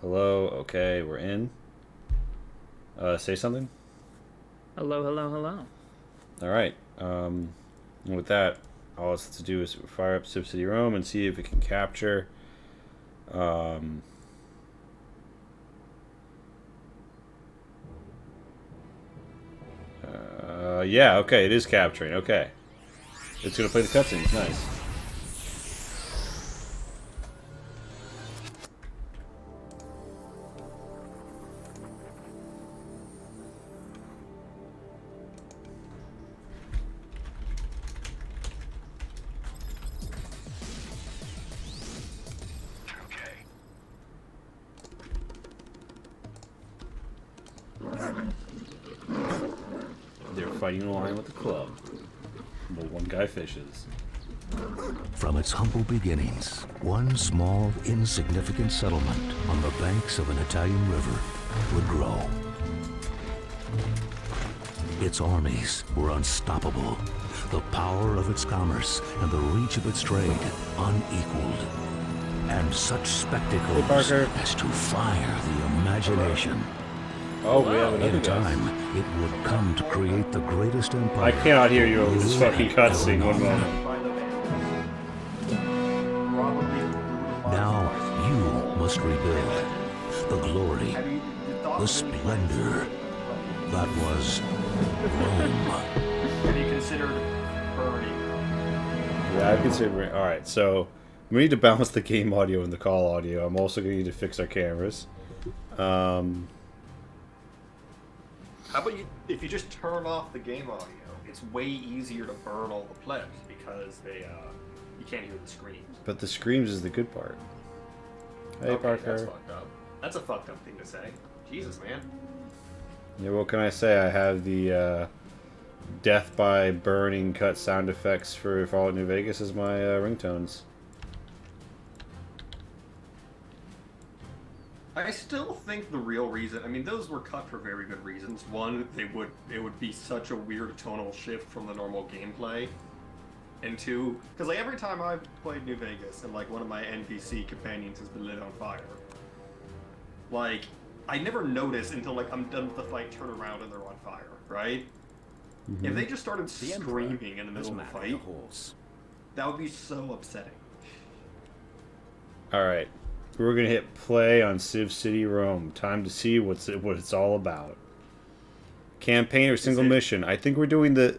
Hello. Okay, we're in. Say something. Hello, hello, hello. All right. With that, all it's to do is fire up CivCity Rome and see if it can capture. Um, yeah. Okay, it is capturing. Okay, it's gonna play the cutscenes. Nice. They're fighting a lion with a club. Well, one guy fishes. From its humble beginnings, one small, insignificant settlement on the banks of an Italian river would grow. Its armies were unstoppable, the power of its commerce and the reach of its trade unequaled. And such Hey, spectacles Parker. as to fire the imagination. Oh, we have another In guy. time, it would come to create the greatest empire I cannot hear the you over this world fucking had ever cutscene. One known. moment. Now you must rebuild the glory, the splendor that was Rome. Have you considered burning? Yeah, I consider. All right, so we need to balance the game audio and the call audio. I'm also going to need to fix our cameras. Um, How about if you just turn off the game audio? It's way easier to burn all the plebs because you can't hear the screams. but the screams is the good part. Hey, Okay, that's Parker. fucked up. That's a fucked up thing to say. Jesus, man. Yeah, what can I say? I have the death by burning cut sound effects for Fallout New Vegas as my ringtones. I still think the real reason, I mean, those were cut for very good reasons. One, it would be such a weird tonal shift from the normal gameplay. And two, because like every time I've played New Vegas and like one of my NPC companions has been lit on fire, like I never notice until like I'm done with the fight, turn around and they're on fire, right? If they just started screaming in the middle of the fight, that would be so upsetting. All right, we're gonna hit play on CivCity Rome. Time to see what it's all about. Campaign or single it- mission. I think we're doing the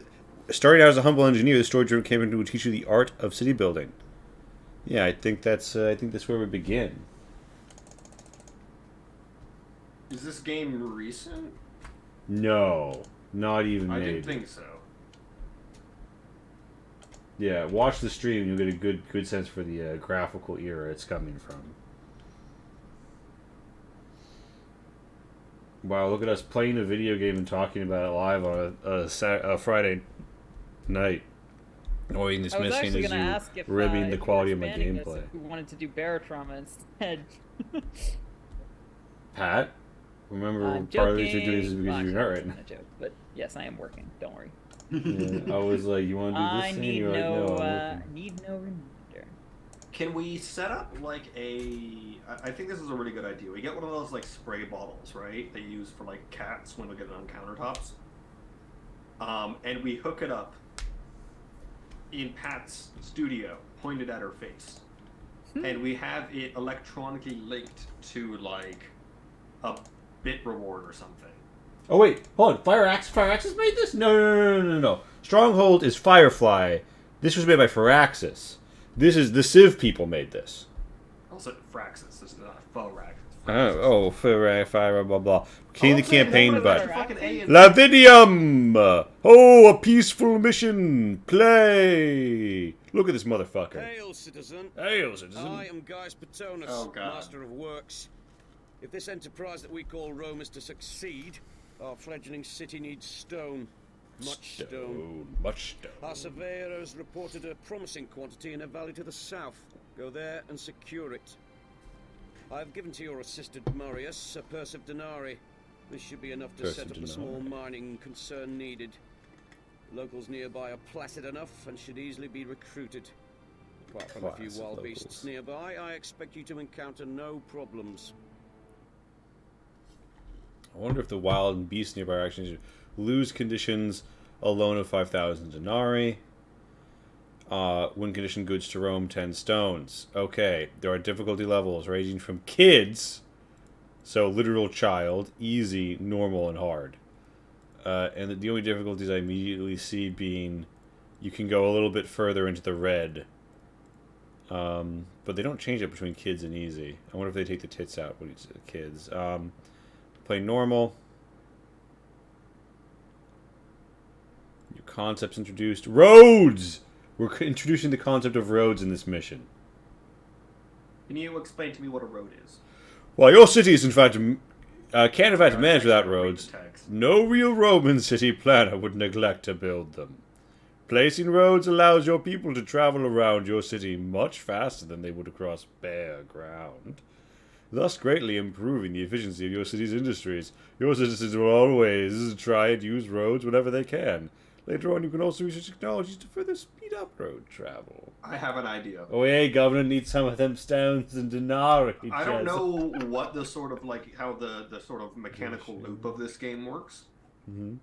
starting out as a humble engineer. The story-driven campaign will teach you the art of city building. Yeah, I think that's where we begin. Is this game recent? No, not even I made. didn't think so. Yeah, watch the stream. And you'll get a good sense for the graphical era it's coming from. Wow, look at us playing a video game and talking about it live on a Friday night. All you I was missing actually is gonna you ask ribbing the if you were quality of my expanding this, gameplay. if we wanted to do barotrauma instead. Pat, remember I'm part of the reason you're doing this is joking. because Well, you're actually, not that right now. wasn't a joke, but yes, I am working. Don't worry. Yeah, I was like, you want to do I this thing? need You're like, no, I'm working. need no reminder. Can we set up like I think this is a really good idea. We get one of those like spray bottles, right? They use for like cats when we get it on countertops. And we hook it up in Pat's studio, pointed at her face. And we have it electronically linked to like a bit reward or something. Oh wait, hold on. Firaxis made this? No. Stronghold is Firefly. This was made by Firaxis. This is the Civ people made this. Also, Fraxis. This is not Forax. Fire, blah blah. King the Okay, campaign, no, but fucking A and Lavidium. Oh, a peaceful mission. Play. Look at this motherfucker. Hail, citizen. Hail, citizen. I am Gaius Petonus, Oh, God. Master of Works. If this enterprise that we call Rome is to succeed, our fledgling city needs stone. Much stone. Much stone. Our surveyor has reported a promising quantity in a valley to the south. Go there and secure it. I have given to your assistant Marius a purse of denarii. This should be enough to Purse set of up the small denarii. mining concern needed. Locals nearby are placid enough and should easily be recruited. Apart from a few Placid wild locals. beasts nearby, I expect you to encounter no problems. I wonder if the wild and beasts nearby are actually lose conditions, a loan of 5,000 denarii. Win condition goods to Rome, 10 stones. Okay, there are difficulty levels ranging from kids, so literal child, easy, normal, and hard. And the only difficulties I immediately see being you can go a little bit further into the red. But they don't change it between kids and easy. I wonder if they take the tits out when it's kids. Play normal. New concepts introduced. Roads! We're introducing the concept of roads in this mission. Can you explain to me what a road is? While your city is in fact can't in fact manage without roads, Text. no real Roman city planner would neglect to build them. Placing roads allows your people to travel around your city much faster than they would across bare ground, thus greatly improving the efficiency of your city's industries. Your citizens will always try and use roads whenever they can. Later on, you can also research technologies to further speed up road travel. I have an idea. Oh, hey, Governor needs some of them stones and denarii. I don't know what the sort of like how the sort of mechanical loop of this game works. Mm-hmm.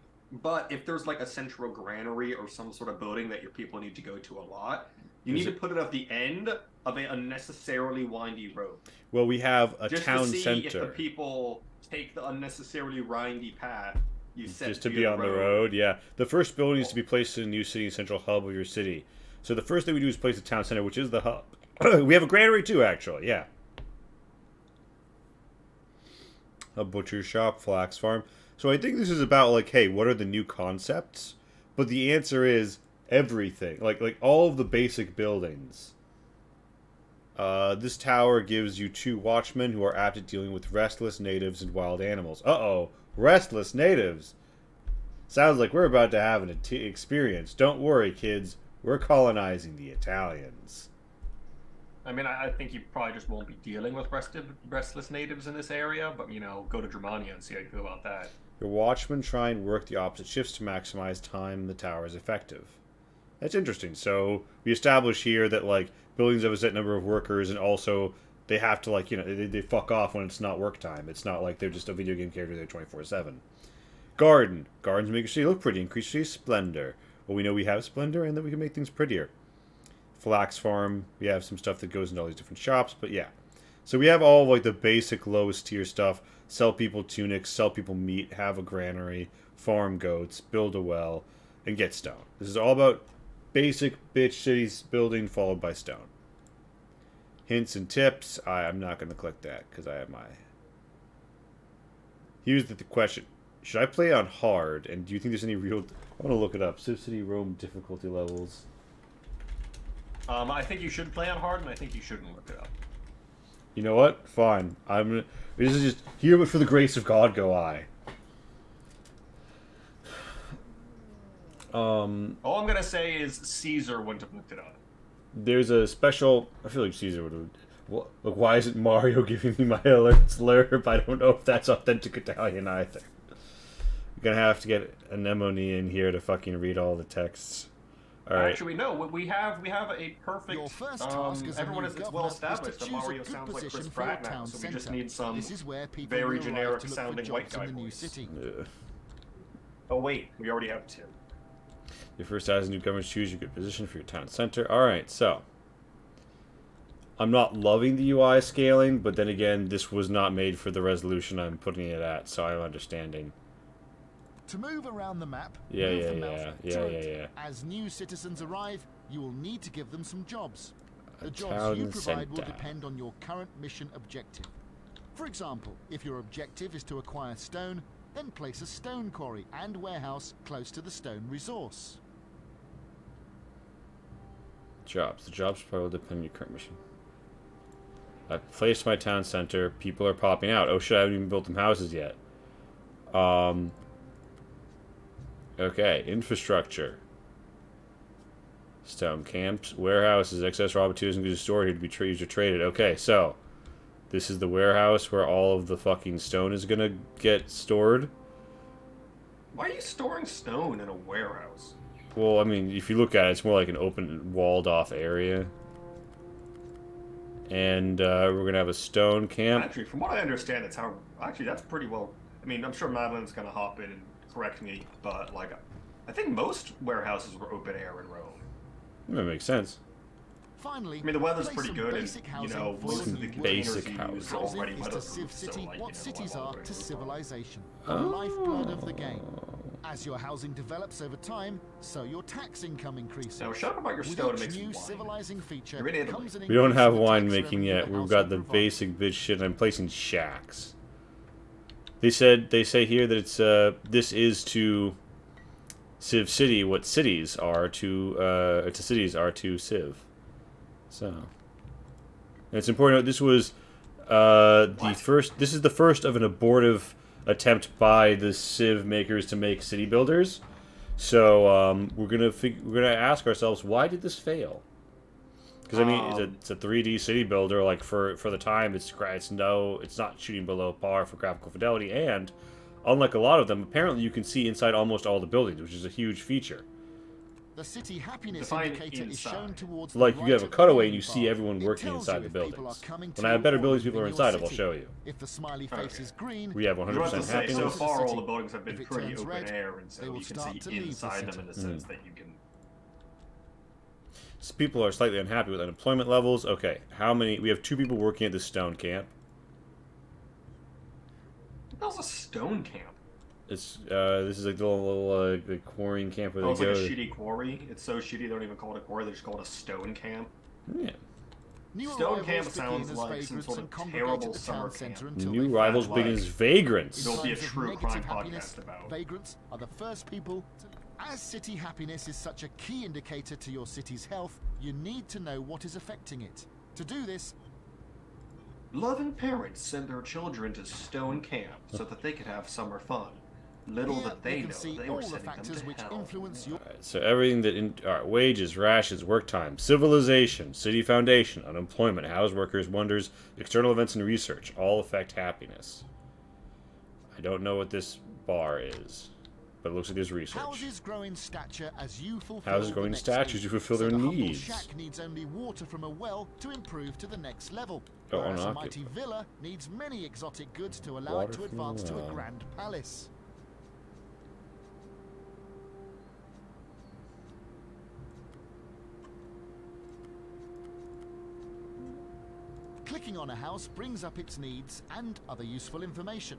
But if there's like a central granary or some sort of building that your people need to go to a lot, you need to put it at the end of an unnecessarily windy road. Well, we have a Just town to see center. if the people take the unnecessarily windy path you set Just to be on the road, yeah. The first building is to be placed in a new city, central hub of your city. So the first thing we do is place the town center, which is the hub. We have a granary too, actually, yeah. A butcher shop, flax farm. So I think this is about, like, hey, what are the new concepts? But the answer is everything. Like all of the basic buildings. This tower gives you 2 watchmen who are apt at dealing with restless natives and wild animals. Uh-oh. Restless natives. Sounds like we're about to have an experience. Don't worry, kids. We're colonizing the Italians. I mean, I think you probably just won't be dealing with restless natives in this area, but, you know, go to Germania and see how you feel about that. Your watchmen try and work the opposite shifts to maximize time the tower is effective. That's interesting. So we establish here that, like, buildings have a set number of workers, and also they have to, like, you know, they fuck off when it's not work time. It's not like they're just a video game character there 24/7. Garden. Gardens make your city look pretty, increase city's splendor. Well, we know we have splendor and that we can make things prettier. Flax farm. We have some stuff that goes into all these different shops, but yeah. So we have all of, like, the basic lowest tier stuff. Sell people tunics, sell people meat, have a granary, farm goats, build a well, and get stone. This is all about basic bitch cities building followed by stone. Hints and tips. I'm not going to click that because I have my... Here's the question. Should I play on hard? And do you think there's any real... I want to look it up. CivCity Rome difficulty levels. I think you should play on hard, and I think you shouldn't look it up. You know what? Fine. I'm gonna... This is just... Here but for the grace of God go I. All I'm going to say is Caesar wouldn't have looked it up. There's a special... I feel like Caesar would have... Look, why isn't Mario giving me my slurp? I don't know if that's authentic Italian either. I'm gonna have to get an Anemone in here to fucking read all the texts. Alright. Actually, no. We have a perfect... Your first task as everyone a is new well governor is to established that choose a Mario good sounds like Chris position for your Pratt now, town so we just centre. need some This is where people very will arrive generic to look for sounding white jobs guy in the new voice. city. Yeah. Oh wait, we already have 2. Your first task as a new governor is choose your good position for your town center. Alright, so... I'm not loving the UI scaling, but then again, this was not made for the resolution I'm putting it at, so I'm understanding. To move around the map, Yeah, move yeah, from yeah, mouth to yeah, turret. yeah, yeah. As new citizens arrive, you will need to give them some jobs. The town jobs you provide will centre. depend on your current mission objective. For example, if your objective is to acquire stone, then place a stone quarry and warehouse close to the stone resource. Jobs. The jobs probably will depend on your current mission. I've placed my town center. People are popping out. Oh shit, I haven't even built them houses yet. Okay, infrastructure. Stone camps, warehouses, excess raw materials and goods stored here to be used or traded. Okay, so this is the warehouse where all of the fucking stone is gonna get stored. Why are you storing stone in a warehouse? Well, I mean, if you look at it, it's more like an open, walled-off area. And we're gonna have a stone camp. Actually, from what I understand, it's how... Actually, that's pretty well... I mean, I'm sure Madeline's gonna hop in and correct me, but like, I think most warehouses were open air in Rome. That makes sense. Finally, I mean, the weather's place pretty some good, basic and you housing know, for most the of the new containers Basic you use housing. are Housing already is to weatherproof, so CivCity like, what cities I'm are already to with civilization, the lifeblood of the game. As your housing develops over time, so your tax income increases. Now, shut up about your With stone and each make some new wine. civilizing feature You're in Italy. comes an We don't increase have in the tax winemaking revenue yet. the We've housing got the provides. basic bitch shit. I'm placing shacks. They say here that it's this is to CivCity what cities are to cities are to Civ. So, and it's important to note this was the first. This is the first of an abortive attempt by the Civ makers to make city builders. So we're gonna ask ourselves, why did this fail? Because I mean, it's a 3D city builder. Like for the time, it's not shooting below par for graphical fidelity, and unlike a lot of them, apparently you can see inside almost all the buildings, which is a huge feature. The city happiness Define indicator is shown inside. towards Like the you right have a of the cutaway and menu you see bar. everyone It working tells inside you the if people are buildings. coming When I have to better or buildings, people are leaving your inside of, I'll city. show you. If the smiley face is green, We have You have to 100% say, so happiness. far all City. the buildings have been If it pretty turns open red, air, and they so will you can start see to leave the inside them city. in the sense that you can. So people are slightly unhappy with unemployment levels. Okay, how many? We have 2 people working at the stone camp. That was a stone camp. It's this is like the little like quarrying camp where Oh, they it's like a go. shitty quarry. It's so shitty they don't even call it a quarry; they just call it a stone camp. Yeah. New Stone arrivals camp begin sounds as like some vagrants sort and of congregate terrible at the summer town camp. centre until New they rivals like- begin as vagrants. There'll be a times of true negative crime happiness, podcast about. vagrants are the first people to... As city happiness is such a key indicator to your city's health, you need to know what is affecting it. To do this, Loving parents send their children to stone camp so that they could have summer fun. Little here did they you can know see they all were the sending them factors to which hell. influence your... Alright, so everything that wages, rations, work time, civilization, city foundation, unemployment, house workers, wonders, external events, and research all affect happiness. I don't know what this bar is, but it looks like there's research. Houses grow in stature as you fulfill Houses the grow in next stature as stage. you fulfill So their the humble needs. shack needs only water from a well to improve to the next level. Oh, Whereas a unoccupied. mighty villa needs many exotic goods to allow Water it to from a advance to a well. grand palace. Clicking on a house brings up its needs and other useful information.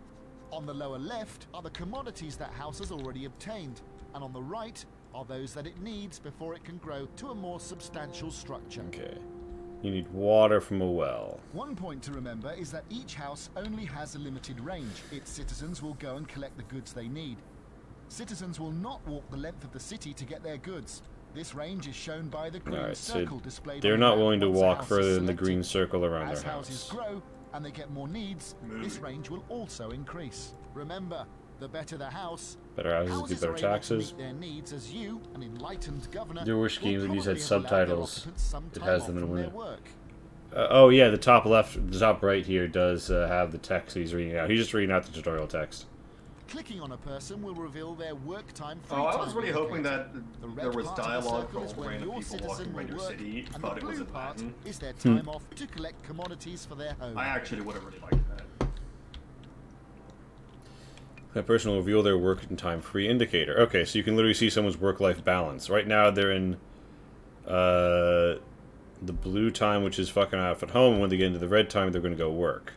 On the lower left are the commodities that house has already obtained, and on the right are those that it needs before it can grow to a more substantial structure. Okay. You need water from a well. One point to remember is that each house only has a limited range. Its citizens will go and collect the goods they need. Citizens will not walk the length of the city to get their goods. This range is shown by the green Alright, so circle displayed they're on the not map willing to once a walk house is further than the selected. green circle around As their houses house. grow and they get more needs, this range will also increase. Remember, the better the house, Better houses houses get are better able taxes. to meet their needs as you, an enlightened governor, There were will schemes that these had probably have allowed their subtitles. occupants some It time has off them in from their winter. work. Oh yeah, the top left, the top right here does have the text he's reading out. He's just reading out the tutorial text. Clicking on a person will reveal their work time free Oh, I time was really hoping indicator. that The there red was part of the dialogue circle for is all when random your people citizen walking around will your work, city, and but the it was blue in part Latin. is their time off to collect commodities for their home. I actually would have really liked that. That person will reveal their work and time free indicator. Okay, so you can literally see someone's work-life balance. Right now they're in the blue time, which is fucking off at home. When they get into the red time, they're going to go work.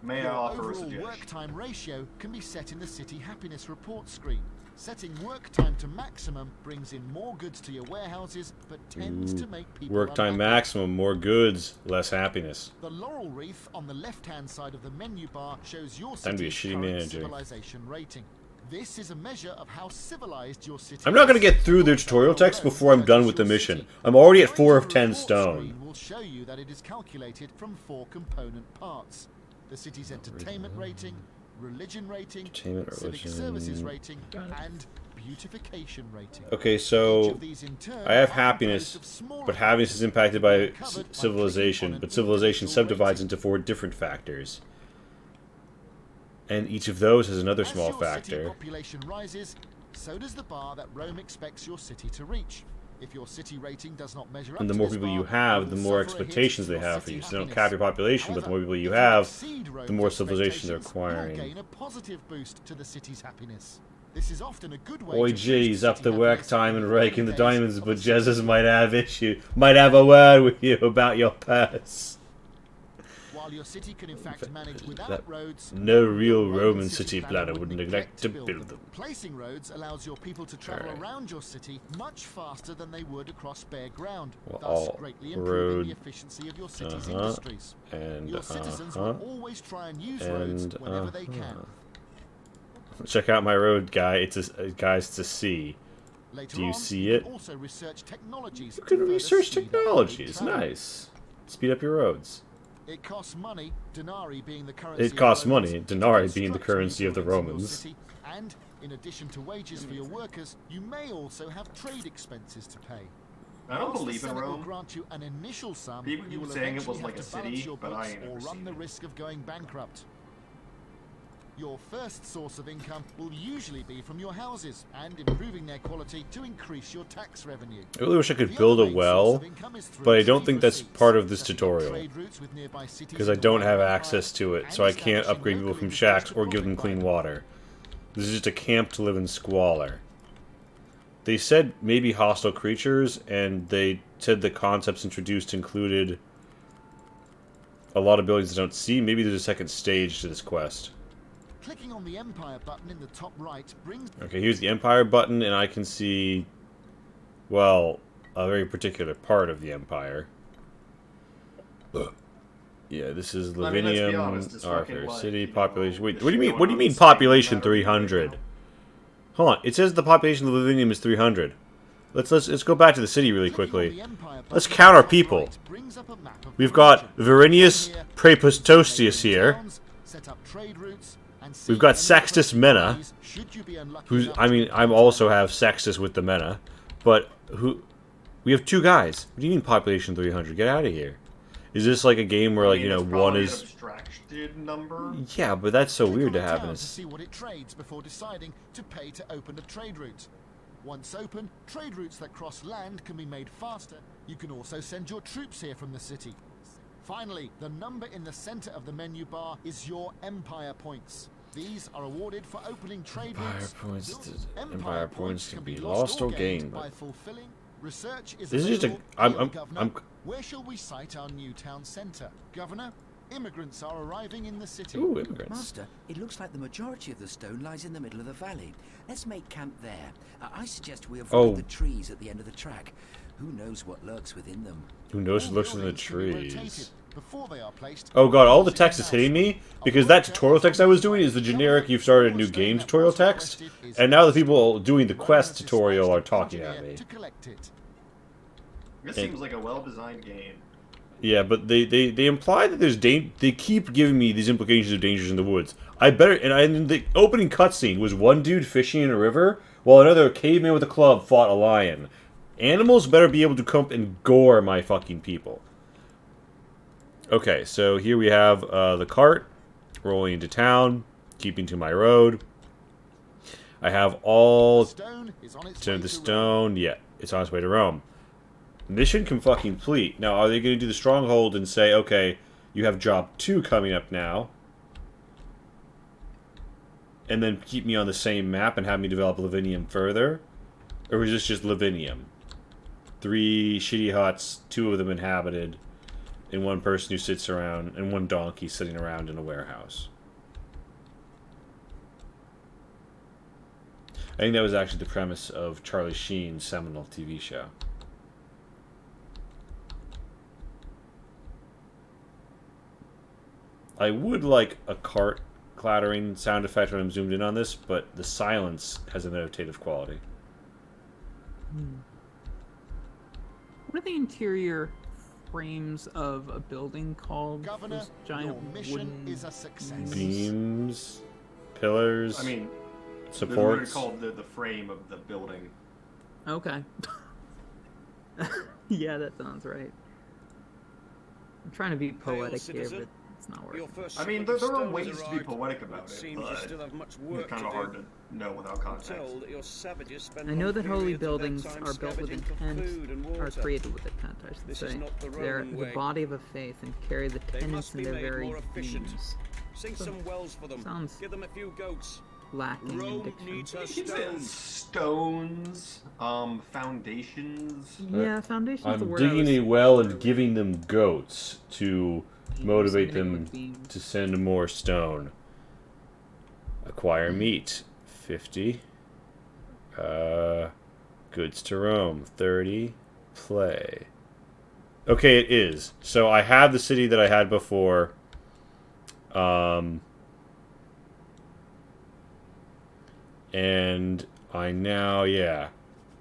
May I Your offer a overall suggestion? work time ratio can be set in the City Happiness Report screen. Setting work time to maximum brings in more goods to your warehouses, but tends to make people Work time unhappy. maximum, more goods, less happiness. The laurel wreath on the left-hand side of the menu bar shows your Time to be a city's shitty current manager. civilization rating. This is a measure of how civilized your city I'm not going to is. get through the tutorial Also, text before I'm done with the your mission. city. I'm already at Going 4 to of the 10 report stone. screen will show you that it is calculated from 4 component parts: the city's entertainment rating, religion rating, Entertainment, civic religion. services rating, Got it. and beautification rating. Okay, Each so of these in turn I have are happiness, composed of smaller but happiness is impacted by covered by clicking on civilization. an But civilization individual subdivides rating. into 4 different factors. And each of those has another small As your city factor. population rises, so does the bar that Rome expects your city to reach. If your city rating does not measure up And the to more this people you bar, have, you the will more suffer a hit expectations to they your have for city you. So they don't happiness. cap your population, but the more However, people you if have, exceed the Rome's more civilization they're expectations, you'll acquiring. gain a positive boost to the city's happiness. This is often a good way Boy, to geez, boost up city the work happiness time in and the early raking the days diamonds, of but a city's Jesus might have a word with you about your purse. While your city can in fact manage without That roads, no real Roman city planner would neglect to build them. Placing roads allows your people to travel Alright. around your city much faster than they would across bare ground, Well, thus all greatly improving road, the efficiency of your city's uh-huh, industries. and Your citizens will always try and use roads and whenever they can. Check out my road, guy. It's a C. Later Do you on, see you it? can also research technologies You to can further research speed up technologies. road travel. Nice. Speed up your roads. It costs money, denarii being the currency It of costs the Romans, money, to denarii construct being the new currency of the buildings in your Romans. city, and in addition to wages for your workers, you may also have trade expenses to pay. I don't Whilst believe the in Senate will Rome. grant you an initial sum, People you keep will saying it eventually was like have a to balance city, your but I books ain't or never run seen the it. risk of going bankrupt. Your first source of income will usually be from your houses and improving their quality to increase your tax revenue. I really wish I could The build other a main source well, of income is through but I don't trade think that's receipts, part of this setting up tutorial. trade routes with nearby cities Because in I the don't wider have empire, access to it, and so I can't establishing upgrade people local from industries shacks to or give them profit by clean them. water. This is just a camp to live in squalor. They said maybe hostile creatures, and they said the concepts introduced included a lot of buildings I don't see. Maybe there's a second stage to this quest. Clicking on the Empire button in the top right brings Okay, here's the Empire button, and I can see, well, a very particular part of the Empire. Yeah, this is I mean, let's be Lavinium, honest, it's fucking Arthur like, City, you know, population. Wait, the what do you shit mean? going What do you on mean in Spain population matter right 300? now. Hold on, it says the population of Lavinium is 300. Let's go back to the city really quickly. Let's count our people. We've got Verinius Praepostostius here. We've got Sextus Mena, who's, I mean, I'm also have Sextus with the Mena, but who, we have two guys. What do you mean population 300? Get out of here. Is this like a game where, like, you know, it's one probably is... an abstracted number. Yeah, but that's so Click weird on to the have town in to this. see what it trades before deciding to pay to open a trade route. Once open, trade routes that cross land can be made faster. You can also send your troops here from the city. Finally, the number in the center of the menu bar is your Empire points. These are awarded for opening trade routes. Empire points can be lost or gained. by fulfilling. Research is This is just a... available. Governor, where shall we site our new town center? Governor, immigrants are arriving in the city. Ooh, immigrants. Master, it looks like the majority of the stone lies in the middle of the valley. Let's make camp there. I suggest we avoid the trees at the end of the track. Who knows what lurks within them? Who knows All what looks in the buildings can be trees? rotated before they are placed. Oh god, all the text is hitting me, because that tutorial text I was doing is the generic you've started a new game tutorial text, and now the people doing the quest tutorial are talking at me. This seems like a well-designed game. Yeah, but they imply that there's they keep giving me these implications of dangers in the woods. I better, and the opening cutscene was one dude fishing in a river, while another caveman with a club fought a lion. Animals better be able to come and gore my fucking people. Okay, so here we have the cart rolling into town, keeping to my road. I have all to the stone. Yeah, it's on its way to Rome. Mission complete. Now, are they going to do the stronghold and say, okay, you have job 2 coming up now, and then keep me on the same map and have me develop Lavinium further? Or is this just Lavinium? 3 shitty huts, 2 of them inhabited, and 1 person who sits around, and 1 donkey sitting around in a warehouse. I think that was actually the premise of Charlie Sheen's seminal TV show. I would like a cart clattering sound effect when I'm zoomed in on this, but the silence has a meditative quality. What are the interior frames of a building called? Governor, Those giant your mission wooden is a success. Beams, pillars, I mean, supports. they're called the frame of the building. Okay. Yeah, that sounds right. I'm trying to be poetic here, citizen. but it's not worth Your it. first I mean, shipment there of are stones ways to be arrived. poetic about it, Seems you but still have much it's work kind to of hard do. to know without I'm context. told that your savages spend I know long that holy periods of their buildings time are built with scavenging for intent, food and or water. created with intent, I should This say. is not the They're Roman the way. body of a faith and carry the They tenets must in be their made very more efficient. beings. Sink some wells for them. Sounds Give them a few goats. lacking in Rome diction. needs her You can say stones. stones, foundations. Yeah, foundation's the I'm word I digging was a well and earlier. giving them goats to motivate them Beams. to send more stone. Acquire meat, 50. Goods to Rome, 30. Play. Okay, it is. So I have the city that I had before. And I now, yeah.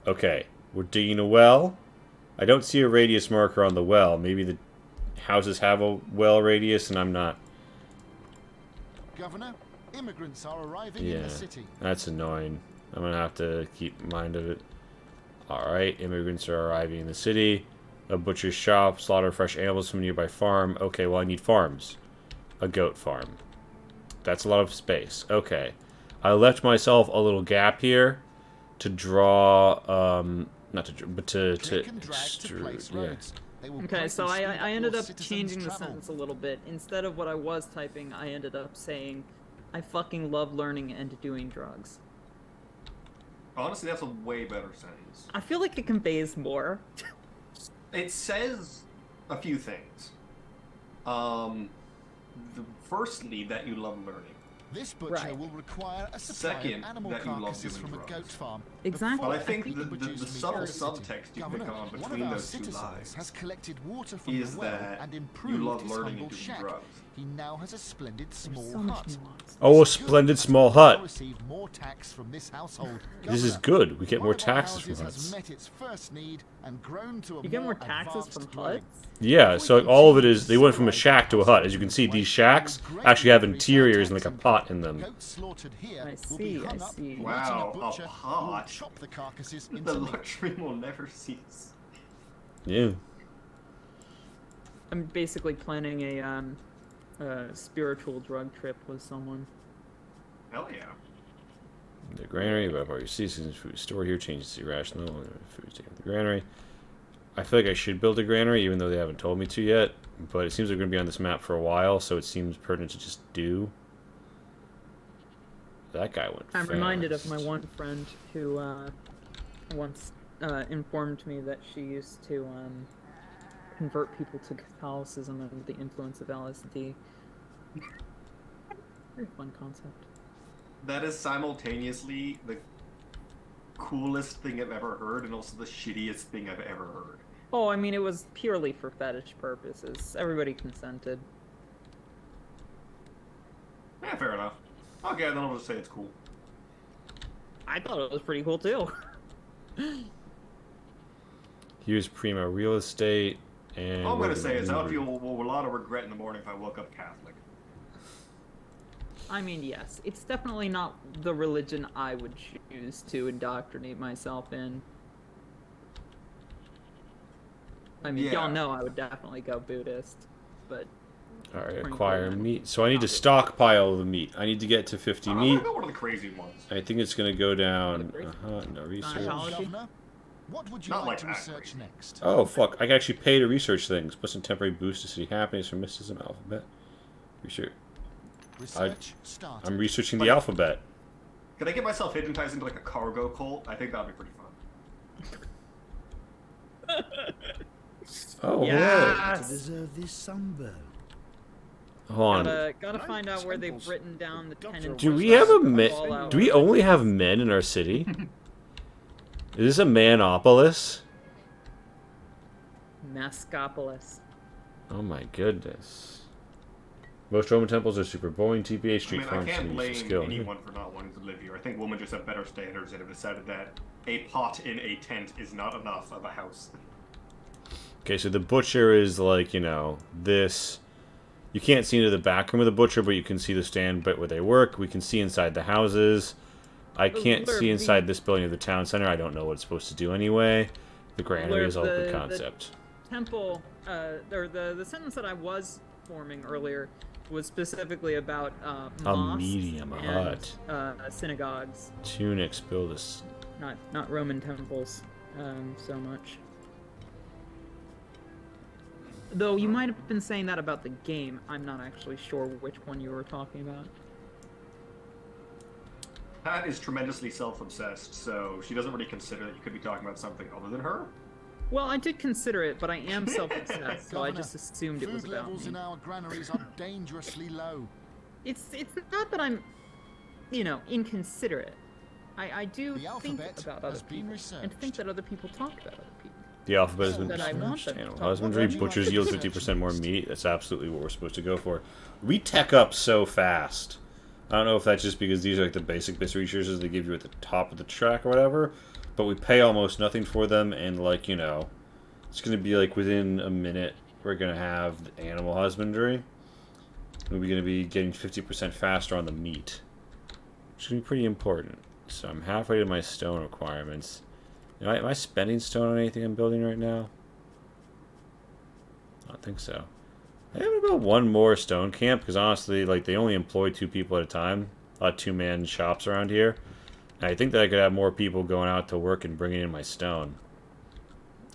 Okay, we're digging a well. I don't see a radius marker on the well. Maybe the houses have a well radius and I'm not. Governor, immigrants are arriving in Yeah, the city. that's annoying. I'm gonna have to keep mind of it. Alright, immigrants are arriving in the city. A butcher's shop, slaughter fresh animals from a nearby farm. Okay, well I need farms. A goat farm. That's a lot of space. Okay. I left myself a little gap here to draw, not to draw, but to Click and drag to place yeah. roads. They will Okay, so greatly I speed up ended your up citizens' changing the travel. sentence a little bit. Instead of what I was typing, I ended up saying, I fucking love learning and doing drugs. Honestly, that's a way better sentence. I feel like it conveys more. It says a few things. Firstly, that you love learning. This butcher Right. will require a supply Second, of animal that you love carcasses doing from a drugs. goat farm. Exactly. But I before think we the produce meat subtle for the city. subtext you Governor, pick on one between of our those two citizens lines has collected water from is the well that and you improved love his learning humble and doing shack. drugs. He now has a splendid small So much hut. nuance. Oh, a This is good, splendid as small we will hut. receive more tax from this household. This is Governor, good. We get one more of our taxes from houses has huts. met its first need and grown to a You get more more taxes advanced from dwelling. huts? Yeah, If we so all of it continue is, to they went from a civilise shack to a the hut. As you can see, way, these it shacks will greatly actually have increase our interiors and like tax a income. pot in them. Goats slaughtered here I will be see, I hung up, see. waiting Wow, a a butcher who will pot. chop the carcasses The into meat. luxury will never cease. Yeah. I'm basically planning a spiritual drug trip with someone. Hell yeah. The granary, about your seasons, food store here, changes to rational, food taken to the granary. I feel like I should build a granary, even though they haven't told me to yet. But it seems they're going to be on this map for a while, so it seems pertinent to just do. That guy went I'm fast. reminded of my one friend who once informed me that she used to convert people to Catholicism under the influence of LSD. Very fun concept. That is simultaneously the coolest thing I've ever heard and also the shittiest thing I've ever heard. Oh, I mean, it was purely for fetish purposes. Everybody consented. Yeah, fair enough. Okay, then I'll just say it's cool. I thought it was pretty cool too. Here's Primo Real Estate, and All I'm we're going to say is I would move- feel a lot of regret in the morning if I woke up Catholic. I mean, yes, it's definitely not the religion I would choose to indoctrinate myself in. I mean, Yeah. y'all know I would definitely go Buddhist, but Alright, Pretty acquire cool. meat. So I need to stockpile the meat. I need to get to 50 I'm meat. going to go one of the crazy ones. I think it's going to go down. What a No research. Scientology? Governor, what would you Not like like to that research crazy. next? Oh, fuck. I can actually pay to research things. Plus some temporary boost to city happiness from mysticism alphabet. Research. Research started. I'm researching the Like- alphabet. Could I get myself hypnotized into like a cargo cult? I think that'd be pretty fun. Oh, Yes! To deserve this sunburn. hold on. Gotta find out where they've written down the tenants. Do we have a man? Fallout. Do we only have men in our city? Is this a manopolis? Mascopolis. Oh my goodness. Most Roman temples are super boring. TPA I street mean, I farms can't can use blame skill. anyone for not wanting to live here. I think women just have better standards and have decided that a pot in a tent is not enough of a house. Okay, so the butcher is like, you know, this. You can't see into the back room of the butcher, but you can see the stand but where they work. We can see inside the houses. I can't see inside this building of the town center. I don't know what it's supposed to do anyway. The granary is all a good concept. Temple, or the sentence that I was forming earlier was specifically about A mosques medium and hut. synagogues, Tunics build us. not Roman temples so much. Though you might have been saying that about the game. I'm not actually sure which one you were talking about. Pat is tremendously self-obsessed, so she doesn't really consider that you could be talking about something other than her. Well, I did consider it, but I am self-obsessed, so I Governor, just assumed it was food about levels me. in our granaries are dangerously low. It's not that I'm, inconsiderate. I do The think alphabet about other has been people, and think researched. that other people talk about other people. The alphabet has So been that I want them to Animal talk husbandry, about. butchers yield 50% more meat. That's absolutely what we're supposed to go for. We tech up so fast. I don't know if that's just because these are like the basic bits resources they give you at the top of the track or whatever, but we pay almost nothing for them, and it's going to be like within a minute we're going to have the animal husbandry. We're going to be getting 50% faster on the meat, which is going to be pretty important. So I'm halfway to my stone requirements. Am I spending stone on anything I'm building right now? I don't think so. I have about one more stone camp, because honestly, they only employ 2 people at a time. A lot of 2-man shops around here. And I think that I could have more people going out to work and bringing in my stone.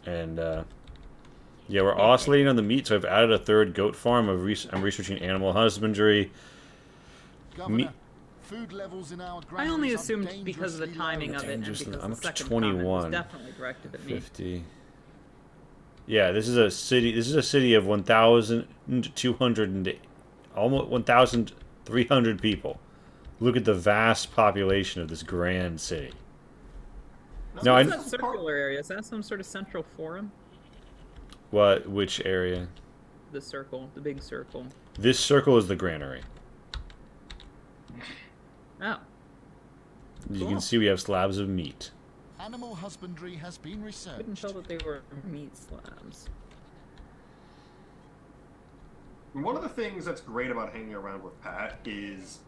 And, yeah, we're oscillating on the meat, so I've added a 3rd goat farm. I'm researching animal husbandry. Governor, Meat. food levels in our I granaries only are assumed because of the dangerously timing low. of it, and Dangerously- because I'm the up to second comment was 21. definitely directed at me. 50. Yeah, this is a city. This is a city of 1,200, almost 1,300 people. Look at the vast population of this grand city. No, What's I. that circular area? Is that some sort of central forum? What? Which area? The circle, the big circle. This circle is the granary. Oh, You Cool. can see we have slabs of meat. Animal husbandry has been couldn't researched. tell that they were meat slabs. One of the things that's great about hanging around with Pat is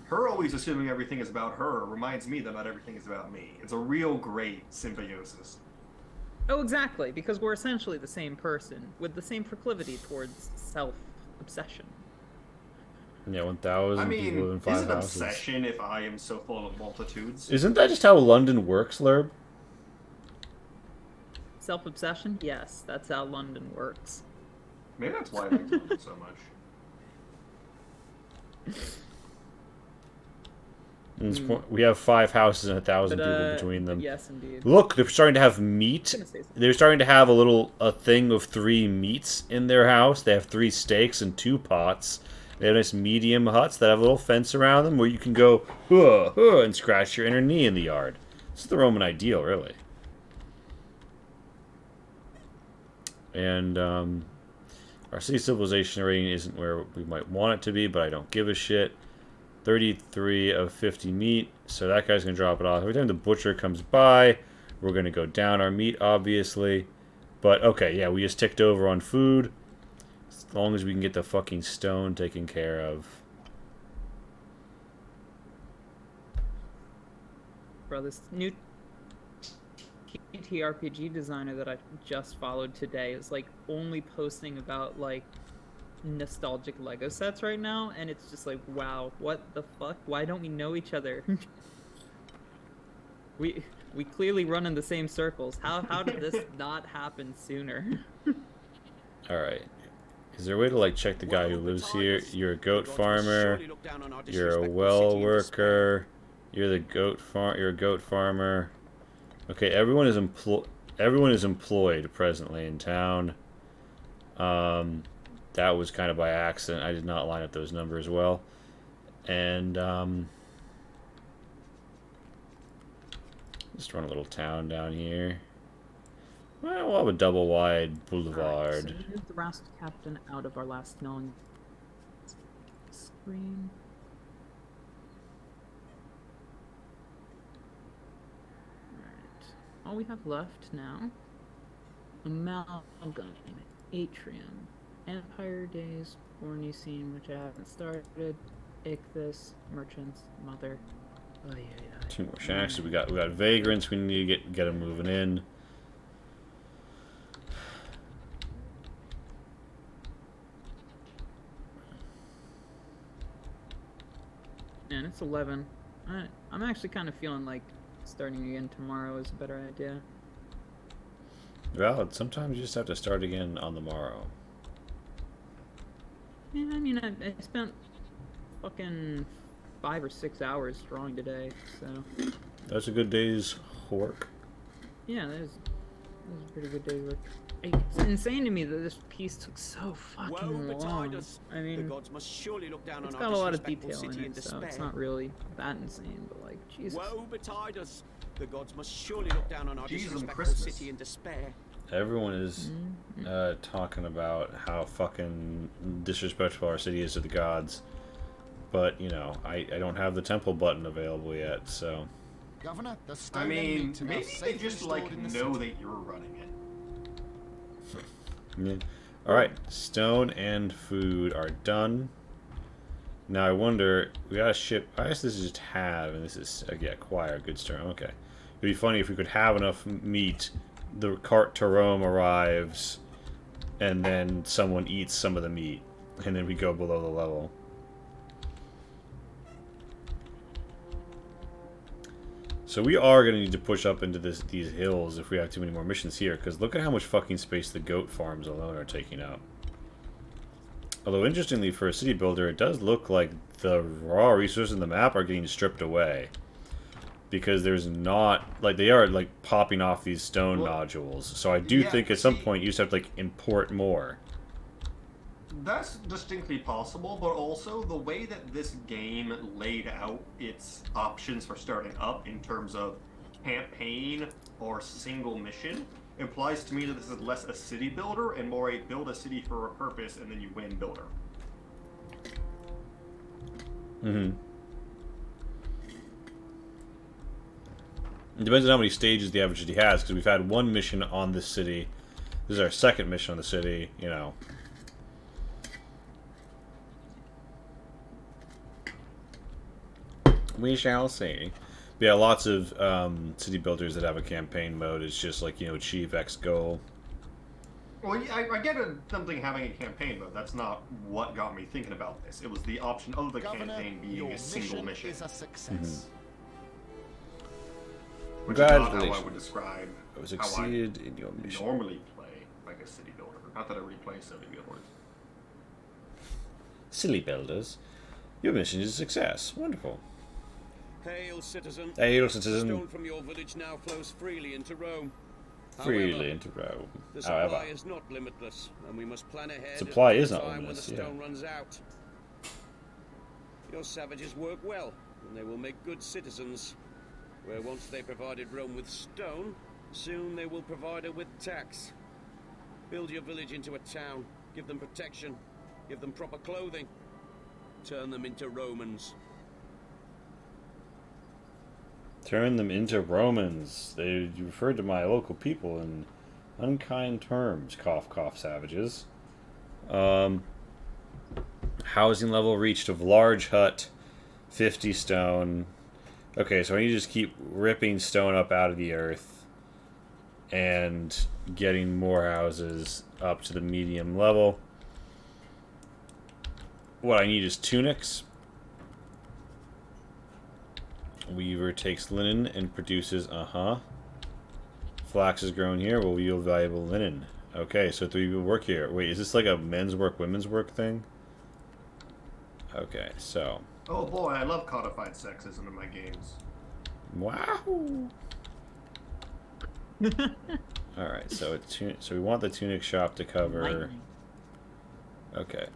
her always assuming everything is about her reminds me that not everything is about me. It's a real great symbiosis. Oh, exactly, because we're essentially the same person with the same proclivity towards self-obsession. Yeah, 1,000 I people live in mean, 5 is it houses. obsession if I am so full of multitudes? Isn't that just how London works, Lerb? Self-obsession? Yes, that's how London works. Maybe that's why I like London so much. We have 5 houses and 1,000 But, people between them. Yes, indeed. Look, they're starting to have meat. I'm gonna say something. They're starting to have a thing of 3 meats in their house. They have 3 steaks and 2 pots. They have nice medium huts that have a little fence around them where you can go and scratch your inner knee in the yard. This is the Roman ideal, really. And our city civilization rating isn't where we might want it to be, but I don't give a shit. 33 of 50 meat, so that guy's going to drop it off. Every time the butcher comes by, we're going to go down our meat, obviously. But, okay, yeah, we just ticked over on food. As long as we can get the fucking stone taken care of. Bro, this new TRPG designer that I just followed today is, only posting about, nostalgic Lego sets right now, and it's just like, wow, what the fuck? Why don't we know each other? we clearly run in the same circles. How did this not happen sooner? Alright. Is there a way to, check the guy who lives here? You're a goat farmer. You're a well worker. You're a goat farmer. Okay, everyone is employed presently in town. That was kind of by accident. I did not line up those numbers well. And, just run a little town down here. Well, we'll have a double-wide boulevard. Alright, so move the Rast captain out of our last known screen. Alright. All we have left now: Amalgam, Atrium, Empire Days, Ornicine, which I haven't started, Ichthus, Merchants, Mother. Oh yeah. 2 more shacks. We got vagrants. We need to get them moving in. It's 11. I'm actually kind of feeling like starting again tomorrow is a better idea. Valid. Sometimes you just have to start again on the morrow. Yeah, I mean, I spent fucking 5 or 6 hours drawing today, so... That's a good day's work. Yeah, that was a pretty good day's work. It's insane to me that this piece took so fucking long. I mean, the gods must surely look down it's on got our a lot of disrespectful detail in city it, so despair. it's not really that insane, but like, Jesus. Woe betide us! The gods must surely look down on our Jesus disrespectful Christmas. city in despair. Everyone is talking about how fucking disrespectful our city is to the gods. But, you know, I don't have the temple button available yet, so... Governor, the stone I mean, meat are maybe they safely just stored like in the know city. that you're running it. Yeah. Alright, stone and food are done. Now I wonder, we gotta ship, I guess this is just have, and this is, yeah, acquire, good stone, okay. It'd be funny if we could have enough meat, the cart to Rome arrives, and then someone eats some of the meat, and then we go below the level. So we are going to need to push up into these hills if we have too many more missions here, because look at how much fucking space the goat farms alone are taking up. Although, interestingly, for a city builder, it does look like the raw resources in the map are getting stripped away. Because there's not... Like, they are, like, popping off these stone nodules. So I do think at some point you just have to, like, import more. That's distinctly possible, but also the way that this game laid out its options for starting up in terms of campaign or single mission implies to me that this is less a city builder and more a build a city for a purpose and then you win builder. Mm-hmm. It depends on how many stages the average city has, because we've had one mission on this city. This is our second mission on the city, you know. We shall see. But yeah, lots of city builders that have a campaign mode. It's just like, you know, achieve X goal. Well, I get something having a campaign mode. That's not what got me thinking about this. It was the option of the Governor, campaign being your a single mission. is a success. Which is not how I Congratulations. would describe how I Succeeded in your mission. normally play like a city builder. Not that I really play city builders. Silly builders. Your mission is a success. Wonderful. Hail, citizen. Hail, The citizen. stone from your village now flows freely into Rome. Freely However, into Rome. the supply However, is not limitless, and we must plan ahead Supply at is the not time limitless, when the yeah. stone runs out. Your savages work well, and they will make good citizens. Where once they provided Rome with stone, soon they will provide her with tax. Build your village into a town, give them protection, give them proper clothing, turn them into Romans. turn them into Romans. They referred to my local people in unkind terms. Cough, cough, savages. Housing level reached of large hut, 50 stone. Okay, so I need to just keep ripping stone up out of the earth and getting more houses up to the medium level. What I need is tunics. Weaver takes linen and produces, flax is grown here, will yield valuable linen. Okay, so 3 people work here. Wait, is this like a men's work, women's work thing? Okay, so. Oh boy, I love codified sexism in my games. Wow. Alright, so so we want the tunic shop to cover. Lightning. Okay.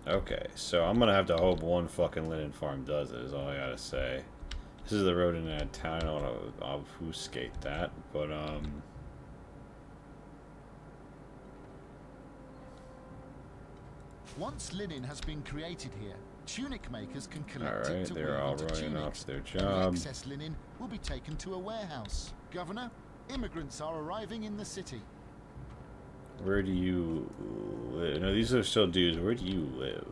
Okay, so I'm gonna have to hope one fucking linen farm does it, is all I gotta say. This is the road in that town. I don't want to obfuscate that, but Once linen has been created here, tunic makers can collect alright, it to they're weave all into running tunics. off to their And job. the excess linen will be taken to a warehouse. Governor, immigrants are arriving in the city. Where do you live? No, these are still dudes. Where do you live?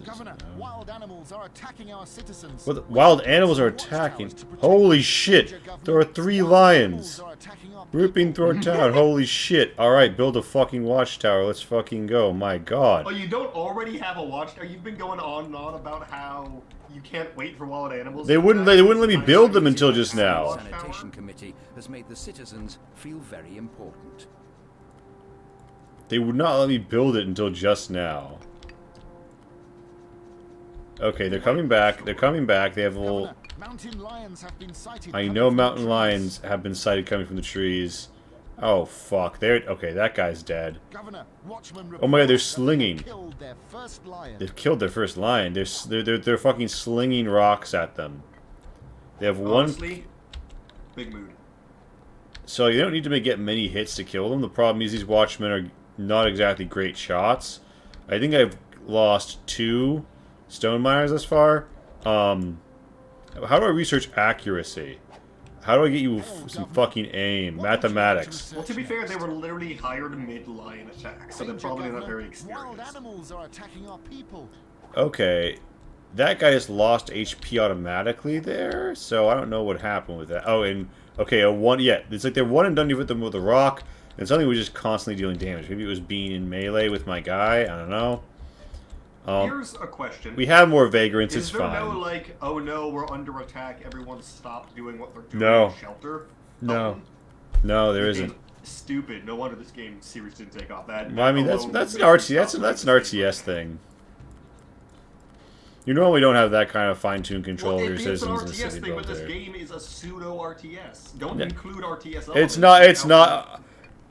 Governor, wild animals are attacking our citizens. What? Wild animals are attacking. Holy shit! There are 3 lions. Ripping through our town. Holy shit! All right, build a fucking watchtower. Let's fucking go. My God. Oh, you don't already have a watchtower? You've been going on and on about how you can't wait for wild animals. They wouldn't let me build them until just now. The sanitation committee has made the citizens feel very important. They would not let me build it until just now. Okay, they're coming back. They're coming back. They have a little... Mountain lions have been sighted. I know mountain lions have been sighted coming from the trees. Oh, fuck. Okay, that guy's dead. Governor, Oh my God, they're slinging. Killed their first lion. They've killed their first lion. They're fucking slinging rocks at them. They have Honestly, big mood. So you don't need to get many hits to kill them. The problem is these watchmen are not exactly great shots. I think I've lost 2 stone miners thus far. How do I research accuracy? How do I get you some fucking aim? Mathematics. Well, to be fair, they were literally hired mid-lion attack, so they're probably not very experienced. Wild animals are attacking our people. Okay. That guy just lost HP automatically there, so I don't know what happened with that. Oh, and okay, it's like they're one and done with them with a rock, and something was just constantly dealing damage. Maybe it was being in melee with my guy. I don't know. Here's a question. We have more vagrants. It's Is there fine. no like, oh no, we're under attack. Everyone stop doing what they're doing. No. In shelter. No. No, there This isn't. game's Stupid. No wonder this game series didn't take off. That. Well, I mean, that's an RTS thing. You normally don't have that kind of fine-tuned control Well, of your it's an citizens in the RTS city thing, but built this there. game is a pseudo RTS. Don't Yeah. include RTS. It's elements. not.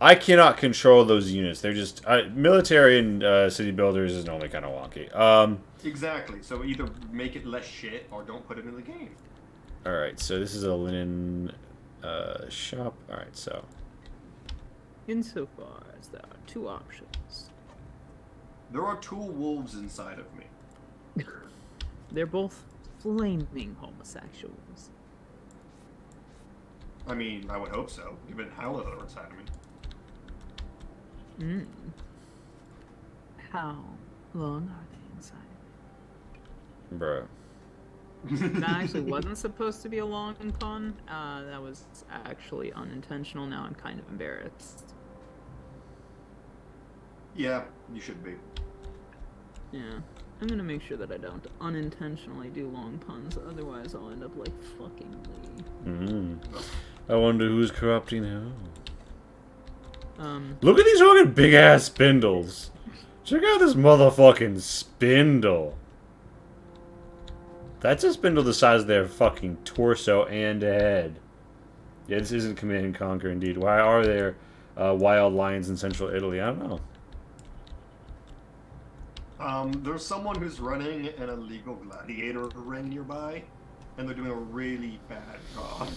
I cannot control those units. They're just military and city builders is normally kind of wonky. Exactly. So either make it less shit or don't put it in the game. All right. So this is a linen shop. All right. So Insofar as there are 2 options. There are 2 wolves inside of me. They're both flaming homosexuals. I mean, I would hope so, given how they're inside of me. How long are they inside? Bruh. That actually wasn't supposed to be a long pun. That was actually unintentional. Now I'm kind of embarrassed. Yeah, you should be. Yeah. I'm gonna make sure that I don't unintentionally do long puns, otherwise I'll end up like fucking Lee. I wonder who's corrupting who. Um, Look at these fucking big ass spindles. Check out this motherfucking spindle. That's a spindle the size of their fucking torso and head. Yeah, this isn't Command and Conquer indeed. Why are there wild lions in central Italy? I don't know. There's someone who's running an illegal gladiator ring nearby, and they're doing a really bad job.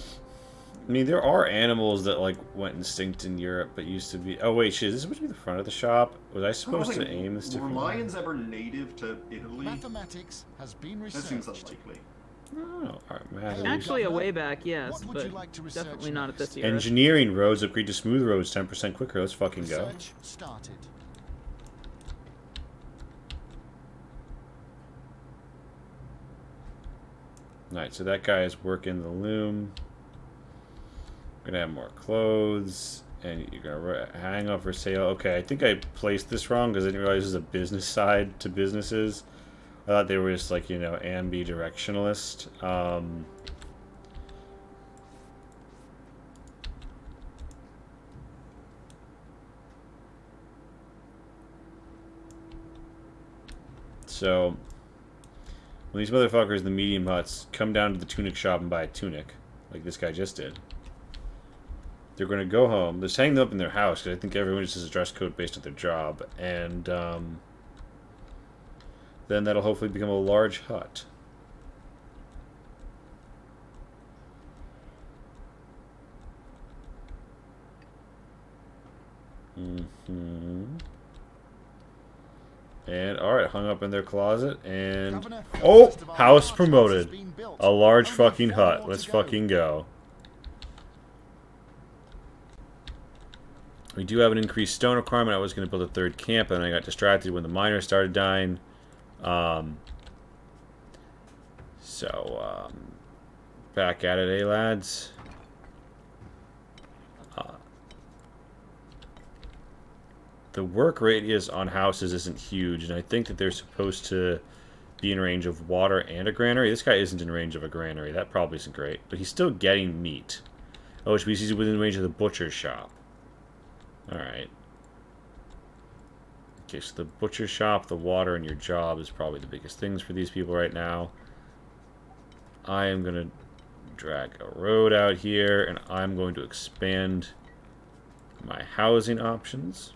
I mean, there are animals that like went extinct in Europe, but used to be. Oh wait, shit! Is this supposed to be the front of the shop? Was I supposed to aim this Were differently? lions ever native to Italy? Mathematics has been That researched. seems unlikely. Oh, alright, math. actually, a way back, yes, What would but you like to research definitely not at next? this era. Engineering roads upgrade to smooth roads 10% quicker. Let's fucking go. Research started. Alright, so that guy is working the loom. Gonna have more clothes. And you're gonna hang up for sale. Okay, I think I placed this wrong because I didn't realize there's a business side to businesses. I thought they were just like, you know, ambidirectionalist. So, when these motherfuckers in the medium huts come down to the tunic shop and buy a tunic, like this guy just did, they're going to go home. They're hanging them up in their house because I think everyone just has a dress code based on their job. And then that'll hopefully become a large hut. And alright, hung up in their closet. And Governor, oh, first of our house large promoted. houses being built. A large Only fucking 4 hut. more Let's to go. fucking go. We do have an increased stone requirement. I was going to build a 3rd camp, and I got distracted when the miners started dying. So, back at it, eh, lads? The work radius on houses isn't huge, and I think that they're supposed to be in range of water and a granary. This guy isn't in range of a granary. That probably isn't great, but he's still getting meat. Oh, which means he's within range of the butcher's shop. Alright. Okay, so the butcher shop, the water, and your job is probably the biggest things for these people right now. I am going to drag a road out here, and I'm going to expand my housing options.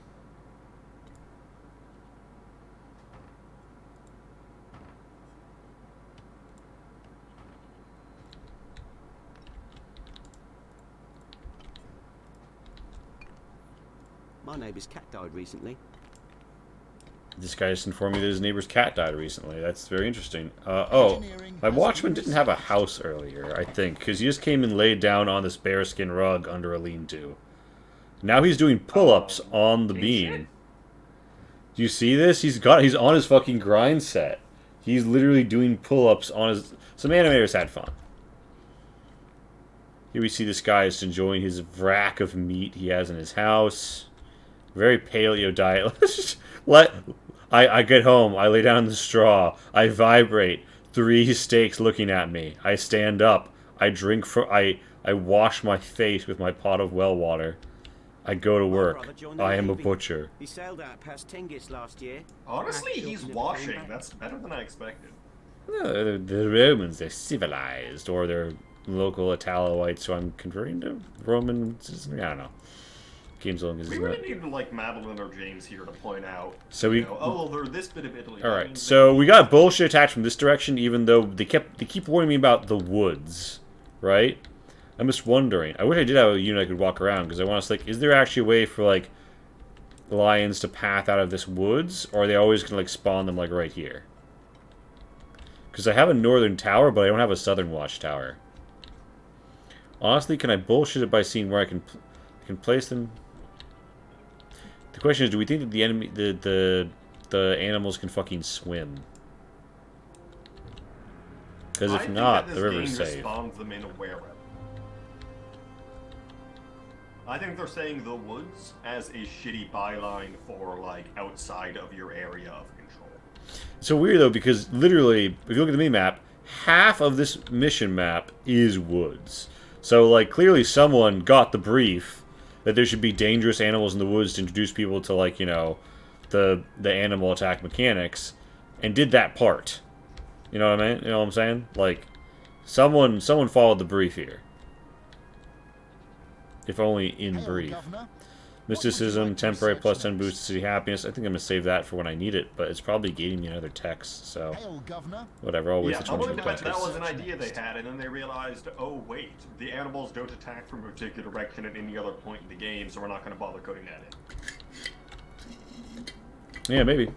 My neighbour's cat died recently. This guy just informed me that his neighbor's cat died recently. That's very interesting. Oh, my watchman didn't have a house earlier, I think, because he just came and laid down on this bearskin rug under a lean-to. Now he's doing pull-ups on the beam. Do you see this? He's on his fucking grind set. He's literally doing pull-ups on his... Some animators had fun. Here we see this guy just enjoying his rack of meat he has in his house. Very paleo diet. I get home, I lay down in the straw, I vibrate, 3 steaks looking at me, I stand up, I wash my face with my pot of well water, I go to work, I am a butcher. He sailed out past Tingis last year. Honestly, he's washing. That's better than I expected. The Romans, they're civilized, or they're local Italoites, so I'm converting to Roman citizen. I don't know. Game's long as we really need like Madeline or James here to point out. So we, oh well, they're this bit of Italy. All right, so we got bullshit attacked from this direction, even though they keep warning me about the woods, right? I'm just wondering. I wish I did have a unit I could walk around because I want to like, is there actually a way for like lions to path out of this woods, or are they always gonna like spawn them like right here? Because I have a northern tower, but I don't have a southern watchtower. Honestly, can I bullshit it by seeing where I can place them? The question is, do we think that the enemy, the animals can fucking swim? Because if not, the river's safe. Spawns them in wherever. I think they're saying the woods as a shitty byline for like outside of your area of control. It's so weird though, because literally, if you look at the mini-map, half of this mission map is woods. So like clearly someone got the brief that there should be dangerous animals in the woods to introduce people to, like, you know, the animal attack mechanics, and did that part. You know what I mean? You know what I'm saying? Like, someone followed the brief here. If only in brief. Mysticism, temporary plus 10 boost to city happiness. I think I'm going to save that for when I need it, but it's probably gating me another text, so... Whatever, I'll wait the 20 that was an idea they had, and then they realized, oh wait, the animals don't attack from a particular direction at any other point in the game, so we're not going to bother coding that in. Yeah, maybe.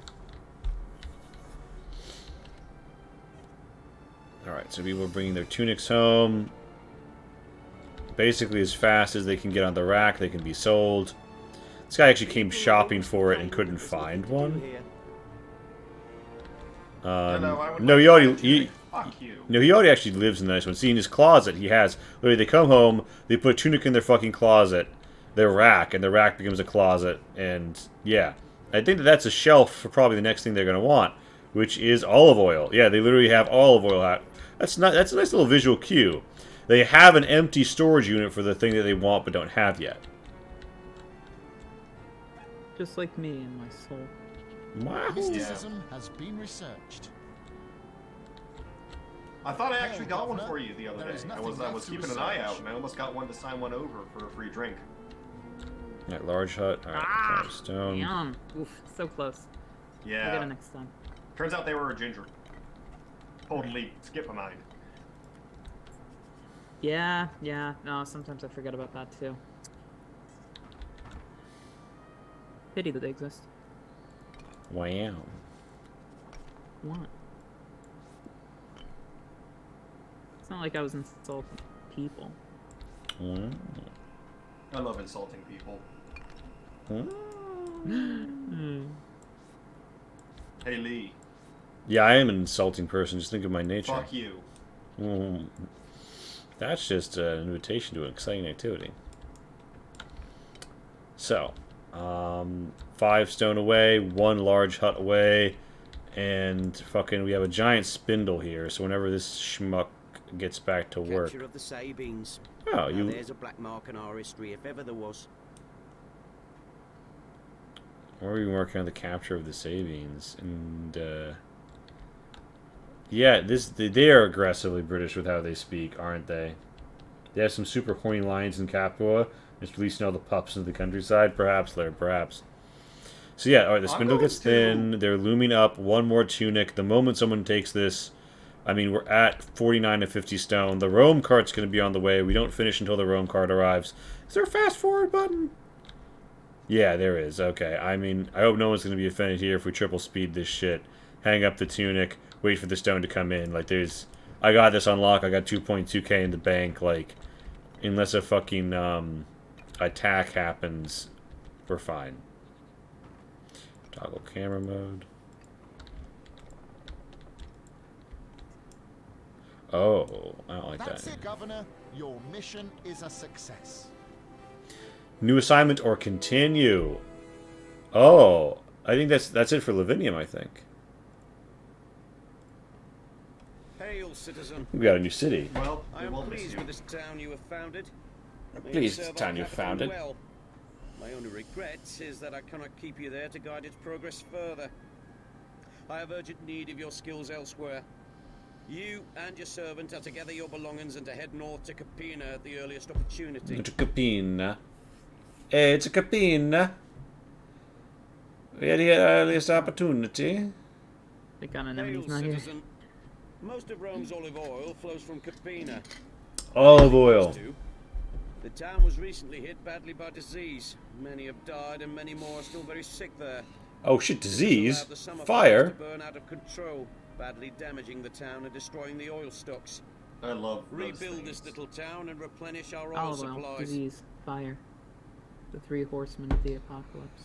Alright, so people are bringing their tunics home. Basically, as fast as they can get on the rack, they can be sold. This guy actually came shopping for it and couldn't find one. No, he already actually lives in the nice one. See, in his closet, he has literally they come home, they put a tunic in their fucking closet, their rack, and the rack becomes a closet. And yeah, I think that that's a shelf for probably the next thing they're gonna want, which is olive oil. Yeah, they literally have olive oil. That's a nice little visual cue. They have an empty storage unit for the thing that they want but don't have yet. Just like me and my soul. Mysticism has been researched. I thought I actually got one for you the other day. I was keeping an eye out, and I almost got one to sign one over for a free drink. Alright, large hut. Alright, stone. Yum. Oof, so close. Yeah. I'll get it next time. Turns out they were a ginger. Totally skip a mind. Yeah. No, sometimes I forget about that too. Pity that they exist. Wow. What? It's not like I was insulting people. I love insulting people. Hey Lee, Yeah, I am an insulting person. Just think of my nature. Fuck you. Mm, that's just an invitation to an exciting activity. So, 5 stone away, 1 large hut away, and fucking we have a giant spindle here. So whenever this schmuck gets back to work, Capture of the Sabines. oh, Now you. there's a black mark in our history, if ever there was. We're working on the capture of the Sabines, and yeah, they are aggressively British with how they speak, aren't they? They have some super horny lines in Capua, just releasing all the pups into the countryside. Perhaps, Laird, perhaps. So yeah, all right. The spindle gets thin. They're looming up. 1 more tunic. The moment someone takes this, I mean, we're at 49 to 50 stone. The Rome cart's going to be on the way. We don't finish until the Rome cart arrives. Is there a fast forward button? Yeah, there is. Okay. I mean, I hope no one's going to be offended here if we triple speed this shit. Hang up the tunic. Wait for the stone to come in. Like, there's... I got this on lock. I got 2.2k in the bank. Like, unless a fucking attack happens, we're fine. Toggle camera mode. Oh, I don't like That's that. it, Governor. Your mission is a success. New assignment or continue. Oh, I think that's it for Lavinium, I think. Hail, citizen. We got a new city. Well, I we am won't miss pleased you. with this town you have founded. May it Pleased serve with the town our you have capital founded. well. My only regret is that I cannot keep you there to guide its progress further. I have urgent need of your skills elsewhere. You and your servant are to gather your belongings and to head north to Capina at the earliest opportunity. It's a Capina. It's a Capina. We had the earliest opportunity. The gun enemy's Hail, not here. citizen. Most of Rome's olive oil flows from Capina. Olive oil. The town was recently hit badly by disease. Many have died and many more are still very sick there. Oh shit, This has disease. allowed the summer Fire. fires to burn out of control, badly damaging the town and destroying the oil stocks. I love those Rebuild things. this little town and replenish our oil Olive oil, supplies. disease, fire. The 3 horsemen of the apocalypse.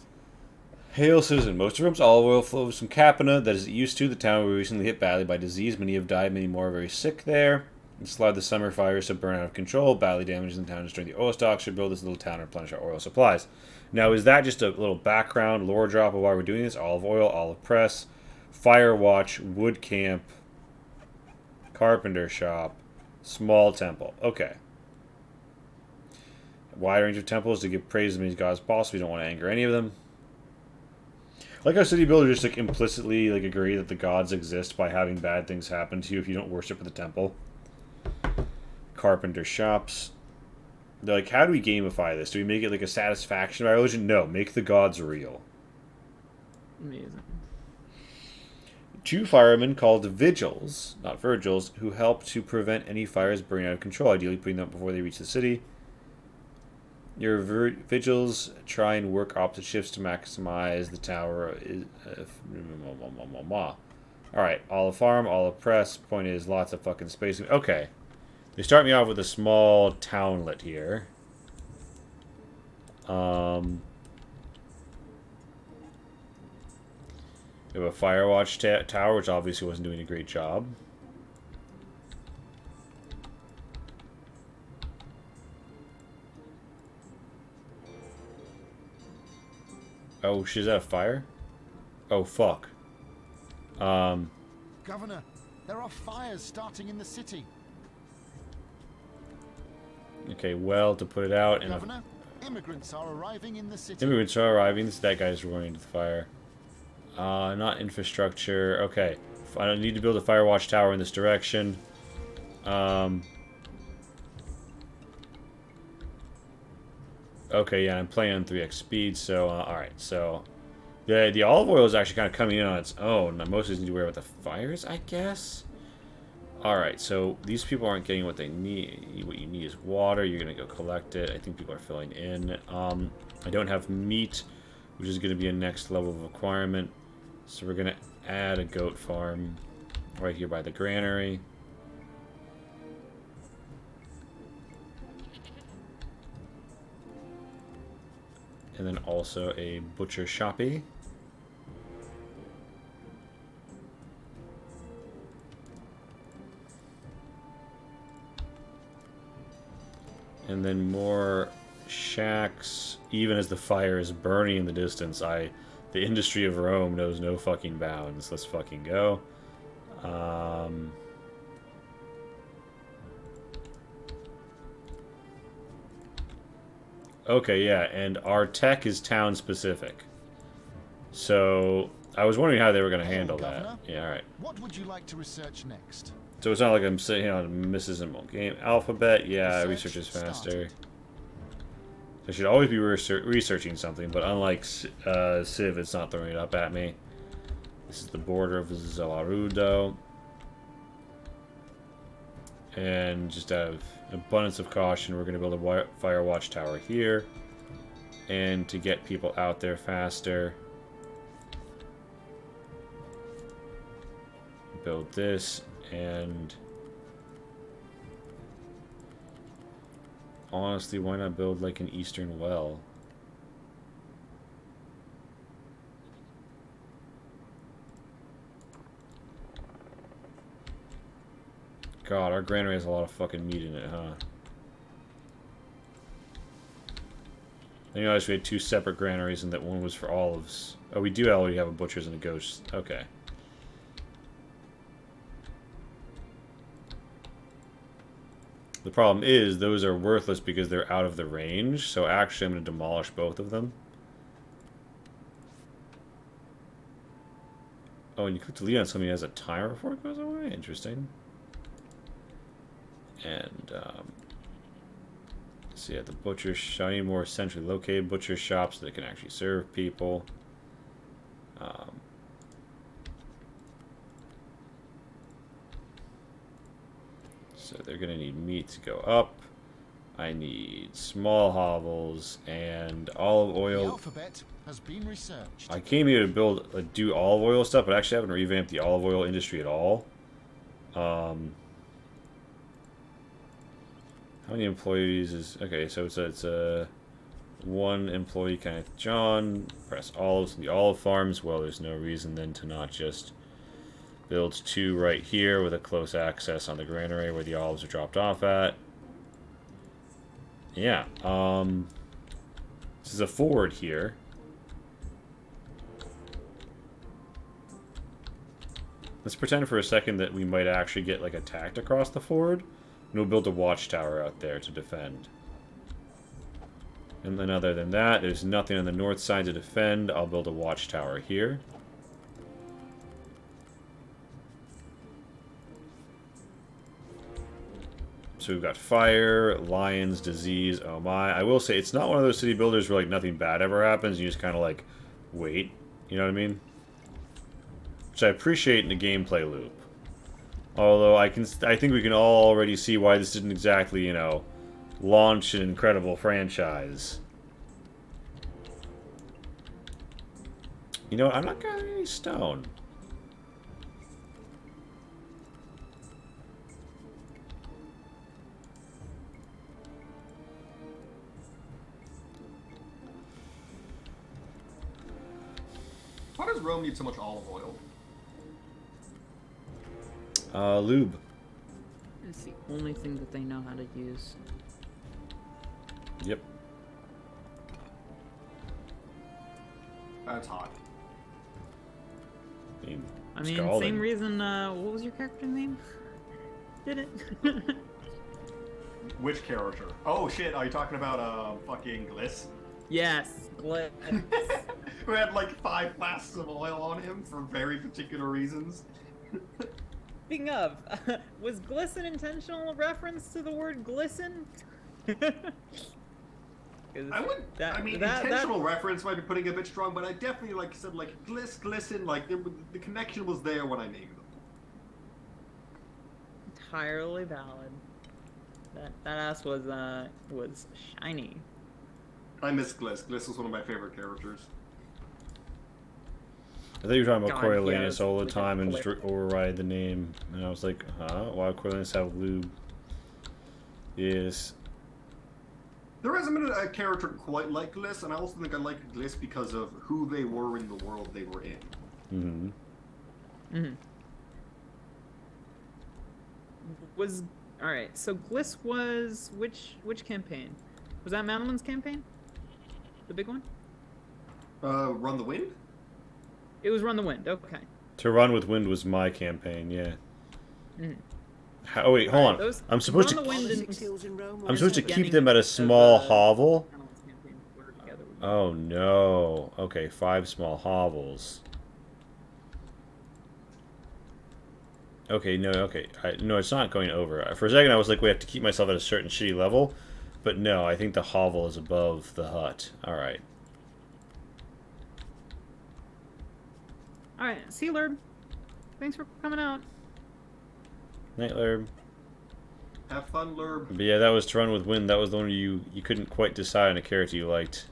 Hail, citizen. Most of Rome's olive oil flows from Capina. That is used to. The town was recently hit badly by disease. Many have died. Many more are very sick there. This allowed the summer fires to burn out of control, badly damaging the town, destroying the oil stocks. Should build this little town and replenish our oil supplies. Now, is that just a little background lore drop of why we're doing this? Olive oil, olive press, fire watch, wood camp, carpenter shop, small temple. Okay. Wide range of temples to give praise to as many gods as possible. We don't want to anger any of them. Like how city builders just like implicitly like agree that the gods exist by having bad things happen to you if you don't worship at the temple. Carpenter shops. They're like, how do we gamify this? Do we make it like a satisfaction of our religion? No, make the gods real. Amazing. 2 firemen called vigils, not Virgils, who help to prevent any fires burning out of control, ideally putting them out before they reach the city. Your vigils try and work opposite shifts to maximize the tower. Alright, olive farm, olive press. Point is, lots of fucking space. Okay. They start me off with a small townlet here. We have a firewatch tower, which obviously wasn't doing a great job. Oh, shit, is that a fire? Oh, fuck. Governor, there are fires starting in the city. Okay, well, to put it out... And Governor, immigrants are arriving in the city. immigrants are arriving. That guy's running into the fire. Not infrastructure. Okay. I don't need to build a firewatch tower in this direction. Okay, yeah, I'm playing on 3x speed, so, alright, so... The olive oil is actually kind of coming in on its own. Most of these need to worry about the fires, I guess? Alright, so these people aren't getting what they need. What you need is water. You're going to go collect it. I think people are filling in. I don't have meat, which is going to be a next level of requirement. So we're going to add a goat farm right here by the granary. And then also a butcher shoppy. And then more shacks, even as the fire is burning in the distance. The industry of Rome knows no fucking bounds. Let's fucking go. Okay, yeah, and our tech is town specific. So I was wondering how they were going to handle that. Yeah, all right. What would you like to research next? So it's not like I'm sitting on Mrs. Game Alphabet. Yeah, research is faster. Started. I should always be researching something, but unlike Civ, it's not throwing it up at me. This is the border of Zalarudo. And just out of abundance of caution, we're going to build a fire watchtower here. And to get people out there faster, build this, and honestly, why not build like an eastern well? God, our granary has a lot of fucking meat in it, huh? I noticed we had 2 separate granaries and that one was for olives. Oh, we do already have a butcher's and a ghost. Okay. The problem is, those are worthless because they're out of the range, so actually I'm going to demolish both of them. Oh, and you click delete on something that has a timer before it goes away? Interesting. And, so yeah, the butcher shop. I need more centrally located butcher shops so they can actually serve people. So they're going to need meat to go up. I need small hovels and olive The oil. alphabet has been researched. I came here to do olive oil stuff, but actually haven't revamped the olive oil industry at all. How many employees is... Okay, so it's a 1 employee kind of John. Press olives in the olive farms. Well, there's no reason then to not just build 2 right here with a close access on the granary where the olives are dropped off at. Yeah, this is a ford here. Let's pretend for a second that we might actually get like attacked across the ford. And we'll build a watchtower out there to defend. And then other than that, there's nothing on the north side to defend. I'll build a watchtower here. So we've got fire, lions, disease, oh my. I will say, it's not one of those city builders where like nothing bad ever happens. You just kind of like wait. You know what I mean? Which I appreciate in the gameplay loop. Although I think we can all already see why this didn't exactly, you know, launch an incredible franchise. You know, I'm not getting any stone. Why does Rome need so much olive oil? Lube. It's the only thing that they know how to use. Yep. That's hot. I mean, scalding. same reason, what was your character name? Did it? Which character? Oh shit, are you talking about fucking Gliss? Yes, Glit. Who had like 5 flasks of oil on him for very particular reasons. Speaking of, was Gliss an intentional reference to the word glisten? Intentional reference might be putting it a bit strong, but I definitely like said like glisten, like the connection was there when I named them. Entirely valid. That ass was shiny. I miss Gliss. Gliss was one of my favorite characters. I thought you were talking about God, Coriolanus yeah, all the like time a and just flip. override the name. And I was like, huh? Why would Coriolanus have lube? Yes. There hasn't been a character quite like Gliss, and I also think I like Gliss because of who they were in the world they were in. Mm-hmm. Was All right. So Gliss was which campaign? Was that Madeline's campaign? The big one? Run the Wind? It was Run the Wind. Okay. To Run with Wind was my campaign, yeah. Mm. Oh wait, hold on. Those I'm supposed Run to. the Wind and I'm supposed to keep beginning them at a of, small hovel. Madeline's campaign were together. Oh no. Okay, 5 small hovels. Okay, no, okay. No, it's not going over. For a second I was like, we have to keep myself at a certain shitty level. But no, I think the hovel is above the hut. Alright. All right. See you, Lurb. Thanks for coming out. Night Lurb. Have fun, Lurb. But yeah, that was To Run with Wind. That was the one you couldn't quite decide on a character you liked.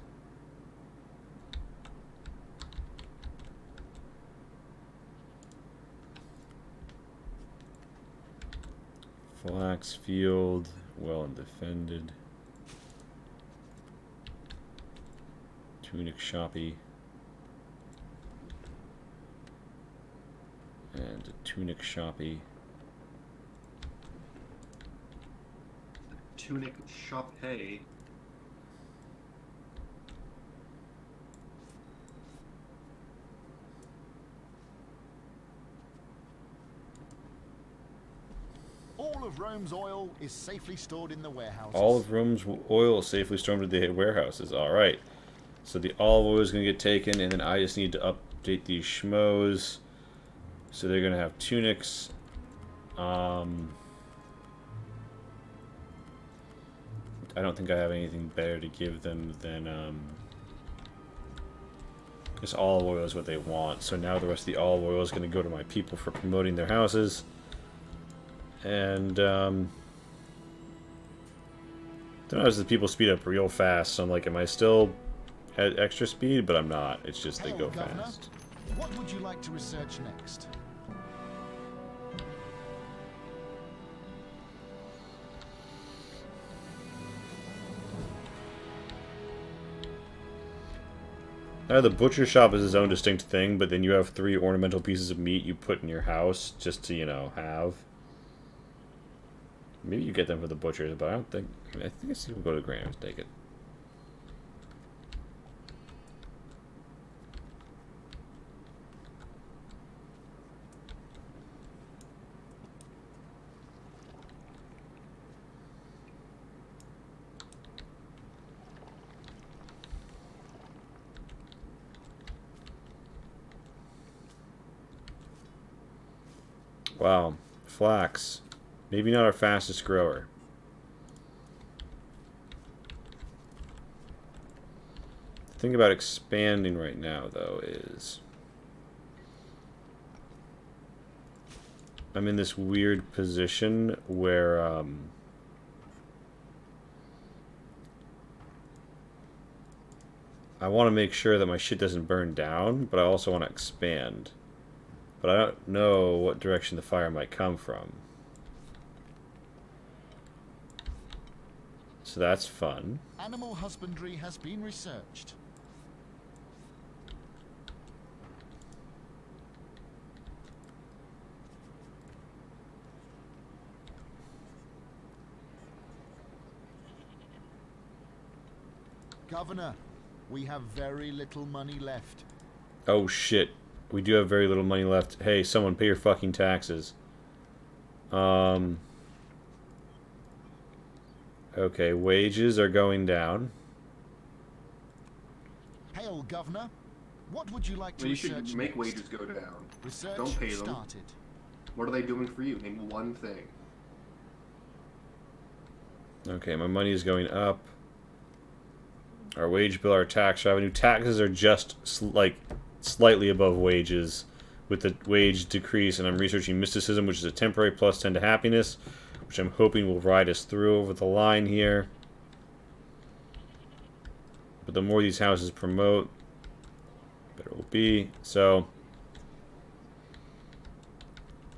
Flax field, well and defended. Tunic shoppy. And a tunic shoppy. Tunic shop hay. All of Rome's oil is safely stored in the warehouses. All of Rome's oil is safely stored into the warehouses. Alright. So the olive oil is going to get taken, and then I just need to update these schmoes. So they're going to have tunics. I don't think I have anything better to give them than just olive oil is what they want. So now the rest of the olive oil is going to go to my people for promoting their houses. And don't know, as the people speed up real fast, so I'm like, am I still at extra speed? But I'm not. It's just they go Governor. fast. What would you like to research next? Now the butcher shop is its own distinct thing, but then you have 3 ornamental pieces of meat you put in your house just to, you know, have. Maybe you get them for the butchers, but I don't think... I think I see people go to Grams, take it. Wow. Flax. Maybe not our fastest grower. The thing about expanding right now, though, is... I'm in this weird position where, I want to make sure that my shit doesn't burn down, but I also want to expand. But I don't know what direction the fire might come from. So that's fun. Animal husbandry has been researched. Governor, we have very little money left. Oh shit. We do have very little money left. Hey, someone pay your fucking taxes. Okay, wages are going down. Hail, Governor. What would you like to Well, you research should make next? wages go down. Research Don't pay them. started. What are they doing for you? Name one thing. Okay, my money is going up. Our wage bill, our tax revenue. Taxes are just slightly above wages with the wage decrease, and I'm researching mysticism, which is a temporary plus 10 to happiness, which I'm hoping will ride us through over the line here. But the more these houses promote, better it will be. So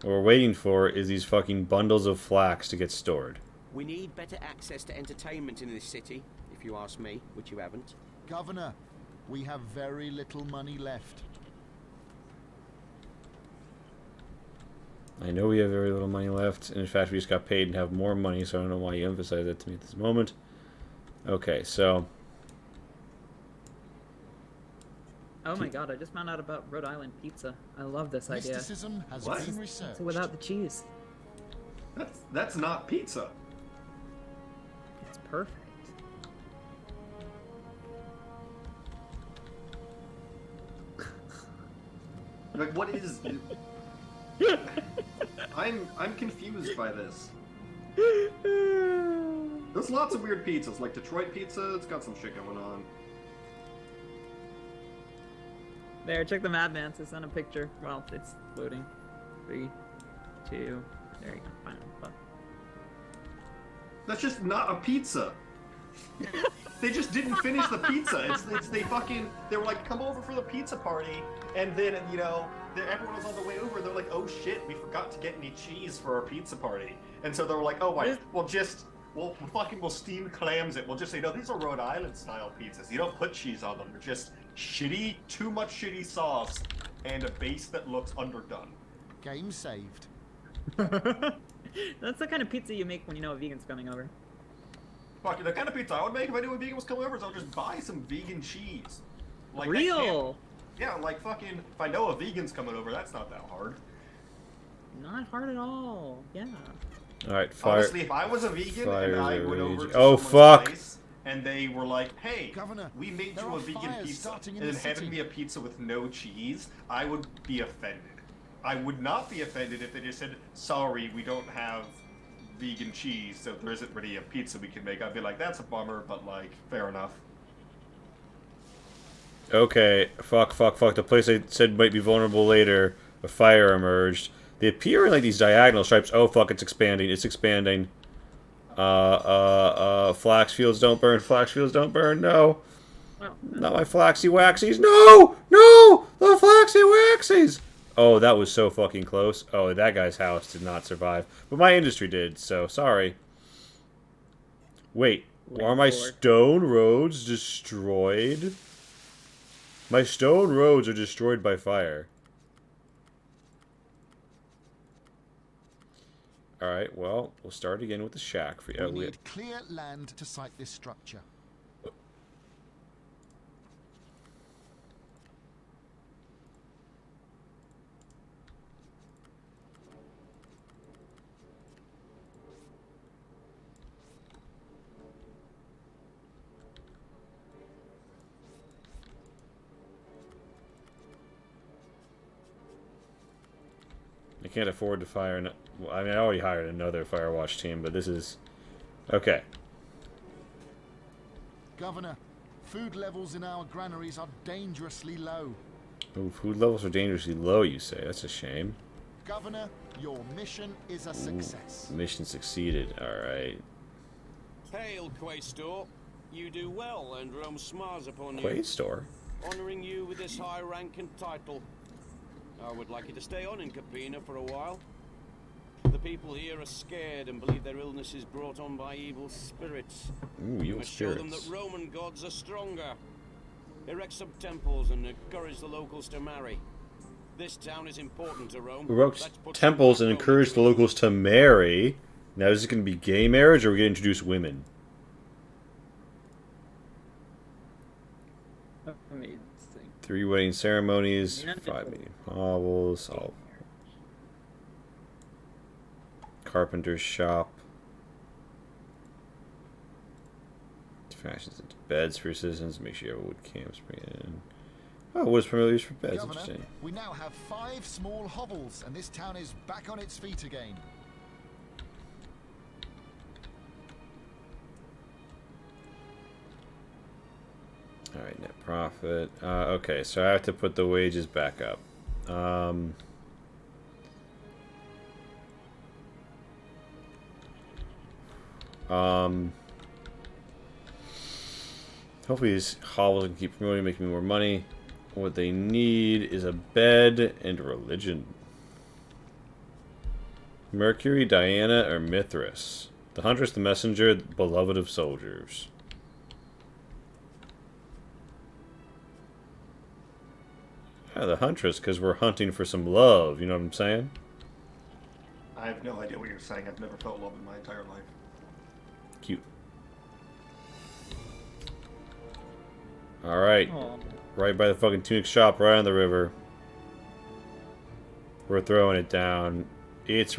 what we're waiting for is these fucking bundles of flax to get stored. We need better access to entertainment in this city, if you ask me, which you haven't. Governor, we have very little money left. I know we have very little money left, and in fact, we just got paid and have more money, so I don't know why you emphasize that to me at this moment. Okay, so... Oh my god, I just found out about Rhode Island pizza. I love this idea. Mysticism has What? been researched. So without the cheese. That's not pizza. It's perfect. Like, what is? I'm confused by this. There's lots of weird pizzas, like Detroit pizza. It's got some shit going on. There, check the Madman. So send a picture. Well, it's loading. 3, 2. There you go. Fine. That's just not a pizza. They just didn't finish the pizza. They were like, come over for the pizza party, and then everyone was on the way over. They're like, oh shit, we forgot to get any cheese for our pizza party, and so they were like, oh wait, we'll steam clams it. We'll just say no, these are Rhode Island style pizzas. You don't put cheese on them. They're just too much shitty sauce, and a base that looks underdone. Game saved. That's the kind of pizza you make when you know a vegan's coming over. Fuck, the kind of pizza I would make if I knew a vegan was coming over is I would just buy some vegan cheese. Like Real? Yeah, like fucking, if I know a vegan's coming over, that's not that hard. Not hard at all. Yeah. Alright, fire... Honestly, if I was a vegan and I went over to oh, someone's fuck! place and they were like, hey, Governor, we made there you are a vegan fires pizza, starting in and the then handed city. me a pizza with no cheese, I would be offended. I would not be offended if they just said, sorry, we don't have vegan cheese, so there isn't really a pizza we can make. I'd be like, that's a bummer, but like, fair enough. Okay, fuck. The place I said might be vulnerable later, a fire emerged. They appear in like these diagonal stripes. Oh fuck, it's expanding. Flax fields don't burn, no. Well, Not my flaxy waxies, no! The flaxy waxies! Oh, that was so fucking close. Oh, that guy's house did not survive. But my industry did, so sorry. Wait, are my stone roads destroyed? My stone roads are destroyed by fire. Alright, well, we'll start again with the shack. We need clear land to site this structure. I can't afford to fire... I mean, I already hired another Firewatch team, but this is... Okay. Governor, food levels in our granaries are dangerously low. Oh, food levels are dangerously low, you say. That's a shame. Governor, your mission is a success. Mission succeeded. Alright. Hail, Quaestor. You do well, and Rome smiles upon you, Quaestor? honoring you with this high rank and title. I would like you to stay on in Capena for a while. The people here are scared and believe their illness is brought on by evil spirits. Ooh, You evil must show them spirits. that Roman gods are stronger. Erect some temples and encourage the locals to marry. This town is important to Rome. Erect Let's put temples some and backbone encourage into the it. locals to marry. Now, is this going to be gay marriage, or are we going to introduce women? Amazing. 3 wedding ceremonies, None 5 of it. meeting hovels, all carpenter's shop. Fashions into beds for your citizens. Make sure you have wood camps. Bring it in. Oh, wood is primarily used for beds. Governor, Interesting. we now have 5 small hovels, and this town is back on its feet again. Alright, net profit. Okay, so I have to put the wages back up. Hopefully these hovels can keep promoting, making me more money. What they need is a bed and religion. Mercury, Diana, or Mithras. The huntress, the messenger, the beloved of soldiers. Yeah, the huntress, because we're hunting for some love, you know what I'm saying? I have no idea what you're saying. I've never felt love in my entire life. Cute. Alright. Aw. Right by the fucking tunic shop, right on the river. We're throwing it down. It's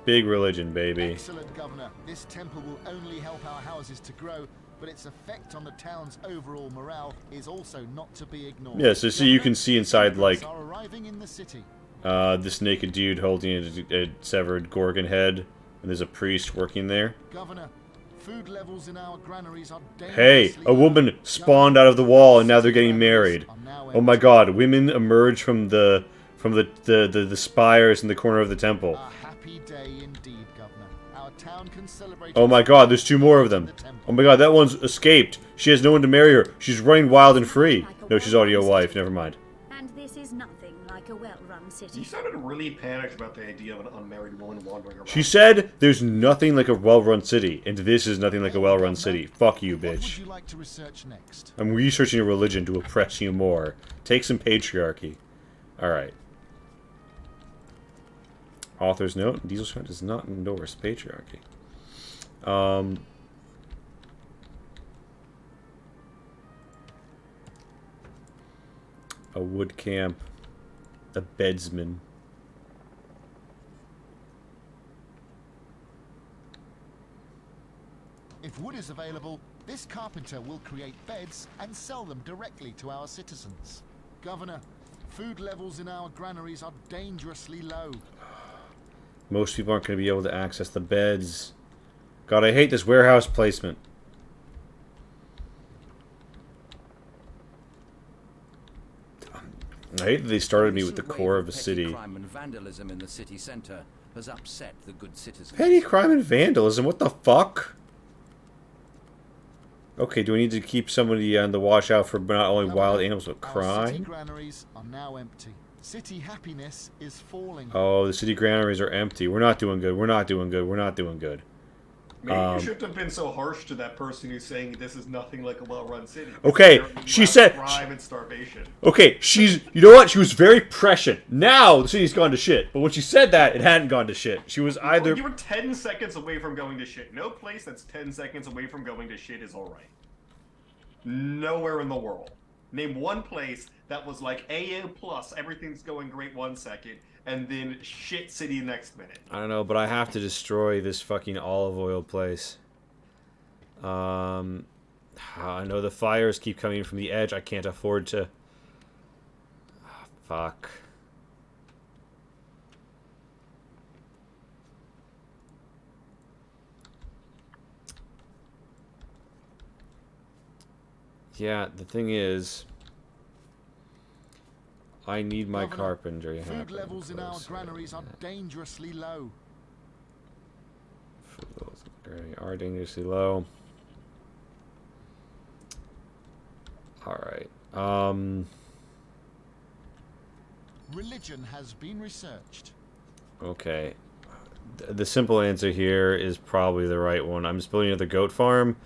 big religion, baby. Excellent, Governor. This temple will only help our houses to grow, but its effect on the town's overall morale is also not to be ignored. Yeah, so you can see inside, like, are arriving in the city. this naked dude holding a severed Gorgon head, and there's a priest working there. Governor, food levels in our granaries are Hey, dangerously a woman low. spawned out of the wall, and now they're getting married. Oh my god, women emerge from the spires in the corner of the temple. A happy day indeed, Governor. Our town can celebrate. Oh my god, there's 2 more of them. Oh my god, that one's escaped. She has no one to marry her. She's running wild and free. No, she's already a wife. Never mind. And this is nothing like a well-run city. You sounded really panicked about the idea of an unmarried woman wandering around. She said there's nothing like a well-run city, and this is nothing like a well-run city. Fuck you, What would bitch. you like to research next? I'm researching a religion to oppress you more. Take some patriarchy. Alright. Author's note, Dieselshot does not endorse patriarchy. A wood camp. A bedsman. If wood is available, this carpenter will create beds and sell them directly to our citizens. Governor, food levels in our granaries are dangerously low. Most people aren't going to be able to access the beds. God, I hate this warehouse placement. I hate that they started me with the core of a city. Crime and vandalism in the city centre has upset the good citizens. Petty crime and vandalism? What the fuck? Okay, do we need to keep somebody on the watch out for not only wild animals but Our city crime? granaries are now empty. City happiness is falling. Oh, the city granaries are empty. We're not doing good. We're not doing good. We're not doing good. Maybe you shouldn't have been so harsh to that person who's saying this is nothing like a well-run city. Okay, There she is said- crime and starvation. Okay, you know what? She was very prescient. Now the city's gone to shit. But when she said that, it hadn't gone to shit. She was either... You were 10 seconds away from going to shit. No place that's 10 seconds away from going to shit is alright. Nowhere in the world. Name one place that was like AA plus, everything's going great 1 second, and then shit city next minute. I don't know, but I have to destroy this fucking olive oil place. I know the fires keep coming from the edge. I can't afford to... Ah, fuck. Yeah, the thing is... I need my Governor, carpentry. Food levels in our granaries are dangerously low. Food levels are dangerously low. Alright. Religion has been researched. Okay. The simple answer here is probably the right one. I'm just building another goat farm.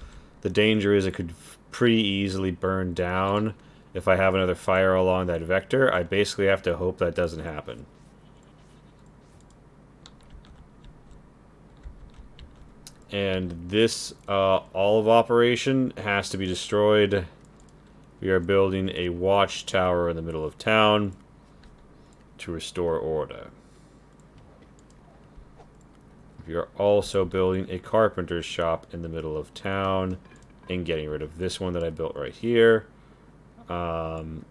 The danger is it could pretty easily burn down if I have another fire along that vector. I basically have to hope that doesn't happen. And this olive operation has to be destroyed. We are building a watchtower in the middle of town to restore order. We are also building a carpenter's shop in the middle of town and getting rid of this one that I built right here to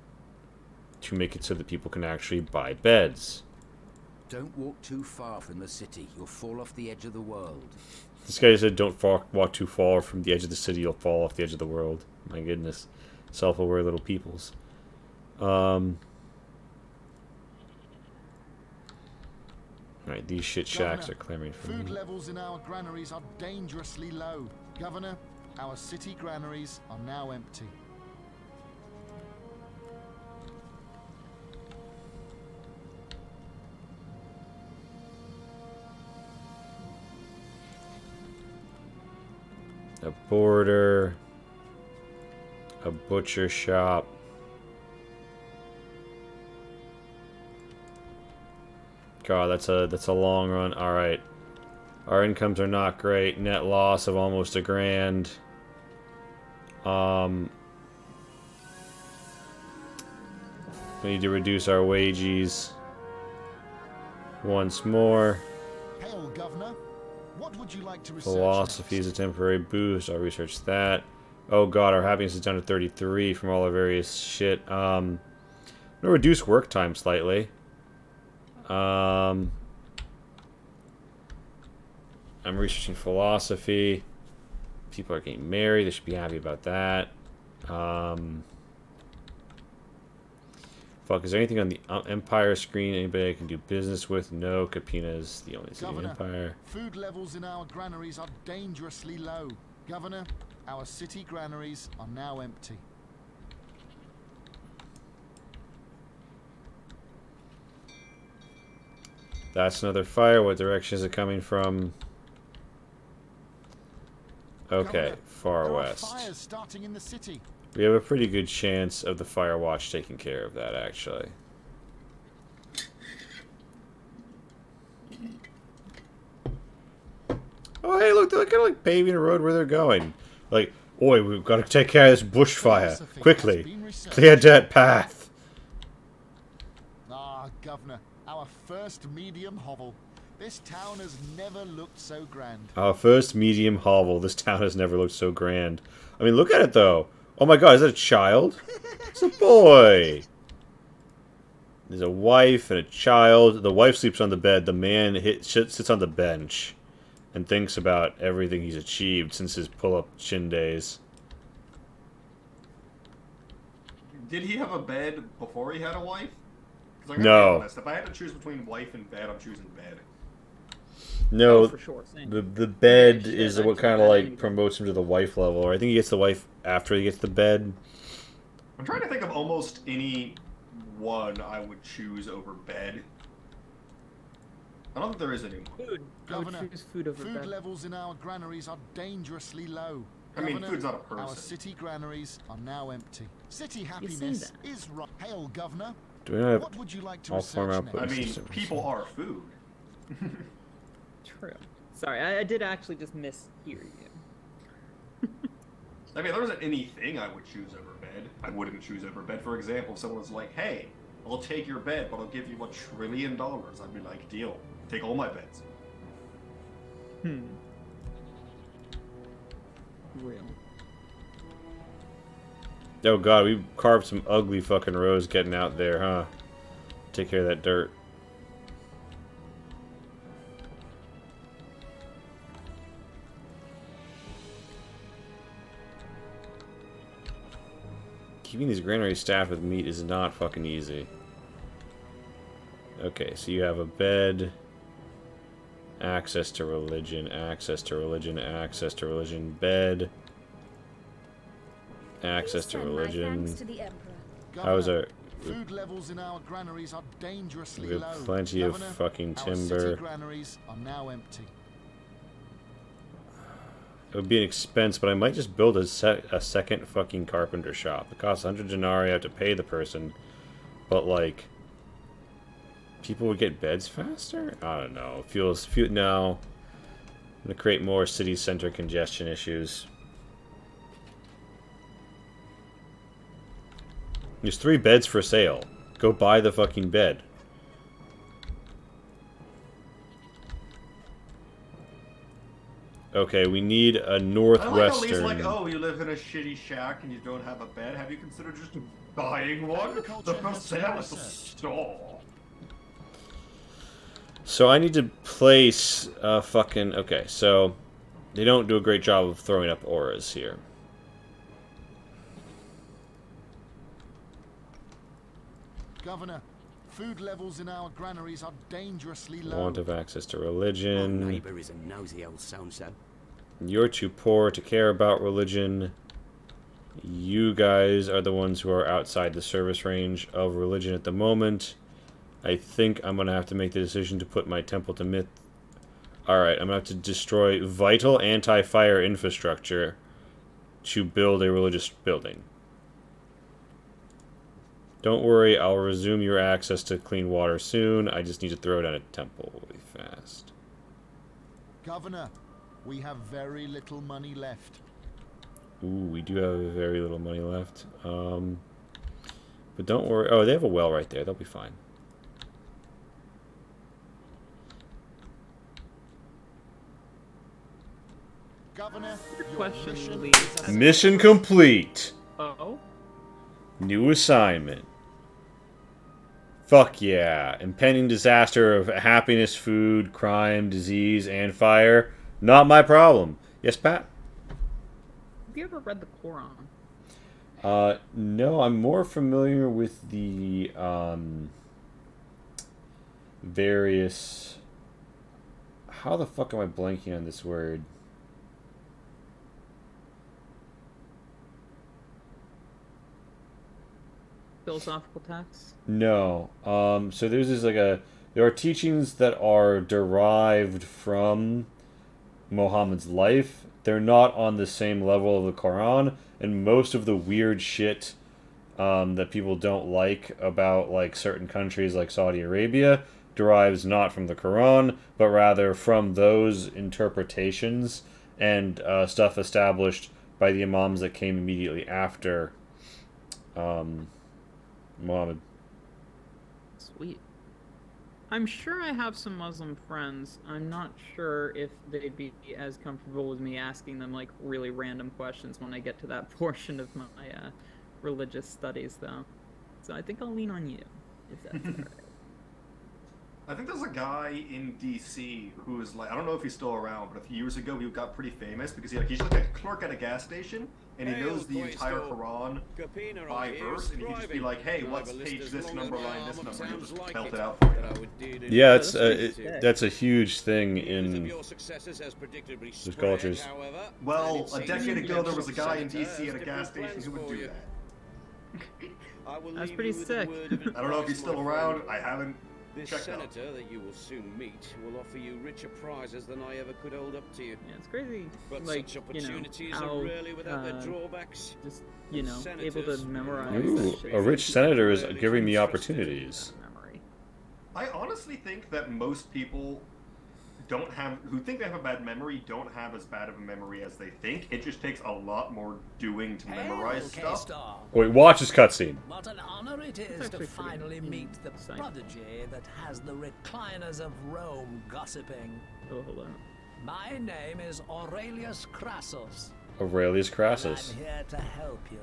make it so that people can actually buy beds. Don't walk too far from the city. You'll fall off the edge of the world. This guy said don't walk too far from the edge of the city, you'll fall off the edge of the world. My goodness. Self-aware little peoples. Alright, these shit shacks are clamoring for Food me. levels in our granaries are dangerously low. Governor, our city granaries are now empty. A border. A butcher shop. God, that's a long run. All right. Our incomes are not great. Net loss of almost $1,000. We need to reduce our wages once more. Hail, Governor. What would you like to research Philosophy is next? a temporary boost. I'll research that. Oh god, our happiness is down to 33 from all our various shit. I'm gonna reduce work time slightly. I'm researching philosophy. People are getting married. They should be happy about that. Fuck, is there anything on the Empire screen anybody I can do business with? No, Capina is the only city in Governor, Empire. food levels in our granaries are dangerously low. Governor, our city granaries are now empty. That's another fire. What direction is it coming from? Okay, Governor, far there west. are fires starting in the city. We have a pretty good chance of the Fire Watch taking care of that, actually. Oh, hey, look, they're kind of like paving a road where they're going. Like, oi, we've got to take care of this bushfire. Philosophy has Quickly. been researched. Clear that path. Ah, Governor, our first medium hovel. This town has never looked so grand. Our first medium hovel. This town has never looked so grand. I mean, look at it, though. Oh my god, is that a child? It's a boy. There's a wife and a child. The wife sleeps on the bed. The man sits on the bench and thinks about everything he's achieved since his pull-up chin days. Did he have a bed before he had a wife? 'Cause I'm gonna No. be honest, if I had to choose between wife and bed, I'm choosing bed. No, Oh, for sure. Same. the bed Yeah, shit, is I what choose kind of bed like anyway. promotes him to the wife level. Or I think he gets the wife after he gets the bed. I'm trying to think of almost any one I would choose over bed. I don't think there is any one. Food. I Governor, would choose food over food bed. levels in our granaries are dangerously low. I mean, Governor, food's not a person. Our city granaries are now empty. City say happiness that. is right. Hail, Governor. Do we not have What would you like to all form research output? I next? mean, System. people are food. True. Sorry, I did actually just mishear you. I mean, if there wasn't anything I would choose over bed, I wouldn't choose over bed. For example, if someone was like, hey, I'll take your bed, but I'll give you $1 trillion, I'd be like, deal. Take all my beds. Real. Oh god, we carved some ugly fucking roads getting out there, huh? Take care of that dirt. Keeping these granaries staffed with meat is not fucking easy. Okay, so you have a bed, access to religion, access to religion, access to religion, bed, access to Send my religion. thanks to the Emperor. How's Governor, our... food levels in our granaries are dangerously We have low. plenty of Governor, fucking our timber. city granaries are now empty. It would be an expense, but I might just build a second fucking carpenter shop. It costs 100 denarii, I have to pay the person. But, like, people would get beds faster? I don't know. No. I'm gonna create more city center congestion issues. There's 3 beds for sale. Go buy the fucking bed. Okay, we need a I like how northwestern. Lee's like, oh, you live in a shitty shack and you don't have a bed. Have you considered just buying one? Agriculture The has first been sale at the researched. store. So I need to place fucking... Okay, so they don't do a great job of throwing up auras here. Governor, food levels in our granaries are dangerously low. Want of access to My religion. neighbour is a nosy old so-and-so. You're too poor to care about religion. You guys are the ones who are outside the service range of religion at the moment. I think I'm going to have to make the decision to put my temple to myth. Alright, I'm going to have to destroy vital anti-fire infrastructure to build a religious building. Don't worry, I'll resume your access to clean water soon. I just need to throw down a temple really fast. Governor, we have very little money left. Ooh, we do have very little money left. But don't worry. Oh, they have a well right there. They'll be fine. Governor, your Question, mission Lee. is as Mission complete. Oh? New assignment. Fuck yeah. Impending disaster of happiness, food, crime, disease, and fire. Not my problem. Yes, Pat? Have you ever read the Quran? No, I'm more familiar with the, various... How the fuck am I blanking on this word? Philosophical texts? No. So there's this there are teachings that are derived from Muhammad's life. They're not on the same level of the Quran, and most of the weird shit that people don't like about like certain countries like Saudi Arabia derives not from the Quran, but rather from those interpretations and stuff established by the imams that came immediately after Muhammad. Sweet. I'm sure I have some Muslim friends. I'm not sure if they'd be as comfortable with me asking them like really random questions when I get to that portion of my religious studies, though. So I think I'll lean on you, if that's alright. I think there's a guy in DC who is like, I don't know if he's still around, but a few years ago he got pretty famous because he's like a clerk at a gas station, and he knows the entire Quran by verse, and he can just be like, hey, what's page this number, line this number, he'll just belt it out for you. Yeah, that's a huge thing in those cultures. Well, a decade ago there was a guy in DC at a gas station who would do that. That's pretty sick. I don't know if he's still around, I haven't This checked out. senator that you will soon meet will offer you richer prizes than I ever could hold up to you. Yeah, it's crazy. But like, such opportunities how, are rarely without their drawbacks. Just, able to Senators memorize Ooh, that shit. a rich senator is giving me opportunities. Memory. I honestly think that most people who think they have a bad memory don't have as bad of a memory as they think. It just takes a lot more doing to memorize stuff. Wait, watch this cutscene. What an honor it is to actually finally pretty meet the exciting. prodigy that has the recliners of Rome gossiping. Oh, hello. My name is Aurelius Crassus. Aurelius and Crassus. I'm here to help you.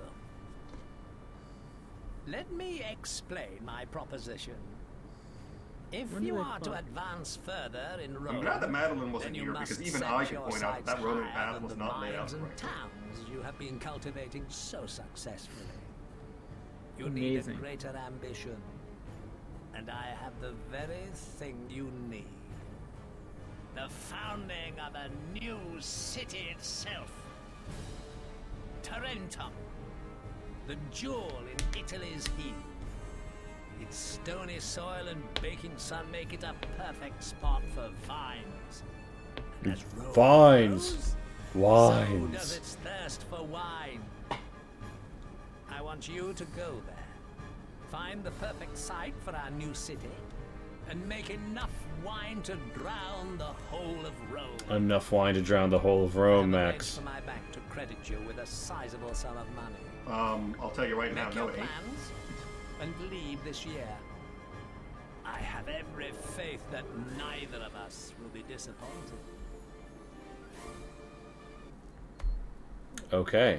Let me explain my proposition. If When do you they are to fly? advance further in Rome, I'm glad that Madeline wasn't then you here must because even set I could your point out that sights Roman higher path than was the not laid out mines and correctly. towns you have been cultivating so successfully. You need a Amazing. greater ambition, and I have the very thing you need. The founding of a new city itself. Tarentum, the jewel in Italy's heel. Its stony soil and baking sun make it a perfect spot for vines. And as Rome Vines. grows, so does Wines. its thirst for wine. I want you to go there, find the perfect site for our new city, and make enough wine to drown the whole of Rome. Enough wine to drown the whole of Rome, I have arranged Max. for my bank to credit you with a sizable sum of money. I'll tell you right now, Make no your it ain't. plans and leave this year. I have every faith that neither of us will be disappointed. Okay.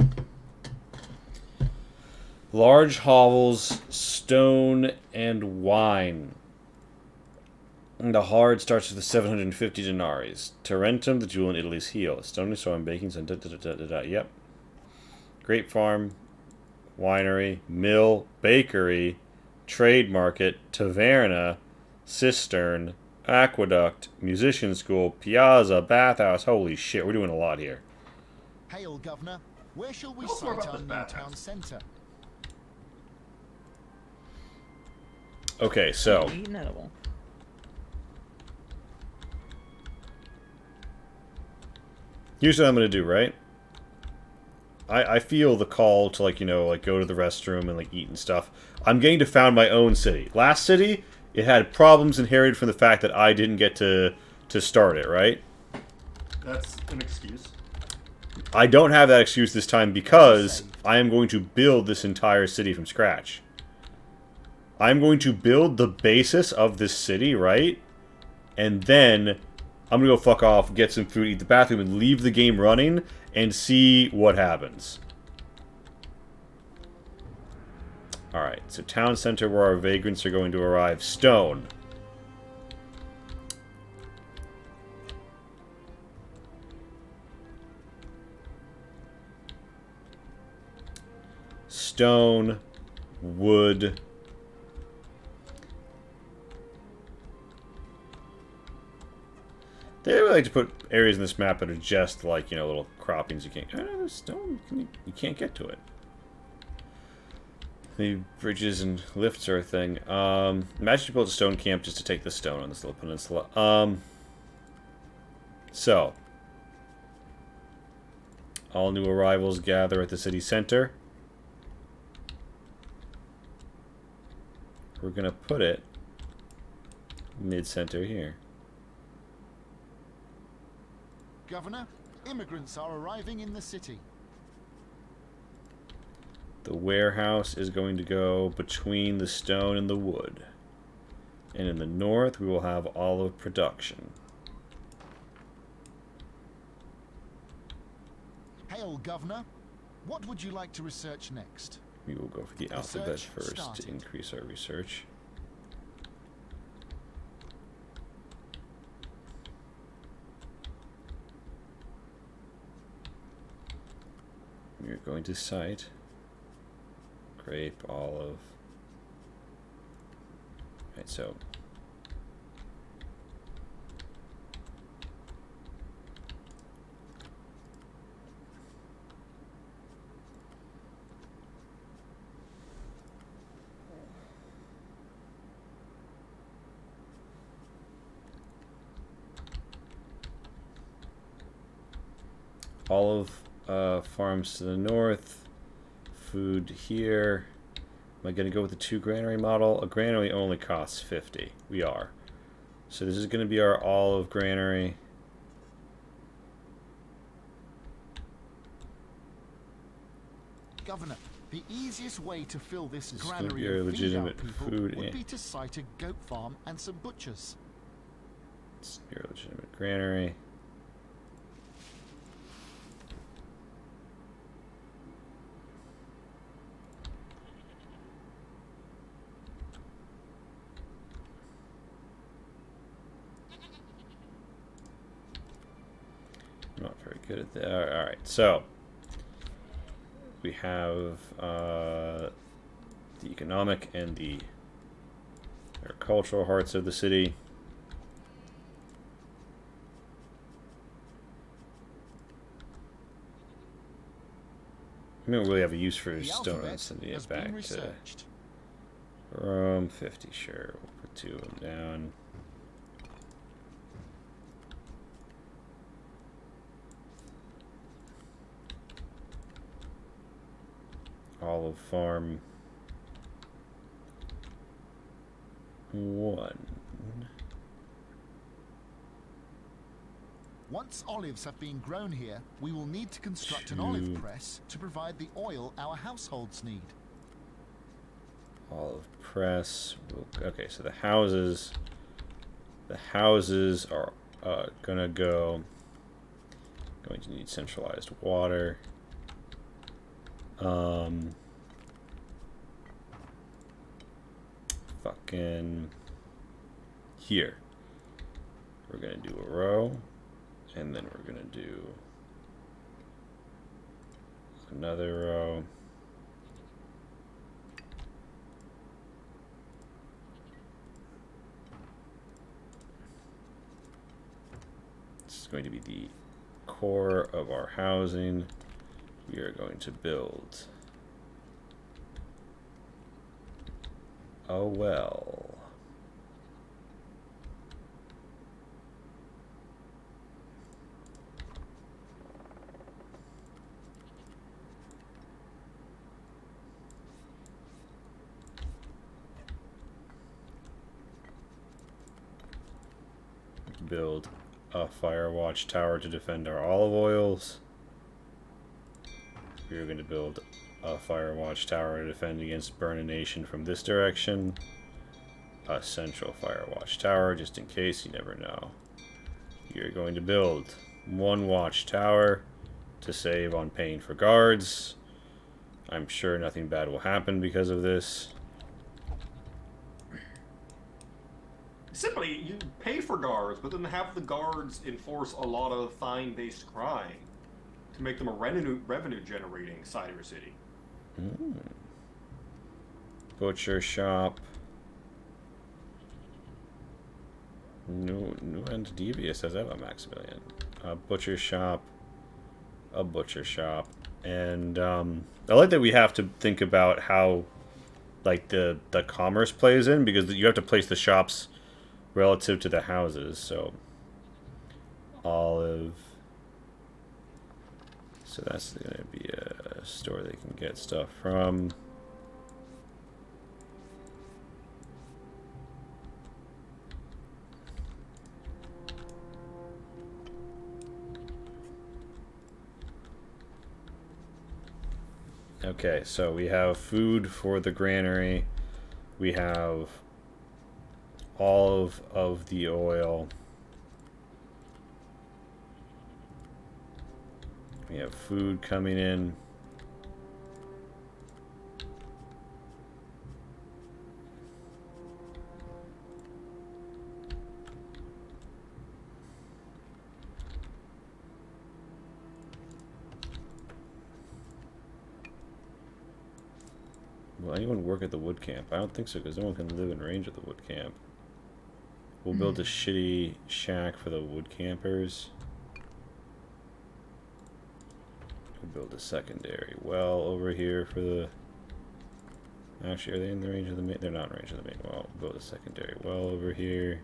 Large hovels, stone, and wine. And the hard starts with the 750 denaries. Tarentum, the jewel in Italy's heel. Stony soil and baking sun. Yep. Grape farm, winery, mill, bakery, trade market, taverna, cistern, aqueduct, musician school, piazza, bathhouse. Holy shit, we're doing a lot here. Hail, Governor. Where shall we Tell us more site about our this new bathhouse. town centre? Okay, so Eat an edible. here's what I'm going to do, right? I feel the call to, like, you know, like, go to the restroom and, like, eat and stuff. I'm getting to found my own city. Last city, it had problems inherited from the fact that I didn't get to start it, right? That's an excuse. I don't have that excuse this time because I am going to build this entire city from scratch. I'm going to build the basis of this city, right? And then I'm going to go fuck off, get some food, eat the bathroom, and leave the game running and see what happens. Alright, so town center where our vagrants are going to arrive. Stone. Stone. Wood. They really like to put areas in this map that are just like, you know, little croppings. You can't. Oh, stone. You can't get to it. The bridges and lifts are a thing. Imagine you built a stone camp just to take the stone on this little peninsula. So, all new arrivals gather at the city center. We're gonna put it mid-center here. Governor, immigrants are arriving in the city. The warehouse is going to go between the stone and the wood. And in the north, we will have olive production. Hail, Governor. What would you like to research next? We will go for the alphabet Research first started. to increase our research. We're going to site. Grape, olive. Right, so olive farms to the north. Food here. Am I going to go with the 2 granary model? A granary only costs 50. We are. So this is going to be our olive granary. Governor, the easiest way to fill this This is gonna granary be our and feed our legitimate people food would and- be to site a goat farm and some butchers. It's your legitimate granary. I'm not very good at that. Alright, so we have the economic and the agricultural hearts of the city. We don't really have a use for The stone alphabet and sending has it been back to researched. Rome. 50, sure. We'll put 2 of them down. Olive farm. 1. Once olives have been grown here, we will need to construct an olive 2. press to provide the oil our households need. Olive press. Okay, so the houses are gonna going to need centralized water. Fucking here. We're gonna do a row, and then we're gonna do another row. This is going to be the core of our housing. We are going to build a well. build a fire watch tower to defend our olive oils. We are going to build a fire watch tower to defend against burnination from this direction. A central fire watch tower, just in case, you never know. You're going to build one watch tower to save on paying for guards. I'm sure nothing bad will happen because of this. Simply, you pay for guards, but then have the guards enforce a lot of fine-based crime to make them a revenue-generating side of your city. Butcher shop. New and devious. Does that have a Maximilian? A butcher shop. A butcher shop. And I like that we have to think about how like the commerce plays in, because you have to place the shops relative to the houses. So olive. So that's going to be a store they can get stuff from. Okay, so we have food for the granary. We have all of the oil. We have food coming in. Will anyone work at the wood camp? I don't think so, because no one can live in range of the wood camp. We'll build a shitty shack for the wood campers. We'll build a secondary well over here for the... Actually, are they in the range of the main? They're not in range of the main well. We'll build a secondary well over here.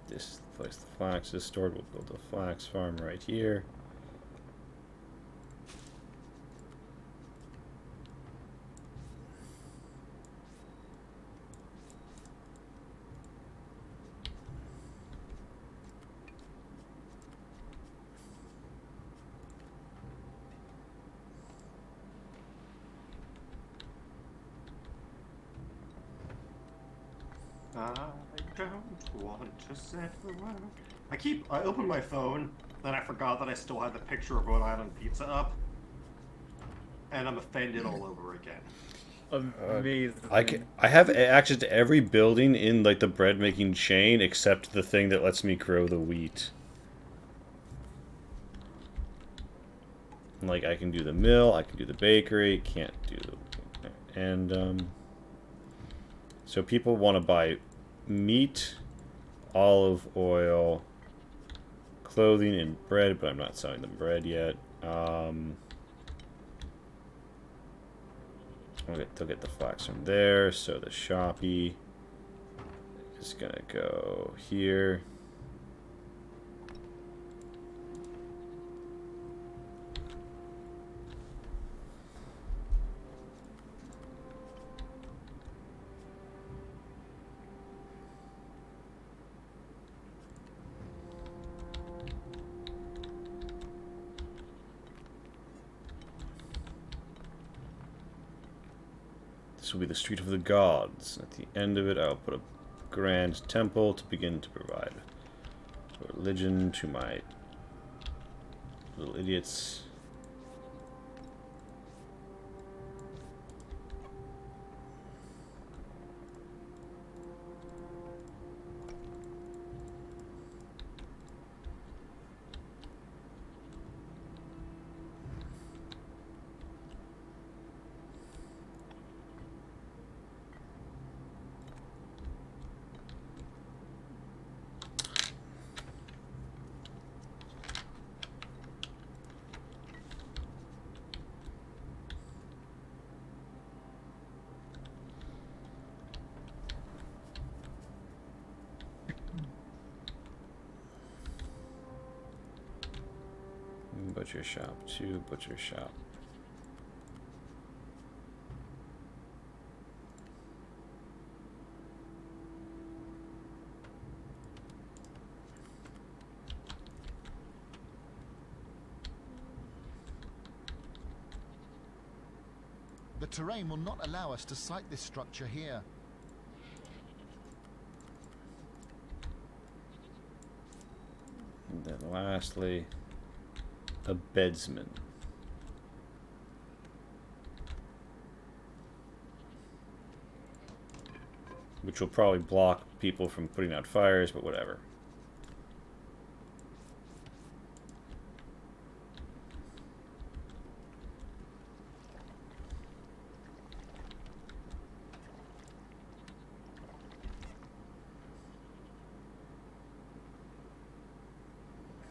This place the flax is stored. We'll build a flax farm right here. I don't want to set the world. I opened my phone, then I forgot that I still had the picture of Rhode Island pizza up, and I'm offended all over again. Amazing. I have access to every building in like the bread making chain except the thing that lets me grow the wheat. Like I can do the mill, I can do the bakery, can't do the... And so people want to buy meat, olive oil, clothing, and bread, but I'm not selling them bread yet. They'll get the flax from there, so the shoppy is gonna go here. This will be the street of the gods. At the end of it, I'll put a grand temple to begin to provide religion to my little idiots. butcher shop. 2 butcher shop. The terrain will not allow us to site this structure here. And then lastly, a bedsman. Which will probably block people from putting out fires, but whatever.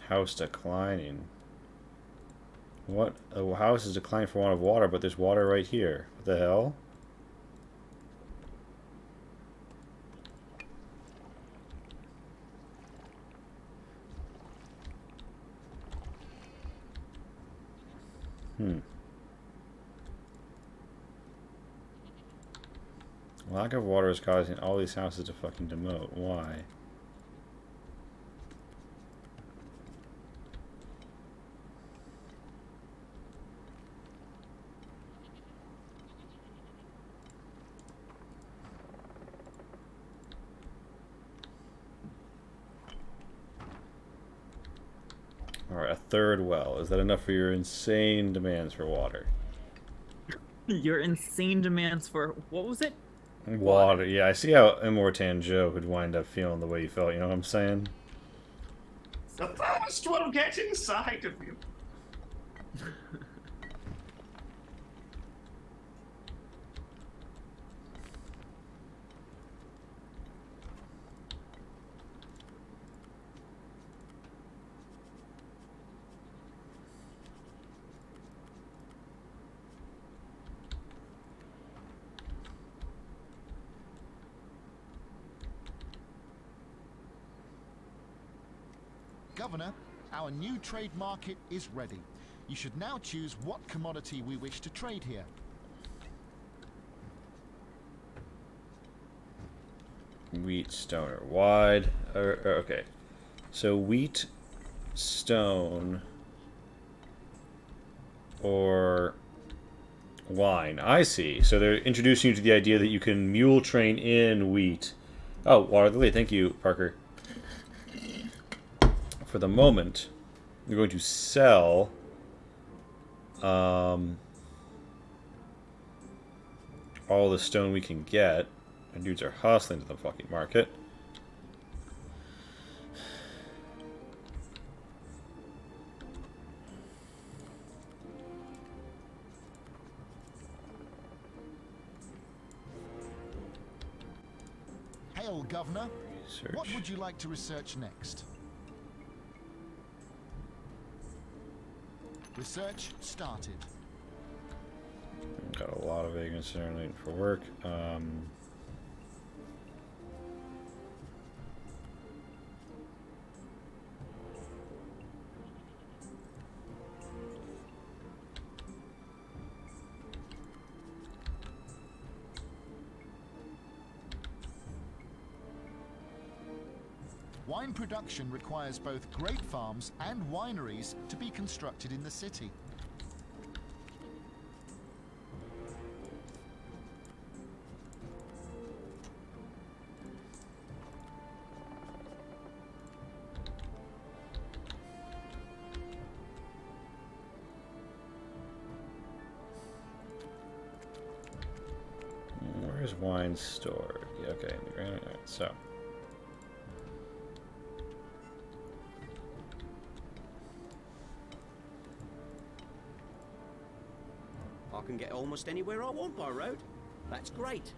House declining. What? A house is declining for want of water, but there's water right here. What the hell? Lack of water is causing all these houses to fucking demote. Why? Alright, a third well. Is that enough for your insane demands for water? Your insane demands for what was it? Water. Yeah, I see how Immortan Joe could wind up feeling the way he felt, you know what I'm saying? The thirst will get inside of you. Governor, our new trade market is ready. You should now choose what commodity we wish to trade here. Wheat, stone, or wide. Okay. So wheat, stone, or wine. I see. So they're introducing you to the idea that you can mule train in wheat. Oh, water lily. Thank you, Parker. For the moment, we're going to sell all the stone we can get. Our dudes are hustling to the fucking market. Hail, Governor. Research. What would you like to research next? Research started. Got a lot of vacancies waiting for work. Wine production requires both grape farms and wineries to be constructed in the city. Where's wine stored? Yeah, okay, in the ground. Alright, so. I can get almost anywhere I want by road. That's great.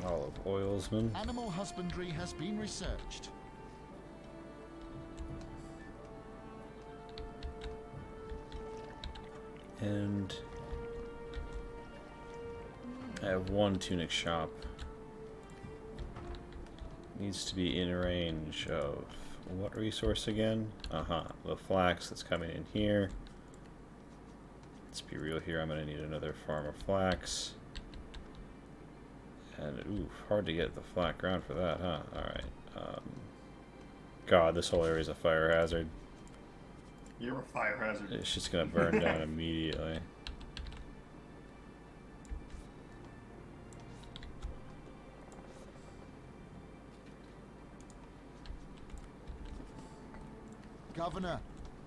Olive oilsman. Animal husbandry has been researched. And I have one tunic shop. Needs to be in range of what resource again? The flax that's coming in here. Let's be real here, I'm gonna need another farm of flax. And ooh, hard to get the flat ground for that, huh? Alright. God, this whole area is a fire hazard. You're a fire hazard. It's just gonna burn down immediately. Governor,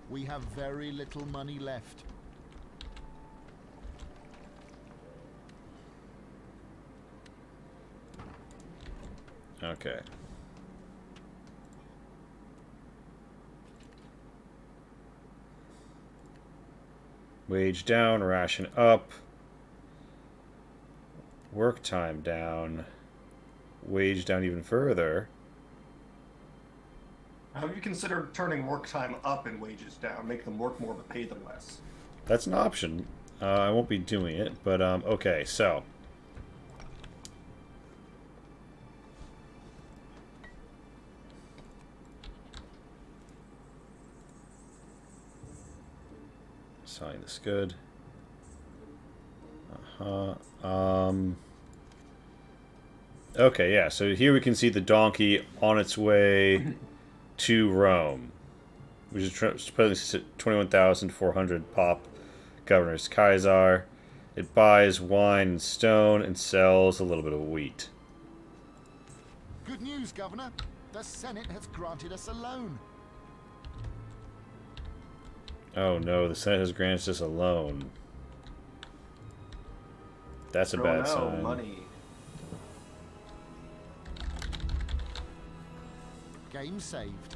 we have very little money left. Okay. Wage down, ration up. Work time down. Wage down even further. Have you considered turning work time up and wages down? Make them work more but pay them less. That's an option. I won't be doing it, but okay, so. Selling this good. Okay, yeah, so here we can see the donkey on its way to Rome, which is supposedly 21,400 pop. Governor's Kaisar. It buys wine and stone and sells a little bit of wheat. Good news, Governor. The Senate has granted us a loan. Oh no, the Senate has granted us a loan. That's a bad sign. Money. Game saved.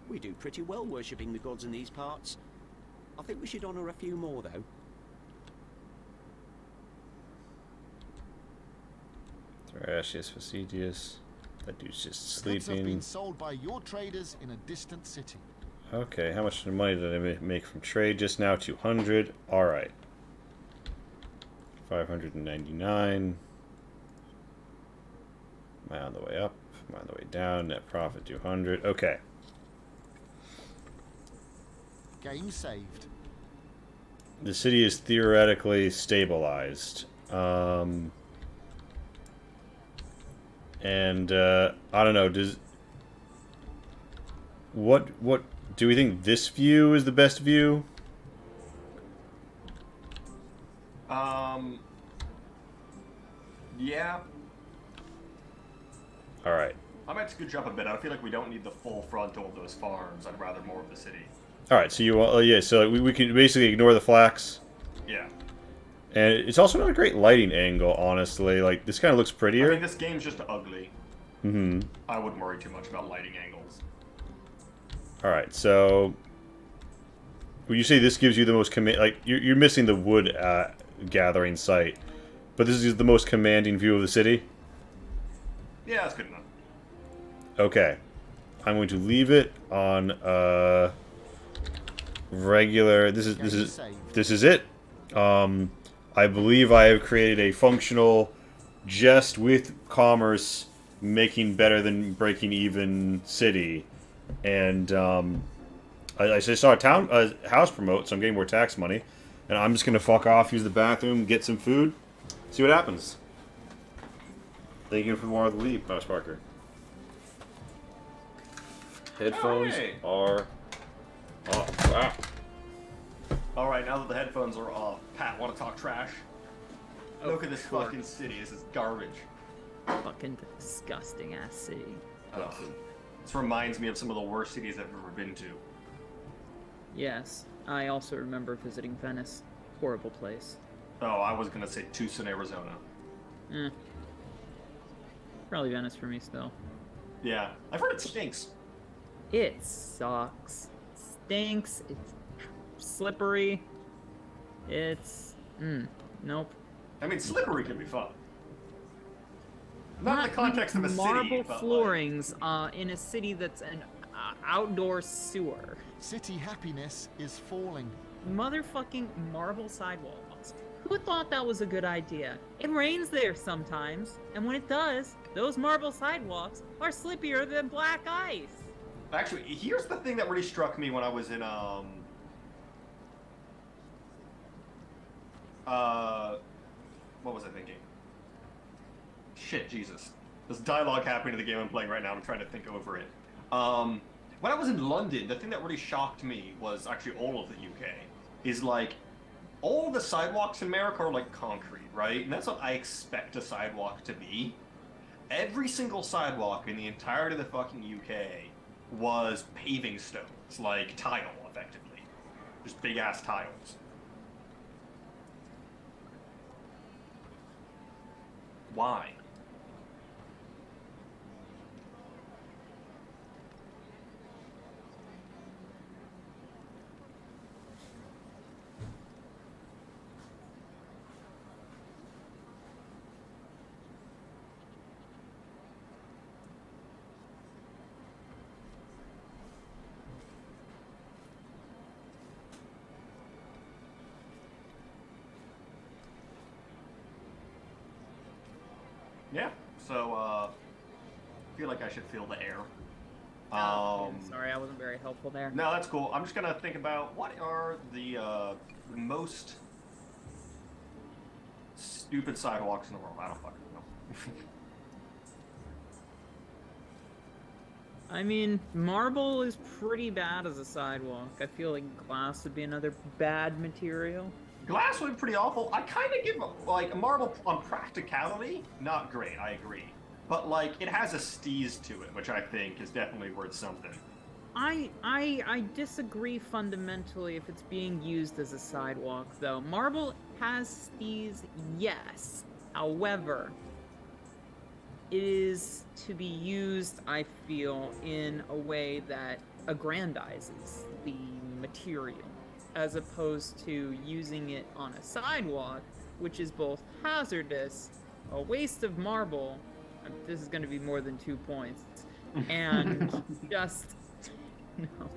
We do pretty well worshipping the gods in these parts. I think we should honour a few more, though. Thrashius Facetius. That dude's just Goods have been sleeping. sold by your traders in a distant city. Okay, how much money did I make from trade just now? 200. Alright. 599. Am I on the way up? Am I on the way down? Net profit 200. Okay. Game saved. The city is theoretically stabilized. And I don't know, what do we think this view is the best view? Yeah. Alright. I might scooch up a bit. I feel like we don't need the full frontal of those farms. I'd rather more of the city. Alright, so you want, yeah, so we can basically ignore the flax. Yeah. And it's also not a great lighting angle, honestly. Like, this kind of looks prettier. I mean, this game's just ugly. Mm-hmm. I wouldn't worry too much about lighting angles. Alright, so would you say this gives you the most like, you're missing the wood gathering site, but this is the most commanding view of the city? Yeah, that's good enough. Okay. I'm going to leave it on regular. This is it. I believe I have created a functional, just with commerce, making better than breaking even city, and I just saw a house promote, so I'm getting more tax money, and I'm just gonna fuck off, use the bathroom, get some food, see what happens. Thank you for more of the leap, Mouse Parker. Headphones are off. Wow. Alright, now that the headphones are off, Pat, want to talk trash? Look at this fucking city. This is garbage. Fucking disgusting ass city. Ugh. This reminds me of some of the worst cities I've ever been to. Yes, I also remember visiting Venice. Horrible place. Oh, I was gonna say Tucson, Arizona. Probably Venice for me still. Yeah, I've heard it stinks. It sucks. Stinks. It's slippery. It's nope. I mean, slippery can be fun. Not in the context of a city, marble but floorings in a city that's an outdoor sewer. City happiness is falling. Motherfucking marble sidewalks. Who thought that was a good idea? It rains there sometimes, and when it does, those marble sidewalks are slippier than black ice. Actually, here's the thing that really struck me when I was in what was I thinking? Shit, Jesus. There's dialogue happening in the game I'm playing right now. I'm trying to think over it. When I was in London, the thing that really shocked me was actually all of the UK. Is like, all the sidewalks in America are like concrete, right? And that's what I expect a sidewalk to be. Every single sidewalk in the entirety of the fucking UK was paving stones, like tile, effectively. Just big ass tiles. Why? Yeah, so, I feel like I should feel the air. Sorry, I wasn't very helpful there. No, that's cool. I'm just gonna think about what are the most stupid sidewalks in the world. I don't fucking know. I mean, marble is pretty bad as a sidewalk. I feel like glass would be another bad material. Glass would be pretty awful. I kind of give, like, marble on practicality, not great, I agree. But, like, it has a steez to it, which I think is definitely worth something. I disagree fundamentally if it's being used as a sidewalk, though. Marble has steez, yes. However, it is to be used, I feel, in a way that aggrandizes the material, as opposed to using it on a sidewalk, which is both hazardous, a waste of marble. This is going to be more than 2 points, and just no,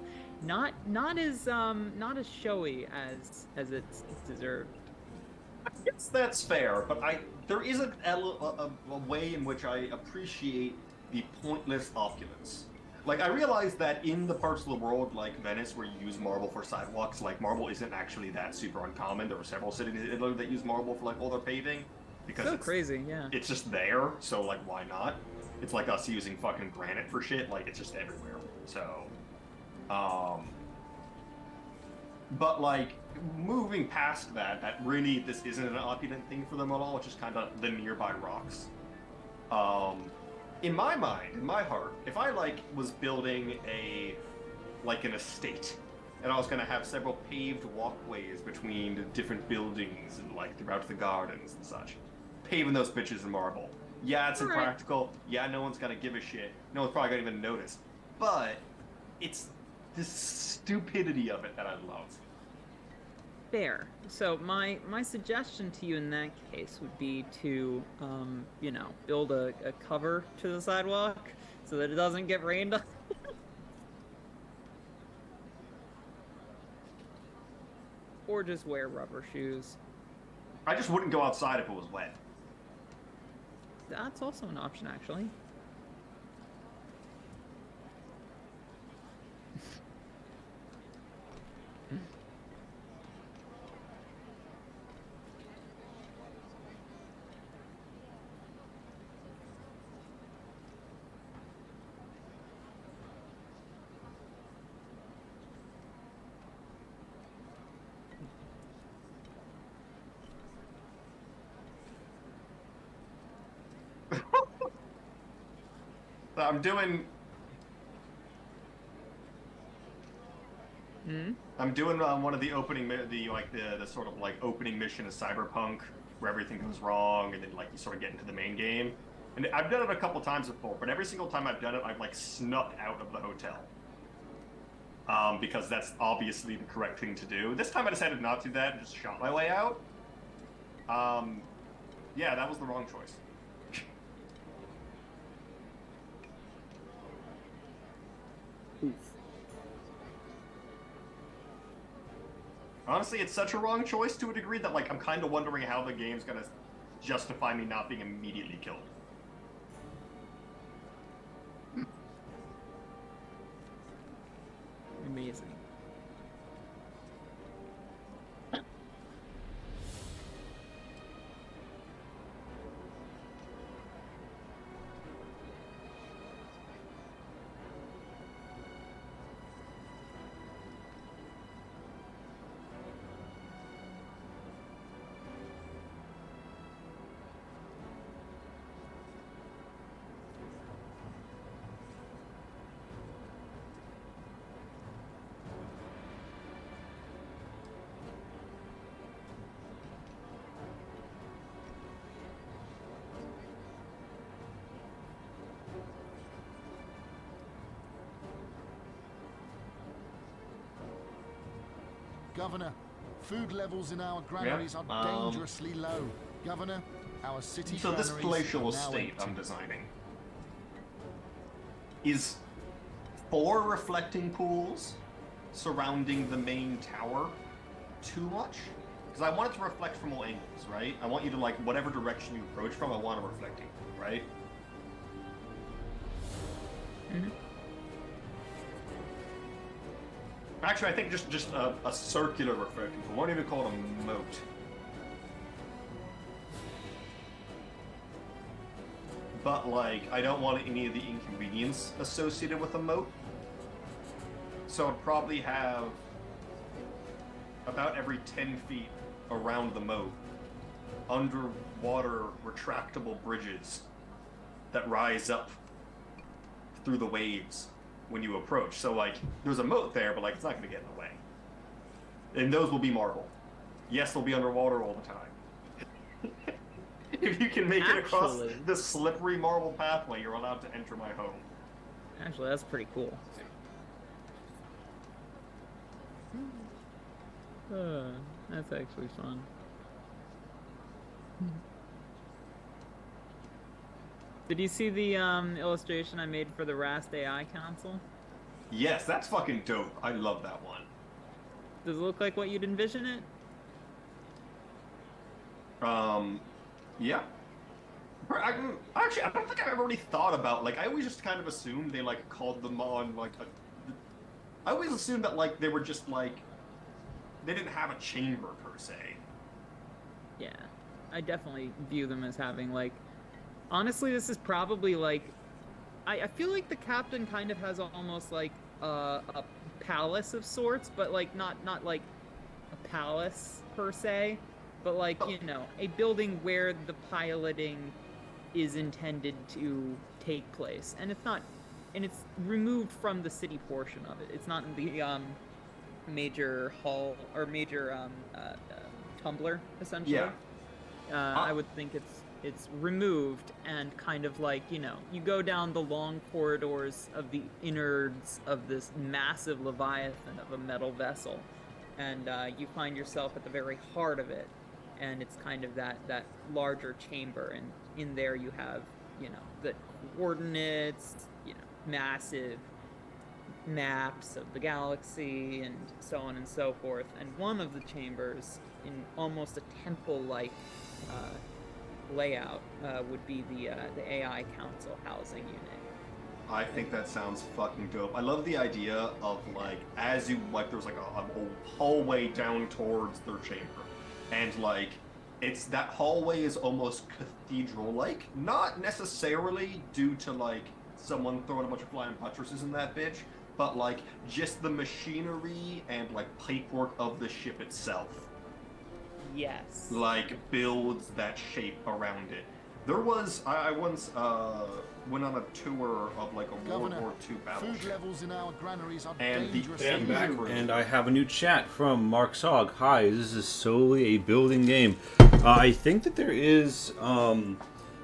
not as showy as it's deserved. I guess that's fair, but there is a way in which I appreciate the pointless opulence. Like, I realize that in the parts of the world, like Venice, where you use marble for sidewalks, like, marble isn't actually that super uncommon. There were several cities in Italy that use marble for, like, all their paving. Because so crazy, yeah. It's just there, so, like, why not? It's like us using fucking granite for shit. Like, it's just everywhere. So, but, like, moving past that, really, this isn't an opulent thing for them at all. It's just kind of the nearby rocks. In my mind, in my heart, if I, like, was building an estate, and I was going to have several paved walkways between the different buildings and, like, throughout the gardens and such, paving those bitches in marble. Yeah, it's impractical. Yeah, no one's going to give a shit. No one's probably going to even notice. But it's the stupidity of it that I love. Fair. So my suggestion to you in that case would be to, build a cover to the sidewalk so that it doesn't get rained on. Or just wear rubber shoes. I just wouldn't go outside if it was wet. That's also an option, actually. I'm doing. Hmm? I'm doing one of the opening, the sort of like opening mission of Cyberpunk, where everything goes wrong, and then like you sort of get into the main game. And I've done it a couple times before, but every single time I've done it, I've like snuck out of the hotel. Because that's obviously the correct thing to do. This time I decided not to do that and just shot my way out. Yeah, that was the wrong choice. Oof. Honestly, it's such a wrong choice to a degree that like I'm kind of wondering how the game's gonna justify me not being immediately killed. Amazing. Governor, food levels in our granaries are dangerously low. Governor, our city So this granaries palatial are now estate empty. I'm designing is 4 reflecting pools surrounding the main tower too much? Because I want it to reflect from all angles, right? I want you to, like, whatever direction you approach from, I want a reflecting pool, right? Mm-hmm. Actually, I think just a circular reflecting pool. I won't even call it a moat. But, like, I don't want any of the inconvenience associated with a moat. So I'd probably have about every 10 feet around the moat underwater retractable bridges that rise up through the waves when you approach. So, like, there's a moat there, but, like, it's not going to get in the way. And those will be marble. Yes, they'll be underwater all the time. If you can make it across the slippery marble pathway, you're allowed to enter my home. Actually, that's pretty cool. That's actually fun. Did you see the illustration I made for the Rast AI console? Yes, that's fucking dope. I love that one. Does it look like what you'd envision it? Yeah. Actually, I don't think I've ever really thought about, like, I always just kind of assumed they, like, called them on, like, I always assumed that, like, they were just, like, they didn't have a chamber, per se. Yeah. I definitely view them as having, like, honestly, this is probably, like, I feel like the captain kind of has almost, like, a palace of sorts, but, like, not like a palace, per se, but, like, you know, a building where the piloting is intended to take place. And it's not, and it's removed from the city portion of it. It's not in the, major hall, or major, tumbler, essentially. Yeah. I would think it's removed and kind of like, you know, you go down the long corridors of the innards of this massive leviathan of a metal vessel, and you find yourself at the very heart of it, and it's kind of that larger chamber, and in there you have, you know, the coordinates, you know, massive maps of the galaxy and so on and so forth. And one of the chambers, in almost a temple-like layout, would be the AI Council housing unit. I think that sounds fucking dope. I love the idea of, like, as you, like, there's like a hallway down towards their chamber, and like it's that hallway is almost cathedral-like, not necessarily due to like someone throwing a bunch of flying buttresses in that bitch, but like just the machinery and like pipework of the ship itself. Yes. Like builds that shape around it. There was I once went on a tour of like a World Governor, War II food battleship. levels in our granaries are And the dangerous. end back And I have a new chat from Mark Sog. Hi, this is solely a building game. I think that there is, well,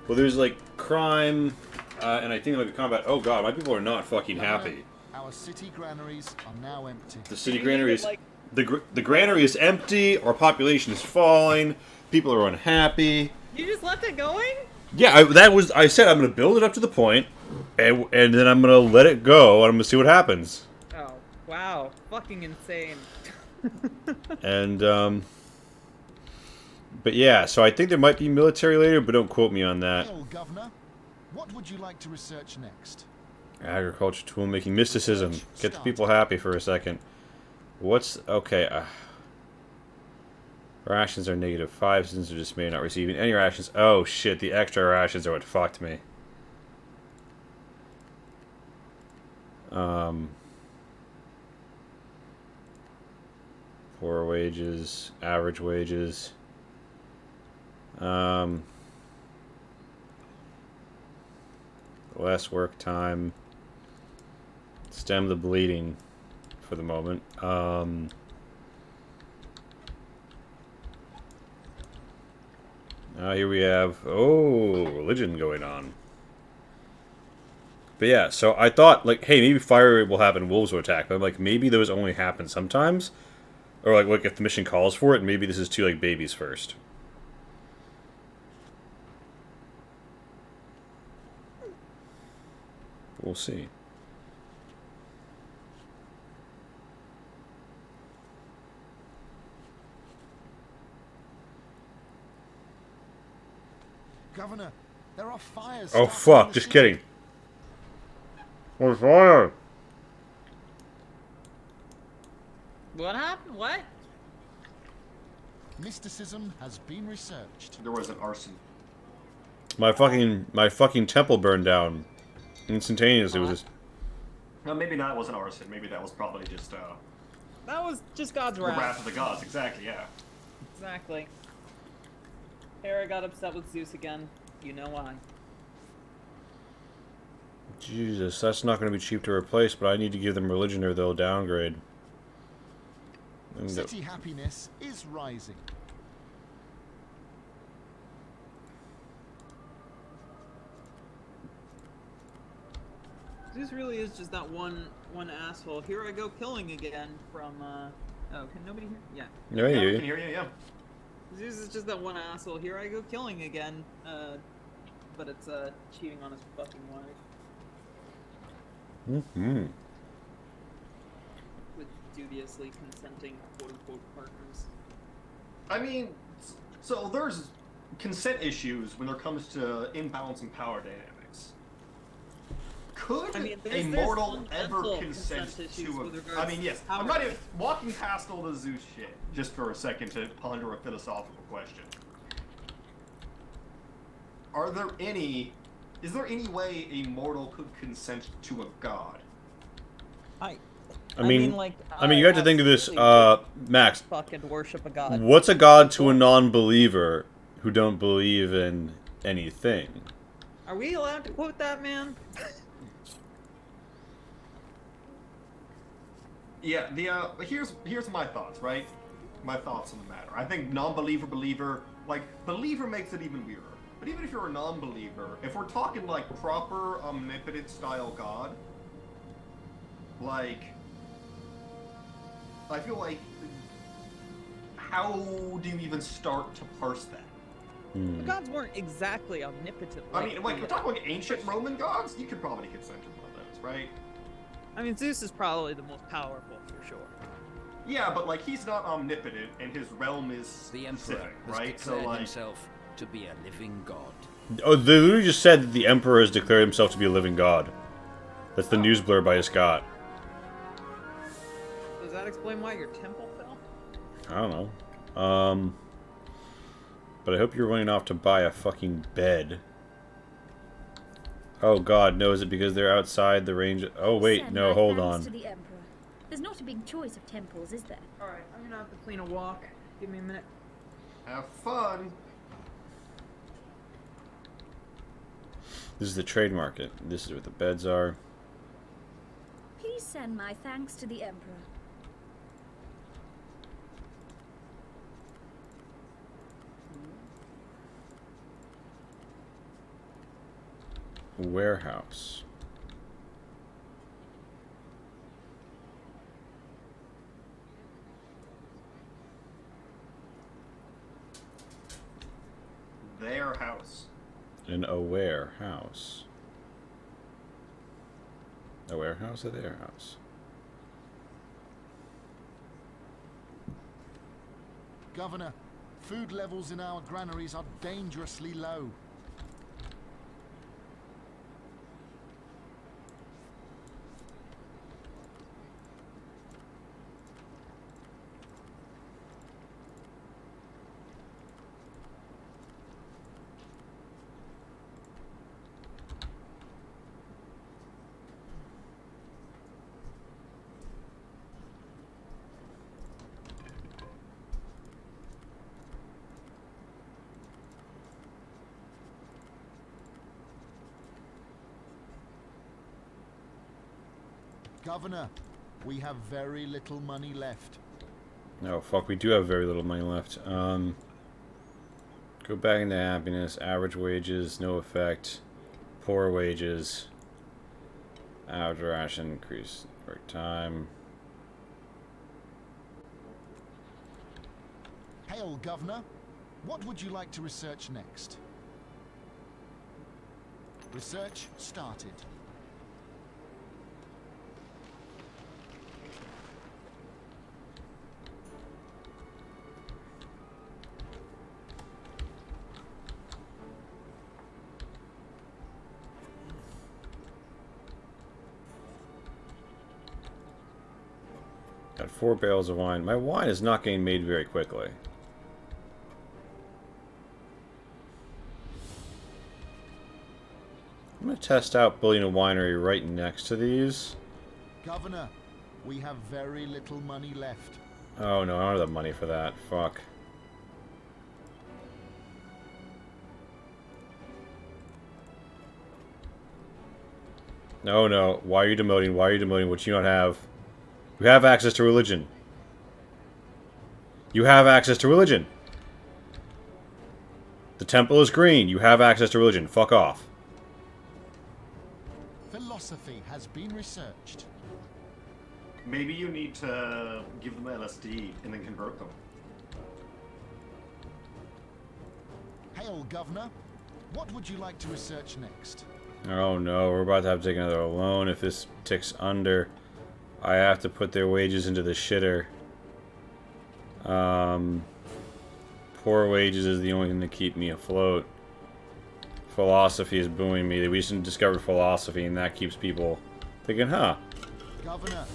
there's like crime, and I think there might be combat. Oh god, my people are not fucking happy. Our city granaries are now empty. The city You granary leave is it, like- the granary is empty. Our population is falling. People are unhappy. You just left it going? Yeah, I said I'm gonna build it up to the point, and then I'm gonna let it go, and I'm gonna see what happens. Oh, wow. Fucking insane. And but yeah, so I think there might be military later, but don't quote me on that. Well, Governor, what would you like to research next? Agriculture, tool making, mysticism. Get the people happy for a second. What's okay? Rations are -5 since they're just not receiving any rations. Oh shit, the extra rations are what fucked me. Poor wages, average wages. Less work time. Stem the bleeding for the moment. Now here we have, religion going on. But yeah, so I thought, like, hey, maybe fire will happen, wolves will attack. But I'm like, maybe those only happen sometimes. Or like if the mission calls for it, maybe this is to like babies first. We'll see. Governor, there are fires. Oh starting in fuck, the just city. kidding. There's fire! What happened? What? Mysticism has been researched. There was an arson. My fucking temple burned down. Instantaneously. It was just... No, maybe that wasn't arson. Maybe that was probably just That was just God's the wrath. wrath of the gods. Exactly. Yeah. Exactly. Hera got upset with Zeus again. You know why. Jesus, that's not going to be cheap to replace, but I need to give them religion or they'll downgrade. And City happiness is rising. Zeus really is just that one asshole. Here I go killing again from oh, can nobody hear? Yeah. Yeah, Yeah, I you. can hear you. Yeah. Zeus is just that one asshole. Here I go killing again. But it's cheating on his fucking wife Mm-hmm. with dubiously consenting quote-unquote partners. I mean, so there's consent issues when there comes to imbalancing power dynamics. Could I mean, a there's mortal ever fundamental consent consent issues to with a... regards I mean, yes. to I'm power. not even walking past all the Zeus shit just for a second to ponder a philosophical question. Is there any way a mortal could consent to a god? I mean, you have to think of this, Max. Fucking worship a god. What's a god to a non-believer who don't believe in anything? Are we allowed to quote that man? Yeah, here's my thoughts, right? My thoughts on the matter. I think non-believer, believer, like, believer makes it even weirder. But even if you're a non-believer, if we're talking, like, proper omnipotent style god, like, I feel like, how do you even start to parse that? The gods weren't exactly omnipotent. I mean, like, if we're talking like ancient Roman gods, you could probably consent to one of those, right? I mean, Zeus is probably the most powerful for sure. Yeah, but like he's not omnipotent, and his realm is The Emperor specific, has right? So declared like, himself to be a living god. Oh, they literally just said that the Emperor has declared himself to be a living god. That's the news blur by Scott. Does that explain why your temple fell? I don't know. But I hope you're running off to buy a fucking bed. Oh god, no, is it because they're outside the range? Oh wait, Send no, my hold thanks on. to the Emperor. There's not a big choice of temples, is there? Alright, I'm gonna have to clean a walk. Give me a minute. have fun. This is the trade market. This is where the beds are. Please send my thanks to the Emperor. Warehouse. Their house. An aware house. A warehouse or their house? Governor, food levels in our granaries are dangerously low. Governor, we have very little money left. Oh, fuck, we do have very little money left. Go back into happiness. Average wages, no effect. Poor wages. Average ration, increase work time. Hail, Governor. What would you like to research next? Research started. Got 4 barrels of wine. My wine is not getting made very quickly. I'm going to test out building a winery right next to these. Governor, we have very little money left. Oh no, I don't have the money for that. Fuck. No, no. Why are you demoting? Why are you demoting what you don't have? You have access to religion. You have access to religion. The temple is green. You have access to religion. Fuck off. Philosophy has been researched. Maybe you need to give them LSD and then convert them. Hail, Governor. What would you like to research next? Oh no, we're about to have to take another loan. If this ticks under, I have to put their wages into the shitter. Poor wages is the only thing to keep me afloat. Philosophy is booing me. We just discovered philosophy, and that keeps people thinking, huh? Governor,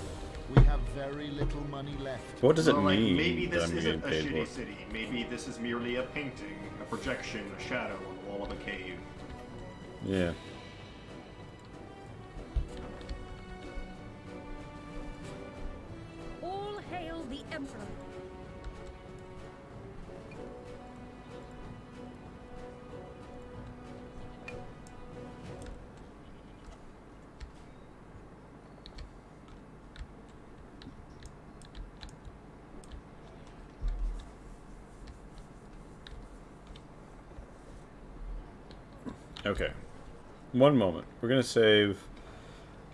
we have very little money left. What does it Well, like, mean maybe that this I'm isn't getting a paid shitty for? city. Maybe this is merely a painting, a projection, a shadow on the wall of a cave. Yeah. All hail the Emperor. Okay. One moment. We're gonna save.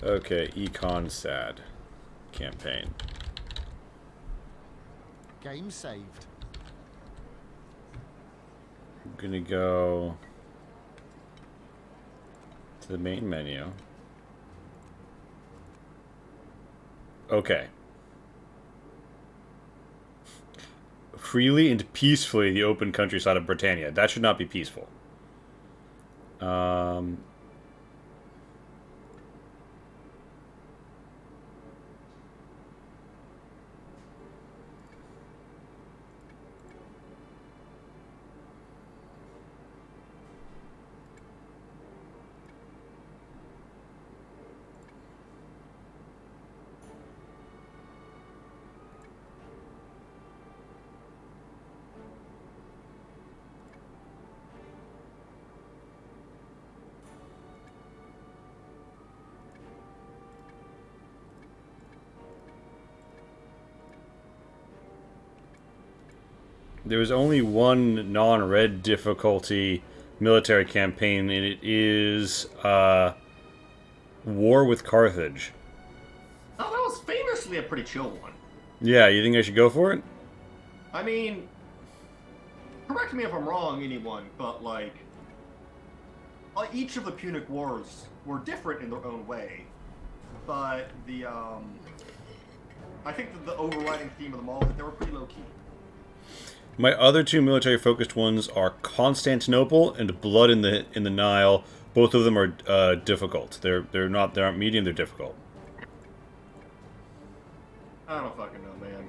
Okay, Econ sad. Campaign. Game saved. I'm gonna go to the main menu. Okay. Freely and peacefully the open countryside of Britannia. That should not be peaceful. There was only one non-red difficulty military campaign, and it is War with Carthage. Oh, that was famously a pretty chill one. Yeah, you think I should go for it? I mean, correct me if I'm wrong, anyone, but each of the Punic Wars were different in their own way. But I think that the overriding theme of them all is that they were pretty low key. My other two military-focused ones are Constantinople and Blood in the Nile. Both of them are difficult. They aren't medium. They're difficult. I don't fucking know, man.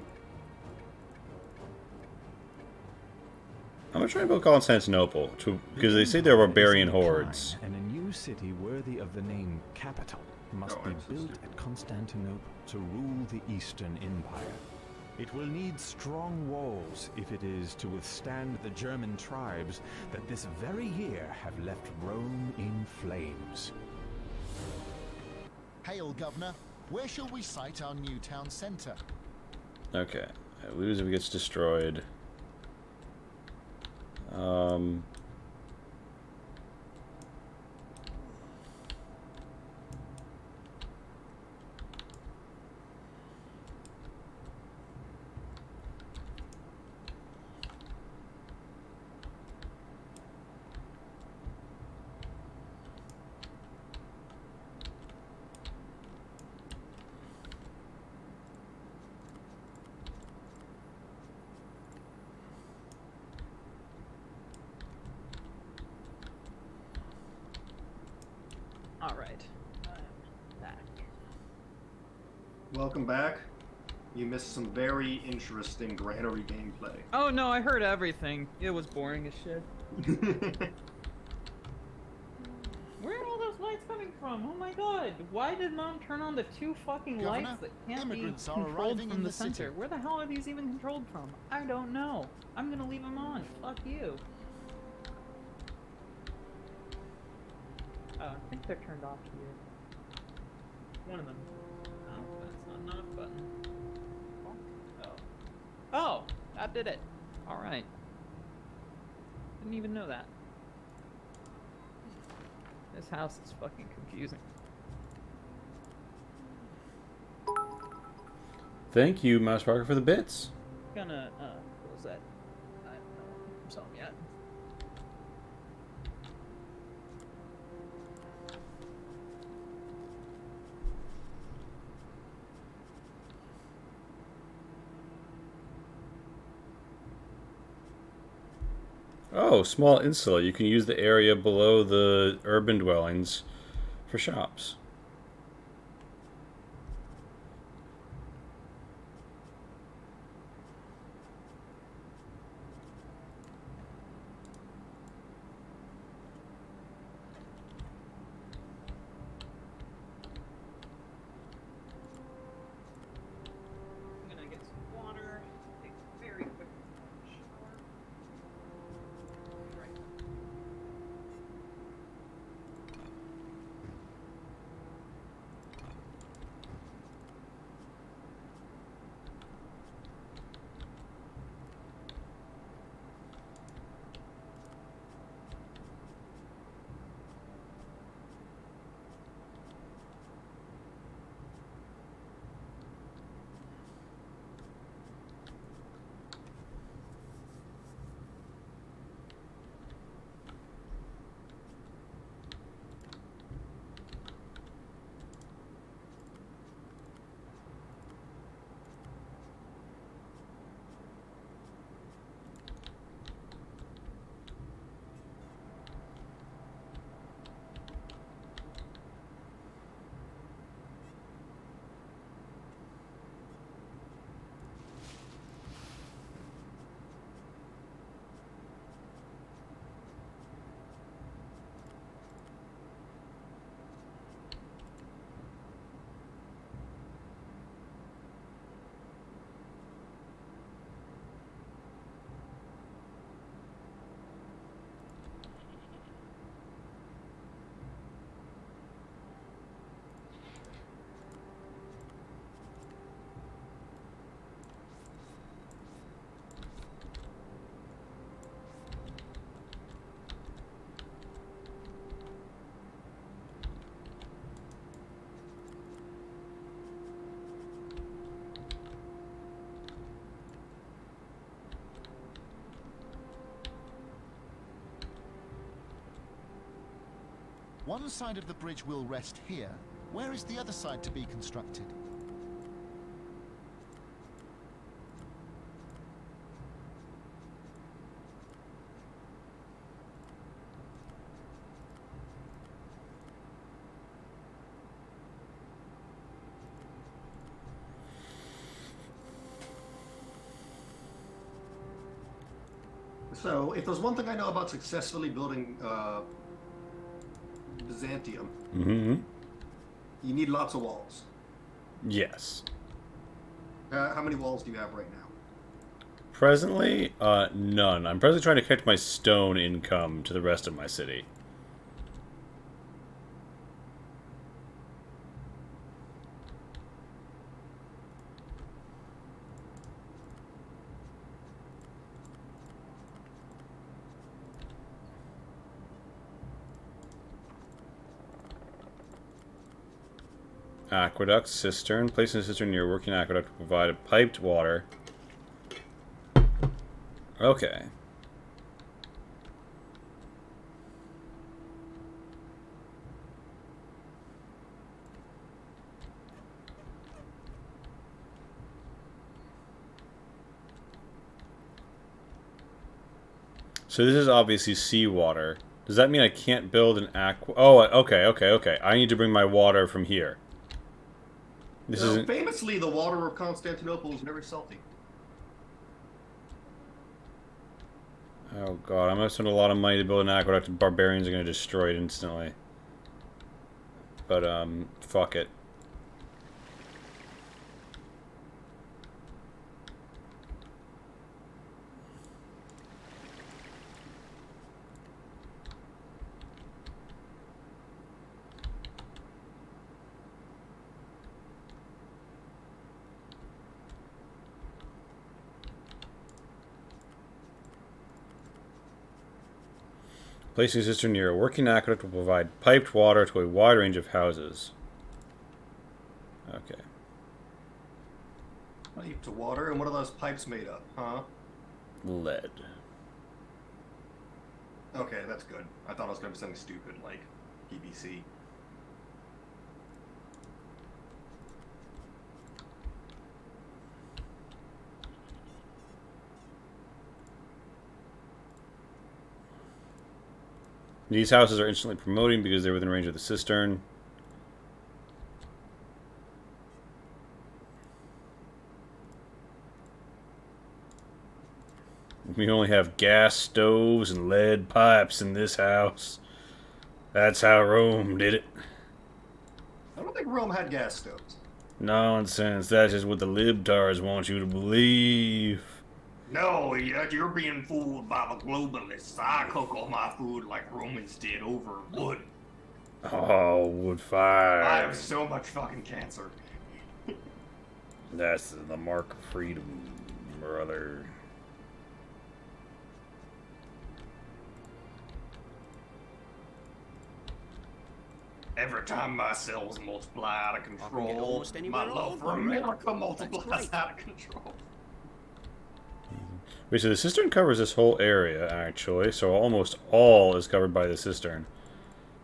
I'm gonna try to build Constantinople because they say they're barbarian hordes. And a new city worthy of the name capital must be built at Constantinople to rule the Eastern Empire. It will need strong walls if it is to withstand the German tribes that this very year have left Rome in flames. Hail, Governor. Where shall we site our new town centre? Okay. I lose if it gets destroyed. Alright. I'm back. Welcome back. You missed some very interesting granary gameplay. Oh no, I heard everything. It was boring as shit. Where are all those lights coming from? Oh my god. Why did Mom turn on the two fucking Governor, lights that can't immigrants be are controlled arriving from in the the city. center? Where the hell are these even controlled from? I don't know. I'm gonna leave them on. Fuck you. I think they're turned off here. One of them. Oh, that's not enough button. Oh. Oh! That did it. Alright. Didn't even know that. This house is fucking confusing. Thank you, Mouse Parker, for the bits. Gonna, what was that? I don't know. I'm selling yet. Oh, small insula. You can use the area below the urban dwellings for shops. I'm gonna get some water. Take a very quick shower. Right. One side of the bridge will rest here. Where is the other side to be constructed? So, if there's one thing I know about successfully building Byzantium, you need lots of walls. Yes. How many walls do you have right now? Presently, none. I'm presently trying to connect my stone income to the rest of my city. Aqueduct, cistern. Placing a cistern near a working aqueduct to provide piped water. Okay. So this is obviously seawater. Does that mean I can't build an aqua... Oh, okay. I need to bring my water from here. This isn't... Famously, the water of Constantinople is very salty. Oh god, I'm gonna spend a lot of money to build an aqueduct and barbarians are gonna destroy it instantly. But, fuck it. Placing a cistern near a working aqueduct will provide piped water to a wide range of houses. Okay. Piped water? And what are those pipes made of, huh? Lead. Okay, that's good. I thought it was going to be something stupid like PVC. These houses are instantly promoting because they're within range of the cistern. We only have gas stoves and lead pipes in this house. That's how Rome did it. I don't think Rome had gas stoves. Nonsense. That's just what the libtards want you to believe. No, you're being fooled by the globalists. I cook all my food like Romans did over wood. Oh, wood fire. I have so much fucking cancer. That's the mark of freedom, brother. Every time my cells multiply out of control, almost my anywhere love for over, America right? multiplies out of control. Wait, so the cistern covers this whole area, actually. So almost all is covered by the cistern.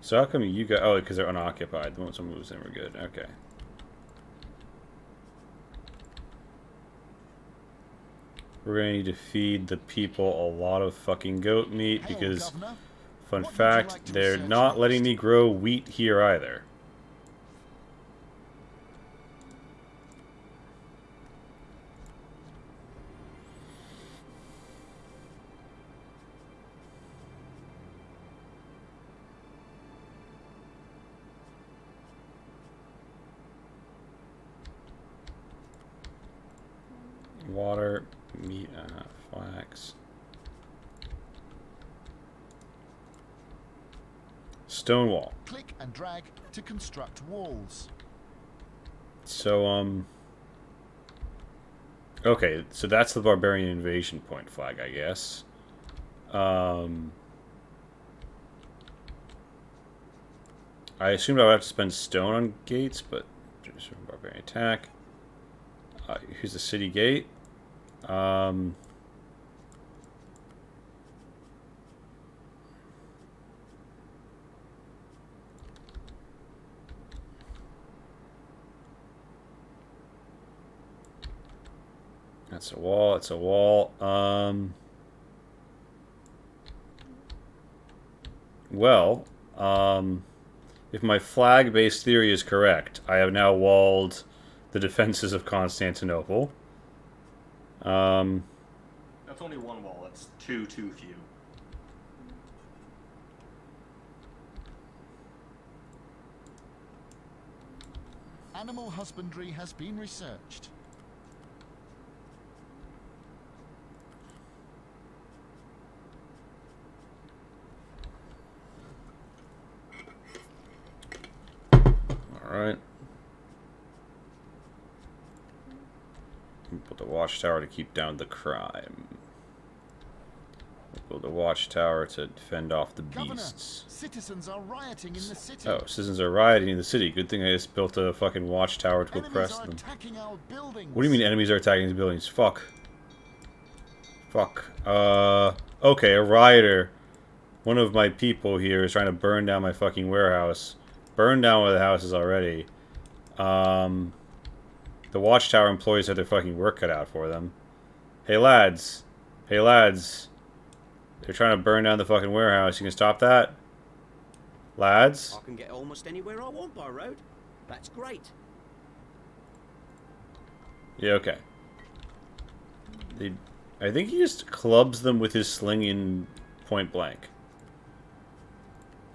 So how come you got... Oh, because they're unoccupied. Once someone moves in, we're good. Okay. We're going to need to feed the people a lot of fucking goat meat because... Governor. Fun What would you fact, like to they're research not letting next? me grow wheat here either. Water, meat, flax. Stone wall. Click and drag to construct walls. So, okay, so that's the barbarian invasion point flag, I guess. I assumed I would have to spend stone on gates, but just barbarian attack. Here's the city gate. It's a wall. It's a wall. Well, if my flag-based theory is correct, I have now walled the defenses of Constantinople. That's only one wall. That's two too few. Animal husbandry has been researched. Alright. Build a watchtower to keep down the crime. Build a watchtower to fend off the Governor, beasts. citizens are rioting in the city. Oh, citizens are rioting in the city. Good thing I just built a fucking watchtower to Enemies oppress are them. attacking our buildings. What do you mean enemies are attacking these buildings? Fuck. Fuck. Okay, a rioter. One of my people here is trying to burn down my fucking warehouse. Burn down one of the houses already. The watchtower employees have their fucking work cut out for them. Hey lads. Hey lads. They're trying to burn down the fucking warehouse. You can stop that? Lads? I can get almost anywhere I want by road. That's great. Yeah, okay. I think he just clubs them with his sling in point blank.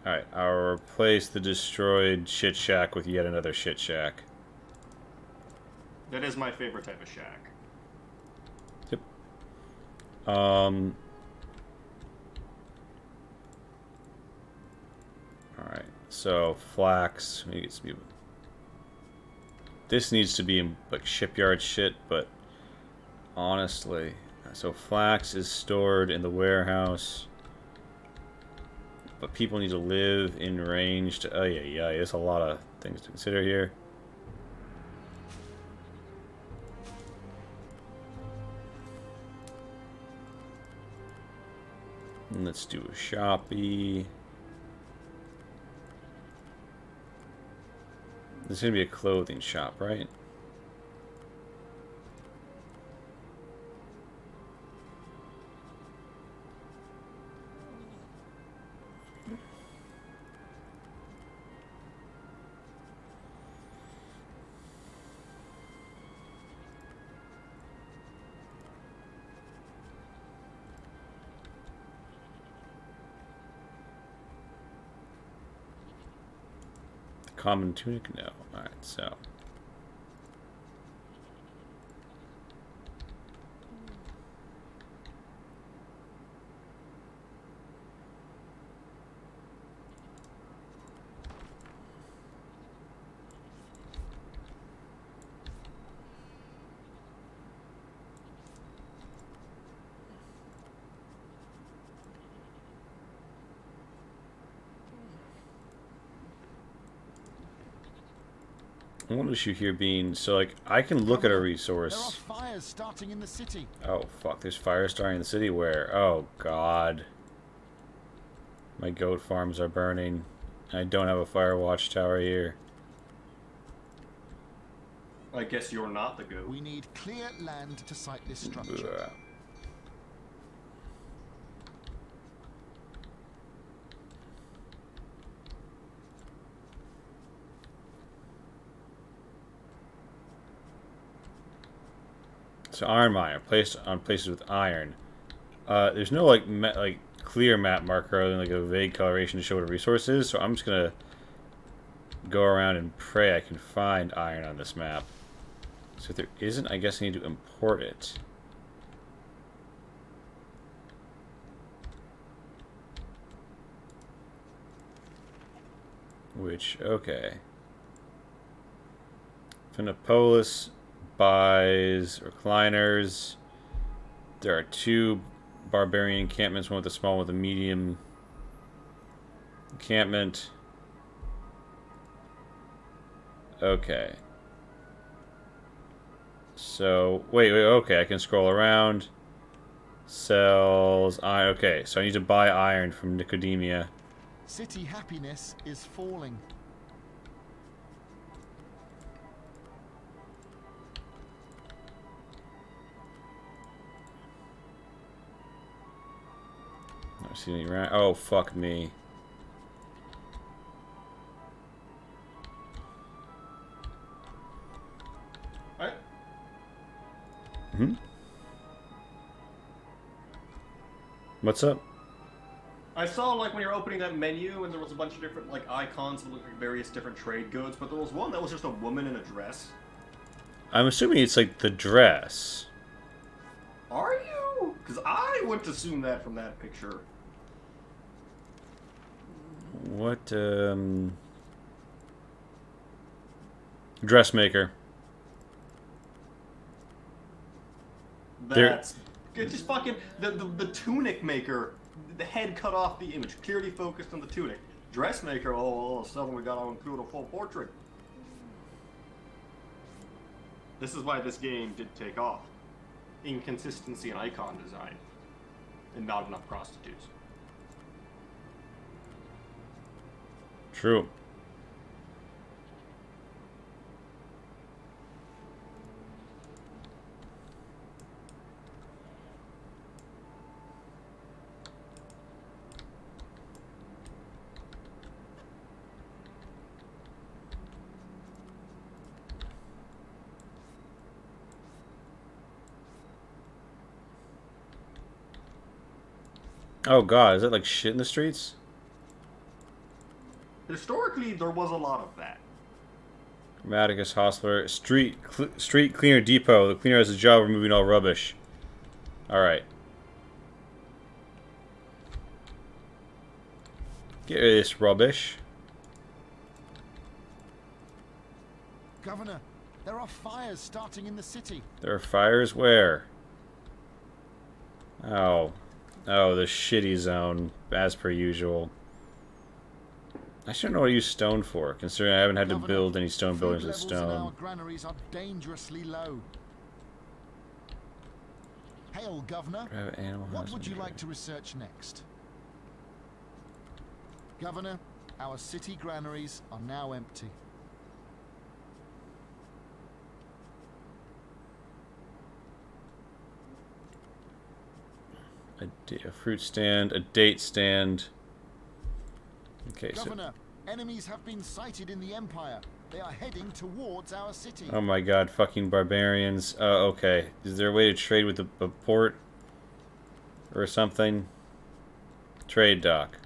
Alright, I'll replace the destroyed shit shack with yet another shit shack. That is my favorite type of shack. Yep. Alright, so flax. This needs to be in like shipyard shit, but honestly, so flax is stored in the warehouse, but people need to live in range to. Oh yeah, there's a lot of things to consider here. And let's do a shoppy. This is gonna be a clothing shop, right? Common tunic? No. Alright, so. One issue here being, so like, I can look at a resource. There are fires starting in the city. Oh, fuck, there's fires starting in the city where? Oh, God. My goat farms are burning. I don't have a fire watchtower here. I guess you're not the goat. We need clear land to site this structure. Ugh. So iron mine, placed on places with iron. There's no like clear map marker other than like a vague coloration to show what a resource is. So I'm just gonna go around and pray I can find iron on this map. So if there isn't, I guess I need to import it. Which, okay. Phenopolis buys recliners. There are two barbarian encampments, one with a small, with a medium encampment. Okay. So, wait, okay, I can scroll around. Sells iron. Okay, so I need to buy iron from Nicodemia. City happiness is falling. See any rat? Oh, fuck me. Alright. Hmm? What's up? I saw, like, when you're opening that menu, and there was a bunch of different, like, icons that looked like various different trade goods, but there was one that was just a woman in a dress. I'm assuming it's like the dress. Are you? Because I wouldn't assume that from that picture. What, dressmaker. That's... It's just fucking... The tunic maker, the head cut off the image, clearly focused on the tunic. Dressmaker, oh, all of a sudden we got to include a full portrait. This is why this game did take off. Inconsistency in icon design. And not enough prostitutes. True. Oh god, is that like shit in the streets? Historically, there was a lot of that. Grammaticus Hostler. Street Cleaner Depot. The cleaner has a job of removing all rubbish. Alright. Get rid of this rubbish. Governor, there are fires starting in the city. There are fires where? Oh. Oh, the shitty zone, as per usual. I shouldn't know what to use stone for, considering I haven't had to build any stone buildings with stone. Our granaries are dangerously low. Hail, Governor. What would you like to research next? Governor, our city granaries are now empty. A fruit stand, a date stand. Okay, Governor, enemies have been sighted in the Empire. They are heading towards our city. Oh my god, fucking barbarians. Okay. Is there a way to trade with a port? Or something? Trade dock.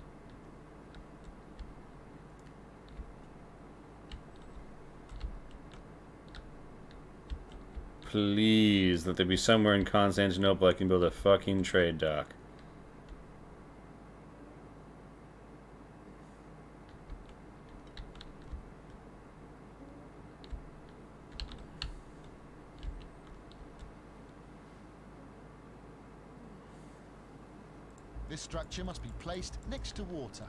Please, let there be somewhere in Constantinople I can build a fucking trade dock. This structure must be placed next to water.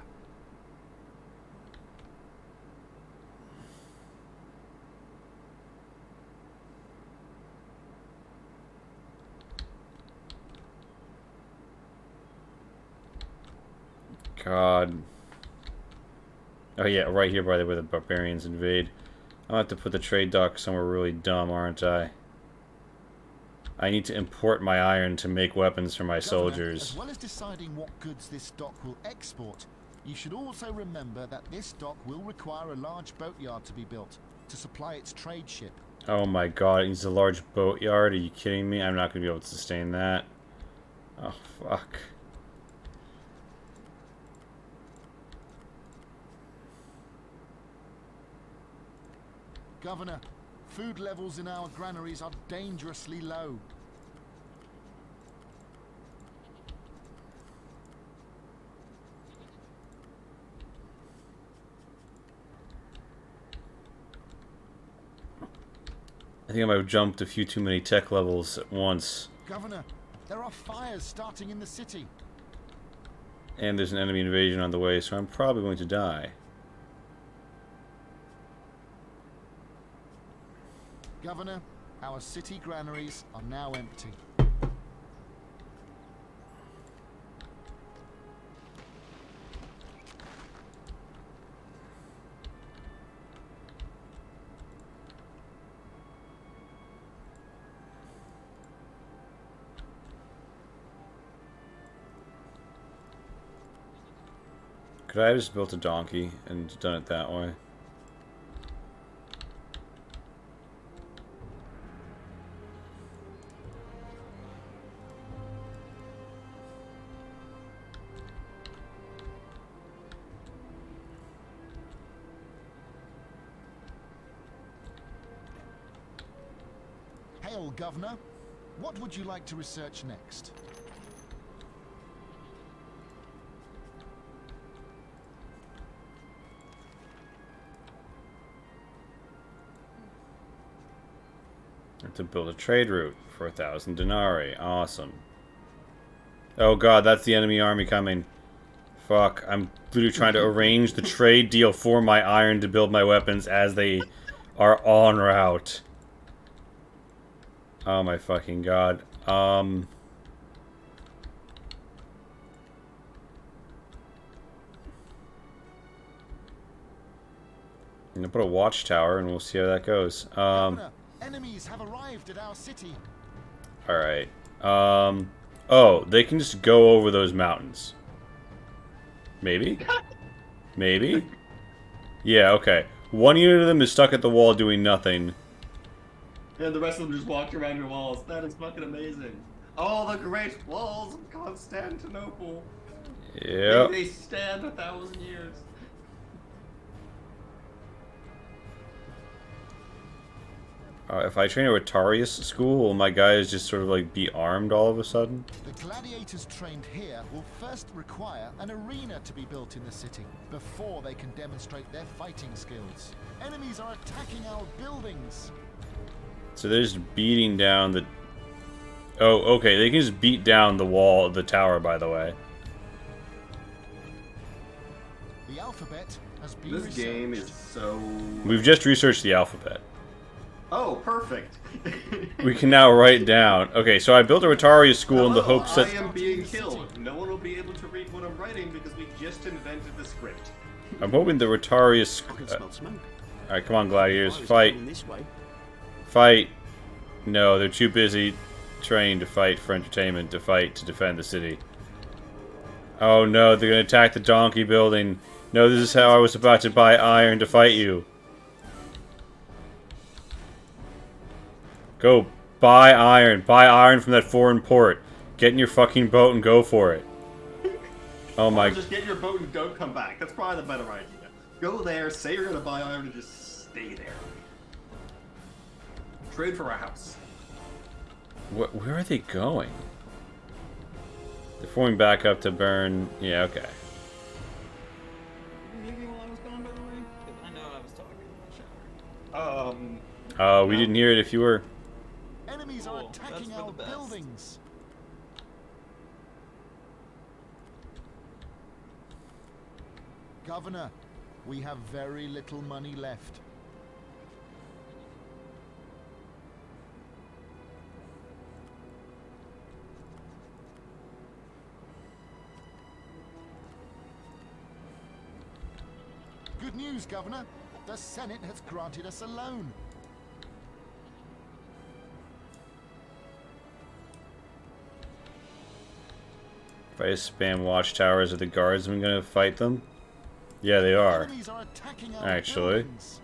God. Oh yeah, right here by the way the barbarians invade. I'll have to put the trade dock somewhere really dumb, aren't I? I need to import my iron to make weapons for my soldiers. As well as deciding what goods this dock will export, you should also remember that this dock will require a large boatyard to be built to supply its trade ship. Oh my god, it needs a large boatyard. Are you kidding me? I'm not going to be able to sustain that. Oh, fuck. Governor, food levels in our granaries are dangerously low. I think I might have jumped a few too many tech levels at once. Governor, there are fires starting in the city. And there's an enemy invasion on the way, so I'm probably going to die. Governor, our city granaries are now empty. Could I have just built a donkey and done it that way? Hail, Governor. What would you like to research next? To build a trade route for 1,000 denarii. Awesome. Oh god, that's the enemy army coming. Fuck, I'm literally trying to arrange the trade deal for my iron to build my weapons as they are en route. Oh my fucking god. I'm gonna put a watchtower and we'll see how that goes. Governor, enemies have arrived at our city. Alright. Oh, they can just go over those mountains. Maybe? Maybe? Yeah, okay. One unit of them is stuck at the wall doing nothing. And the rest of them just walked around your walls. That is fucking amazing. Oh, the great walls of Constantinople. Yep. They stand 1,000 years. If I train a Rotarius school, will my guys just sort of like be armed all of a sudden? The gladiators trained here will first require an arena to be built in the city before they can demonstrate their fighting skills. Enemies are attacking our buildings. So they're just beating down the... Oh, okay, they can just beat down the wall of the tower, by the way. The alphabet has been This researched. game is so... We've just researched the alphabet. Oh, perfect. We can now write down... Okay, so I built a Rotarius school in the Hello, hopes that... I am being killed. No one will be able to read what I'm writing because we just invented the script. I'm hoping the Rotarius... I can smell smoke. Alright, come on, gladiators, Fires fight. coming this way. Fight. No, they're too busy trained to fight for entertainment, to fight to defend the city. Oh no, they're gonna attack the donkey building. No, this is how I was about to buy iron to fight you. Go, buy iron. Buy iron from that foreign port. Get in your fucking boat and go for it. Oh my... Or just get your boat and don't come back. That's probably the better idea. Go there, say you're gonna buy iron, and just stay there. Trade for a house. Where are they going? They're forming back up to burn... Yeah, okay. Maybe while I was gone, by the way? 'Cause I know I was talking in the shower. Oh, we didn't hear it if you were... Enemies are Cool, attacking that's for our the best. buildings. Governor, we have very little money left. Good news, Governor. The Senate has granted us a loan. If I just spam watchtowers, are the guardsmen gonna fight them? Yeah, they are. Enemies are attacking our Actually. buildings.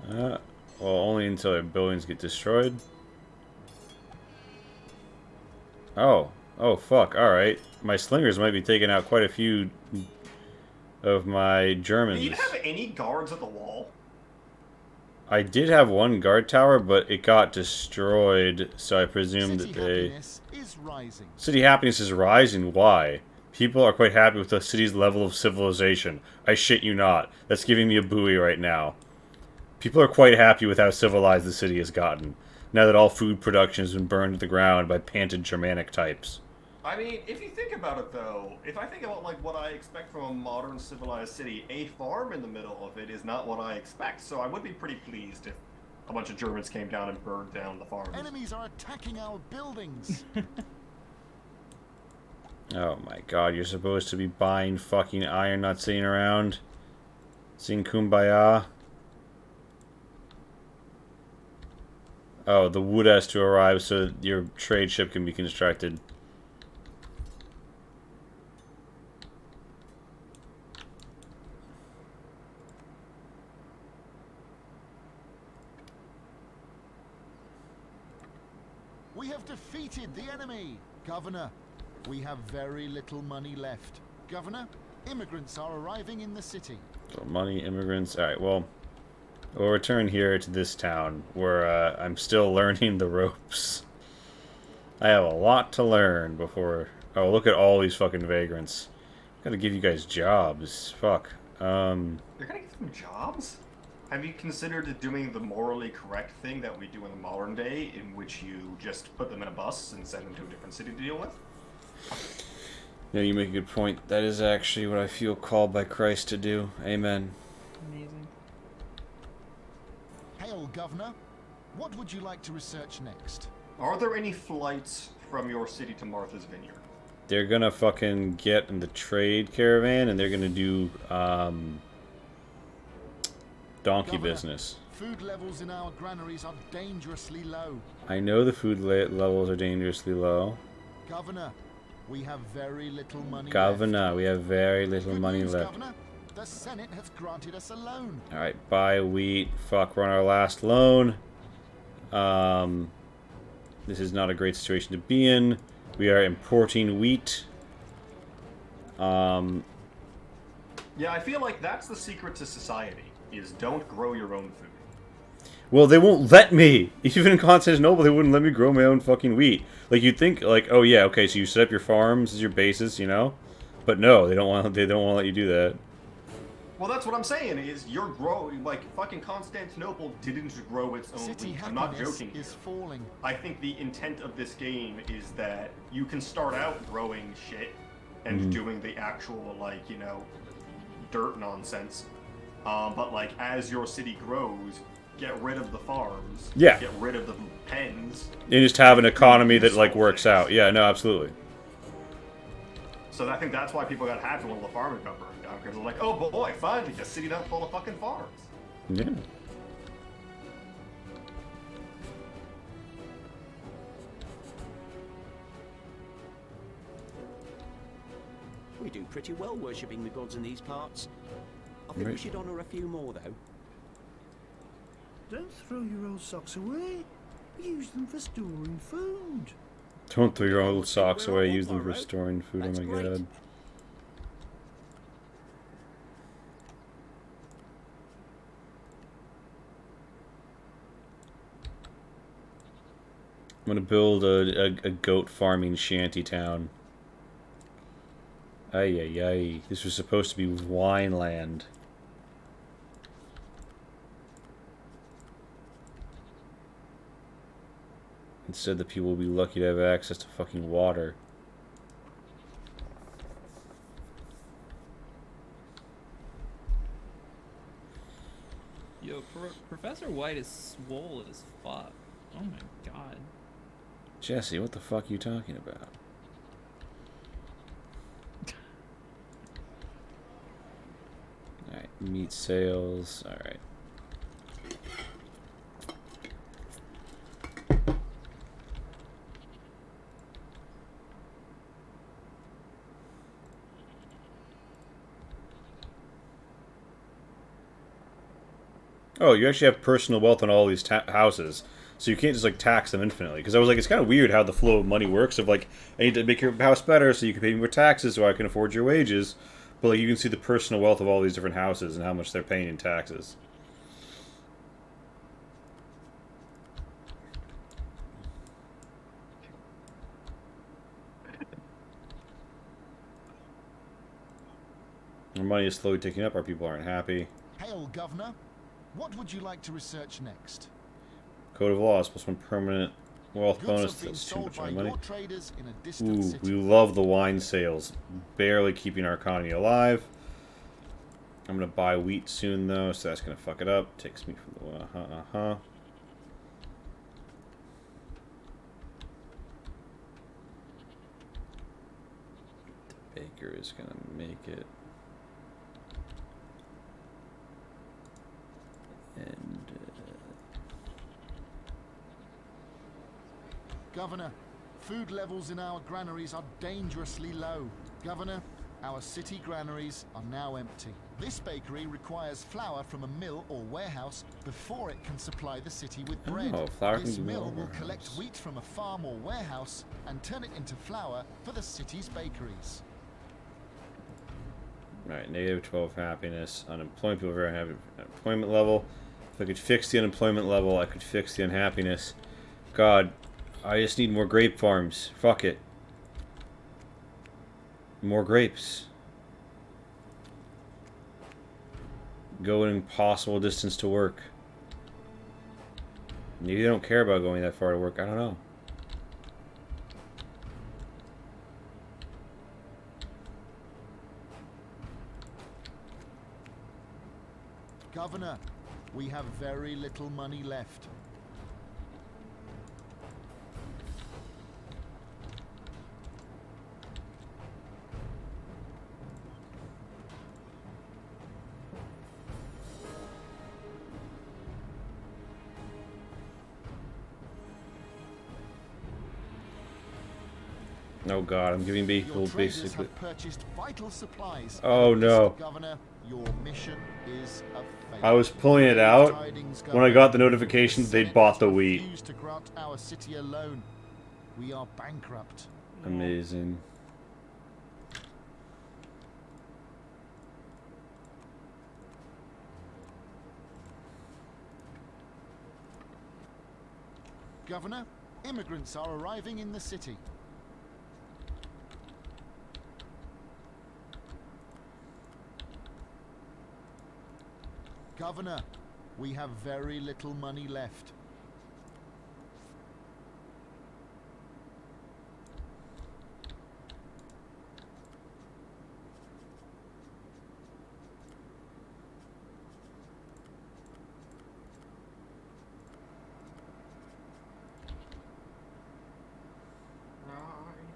Well, only until their buildings get destroyed. Oh. Oh, fuck. Alright. My slingers might be taking out quite a few of my Germans. Do you have any guards at the wall? I did have one guard tower, but it got destroyed, so I presume City that they... happiness is rising. City happiness is rising. Why? People are quite happy with the city's level of civilization. I shit you not. That's giving me a buoy right now. People are quite happy with how civilized the city has gotten, now that all food production has been burned to the ground by panted Germanic types. I mean, if you think about it though, if I think about like what I expect from a modern civilized city, a farm in the middle of it is not what I expect. So I would be pretty pleased if a bunch of Germans came down and burned down the farms. Enemies are attacking our buildings. Oh my god, you're supposed to be buying fucking iron, not sitting around. Sing Kumbaya. Oh, the wood has to arrive so that your trade ship can be constructed. We have defeated the enemy. Governor, we have very little money left. Governor, immigrants are arriving in the city. So money, immigrants. All right, well, we'll return here to this town where I'm still learning the ropes. I have a lot to learn before... Oh, look at all these fucking vagrants. Gotta give you guys jobs. Fuck. You're gonna give them jobs? Have you considered doing the morally correct thing that we do in the modern day, in which you just put them in a bus and send them to a different city to deal with? Yeah, you make a good point. That is actually what I feel called by Christ to do. Amen. Amazing. Hail, Governor. What would you like to research next? Are there any flights from your city to Martha's Vineyard? They're gonna fucking get in the trade caravan and they're gonna do, donkey Governor, business. Food levels in our granaries are dangerously low. I know the food levels are dangerously low. Governor, we have very little money Governor, left. we have very little Good money news, left. Governor. The Senate has granted us a loan. Alright, buy wheat. Fuck, we're on our last loan. This is not a great situation to be in. We are importing wheat. Yeah, I feel like that's the secret to society, is don't grow your own food. Well, they won't let me. Even in Constantinople, they wouldn't let me grow my own fucking wheat. Like, you'd think, like, oh yeah, okay, so you set up your farms as your basis, you know? But no, they don't want to let you do that. Well, that's what I'm saying, is you're growing, like, fucking Constantinople didn't grow its own City wheat. I'm not happiness joking is here. falling. I think the intent of this game is that you can start out growing shit and doing the actual, like, you know, dirt nonsense. But, like, as your city grows, get rid of the farms. Yeah. Get rid of the pens. You just have an economy that, like, works out. Yeah, no, absolutely. So I think that's why people got happy when the farming got burned down, because they're like, oh boy, finally, a city not full of fucking farms. Yeah. We do pretty well worshipping the gods in these parts. I think we Right. should honour a few more, though. Don't throw your old socks away. Use them for storing food. Don't throw your old socks We're away. all Use them for borrowed. storing food. That's Oh my great. god. I'm gonna build a goat farming shanty town. Ay ay ay. This was supposed to be wine land. Instead, the people will be lucky to have access to fucking water. Yo, Professor White is swole as fuck. Oh my god. Jesse, what the fuck are you talking about? Alright, meat sales. Alright. Oh, you actually have personal wealth on all these houses. So you can't just, like, tax them infinitely. Because I was like, it's kind of weird how the flow of money works. Of, like, I need to make your house better so you can pay me more taxes so I can afford your wages. But, like, you can see the personal wealth of all these different houses and how much they're paying in taxes. Our money is slowly ticking up. Our people aren't happy. Hail, Governor. What would you like to research next? Code of laws plus 1 permanent wealth Goods bonus. have been That's too sold much by money. your traders in a distant Ooh, city. we love the wine sales. Barely keeping our economy alive. I'm gonna buy wheat soon though, so that's gonna fuck it up. Takes me from the The baker is gonna make it. And Governor, food levels in our granaries are dangerously low. Governor, Our city granaries are now empty. This bakery requires flour from a mill or warehouse before it can supply the city with bread. Oh, flour This can be mill more will collect warehouse. wheat from a farm or warehouse and turn it into flour for the city's bakeries. Right, -12 happiness. Unemployment, people are very happy. Employment level. If I could fix the unemployment level, I could fix the unhappiness. God, I just need more grape farms. Fuck it. More grapes. Go an impossible distance to work. Maybe they don't care about going that far to work. I don't know. Governor, we have very little money left. Oh God, I'm giving Your people traders basically. have purchased vital supplies. Oh no. Governor, your mission is a failure. I was pulling it out. When I got the notification, they'd bought the wheat. Refused to grant our city a loan. We are bankrupt. Amazing. Governor, immigrants are arriving in the city. Governor, we have very little money left.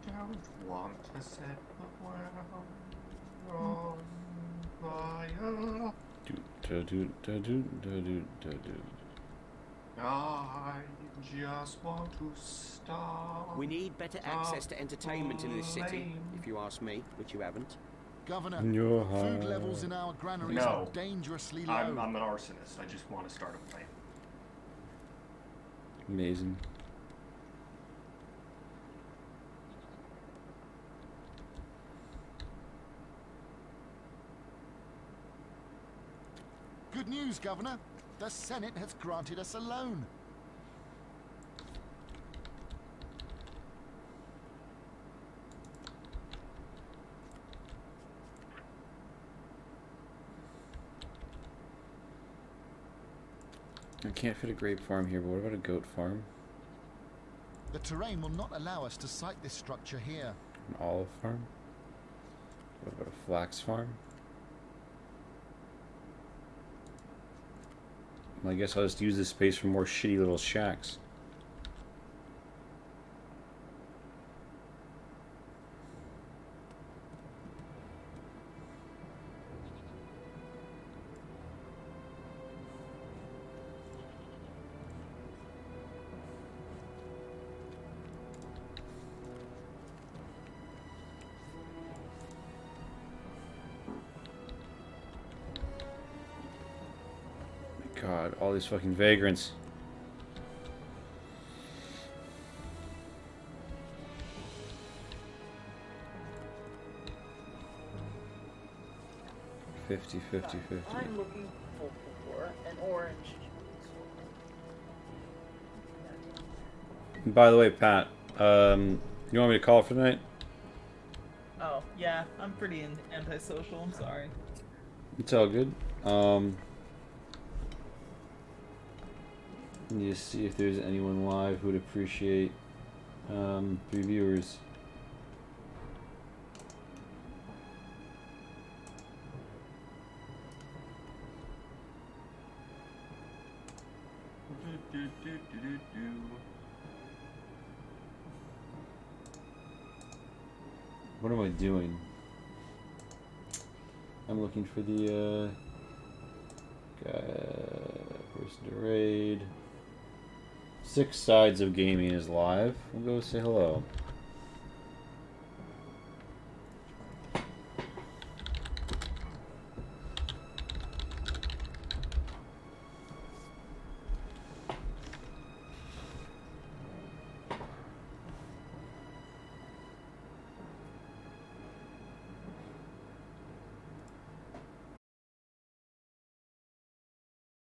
I don't want to set the world on fire. I just want to stop. We need better access to entertainment in this city, if you ask me, which you haven't. Governor, In your food heart. levels in our granaries No. are dangerously low. I'm an arsonist. I just want to start a flame. Amazing. Good news, Governor. The Senate has granted us a loan. I can't fit a grape farm here, but what about a goat farm? The terrain will not allow us to site this structure here. An olive farm? What about a flax farm? Well, I guess I'll just use this space for more shitty little shacks. God, all these fucking vagrants. $50, $50, $50. I'm looking for an orange. And by the way, Pat, you want me to call for tonight? Oh, yeah, I'm pretty antisocial, I'm sorry. It's all good. Need to see if there's anyone live who would appreciate 3 viewers. What am I doing? I'm looking for the person to raid. 6 Sides of Gaming is live. We'll go say hello.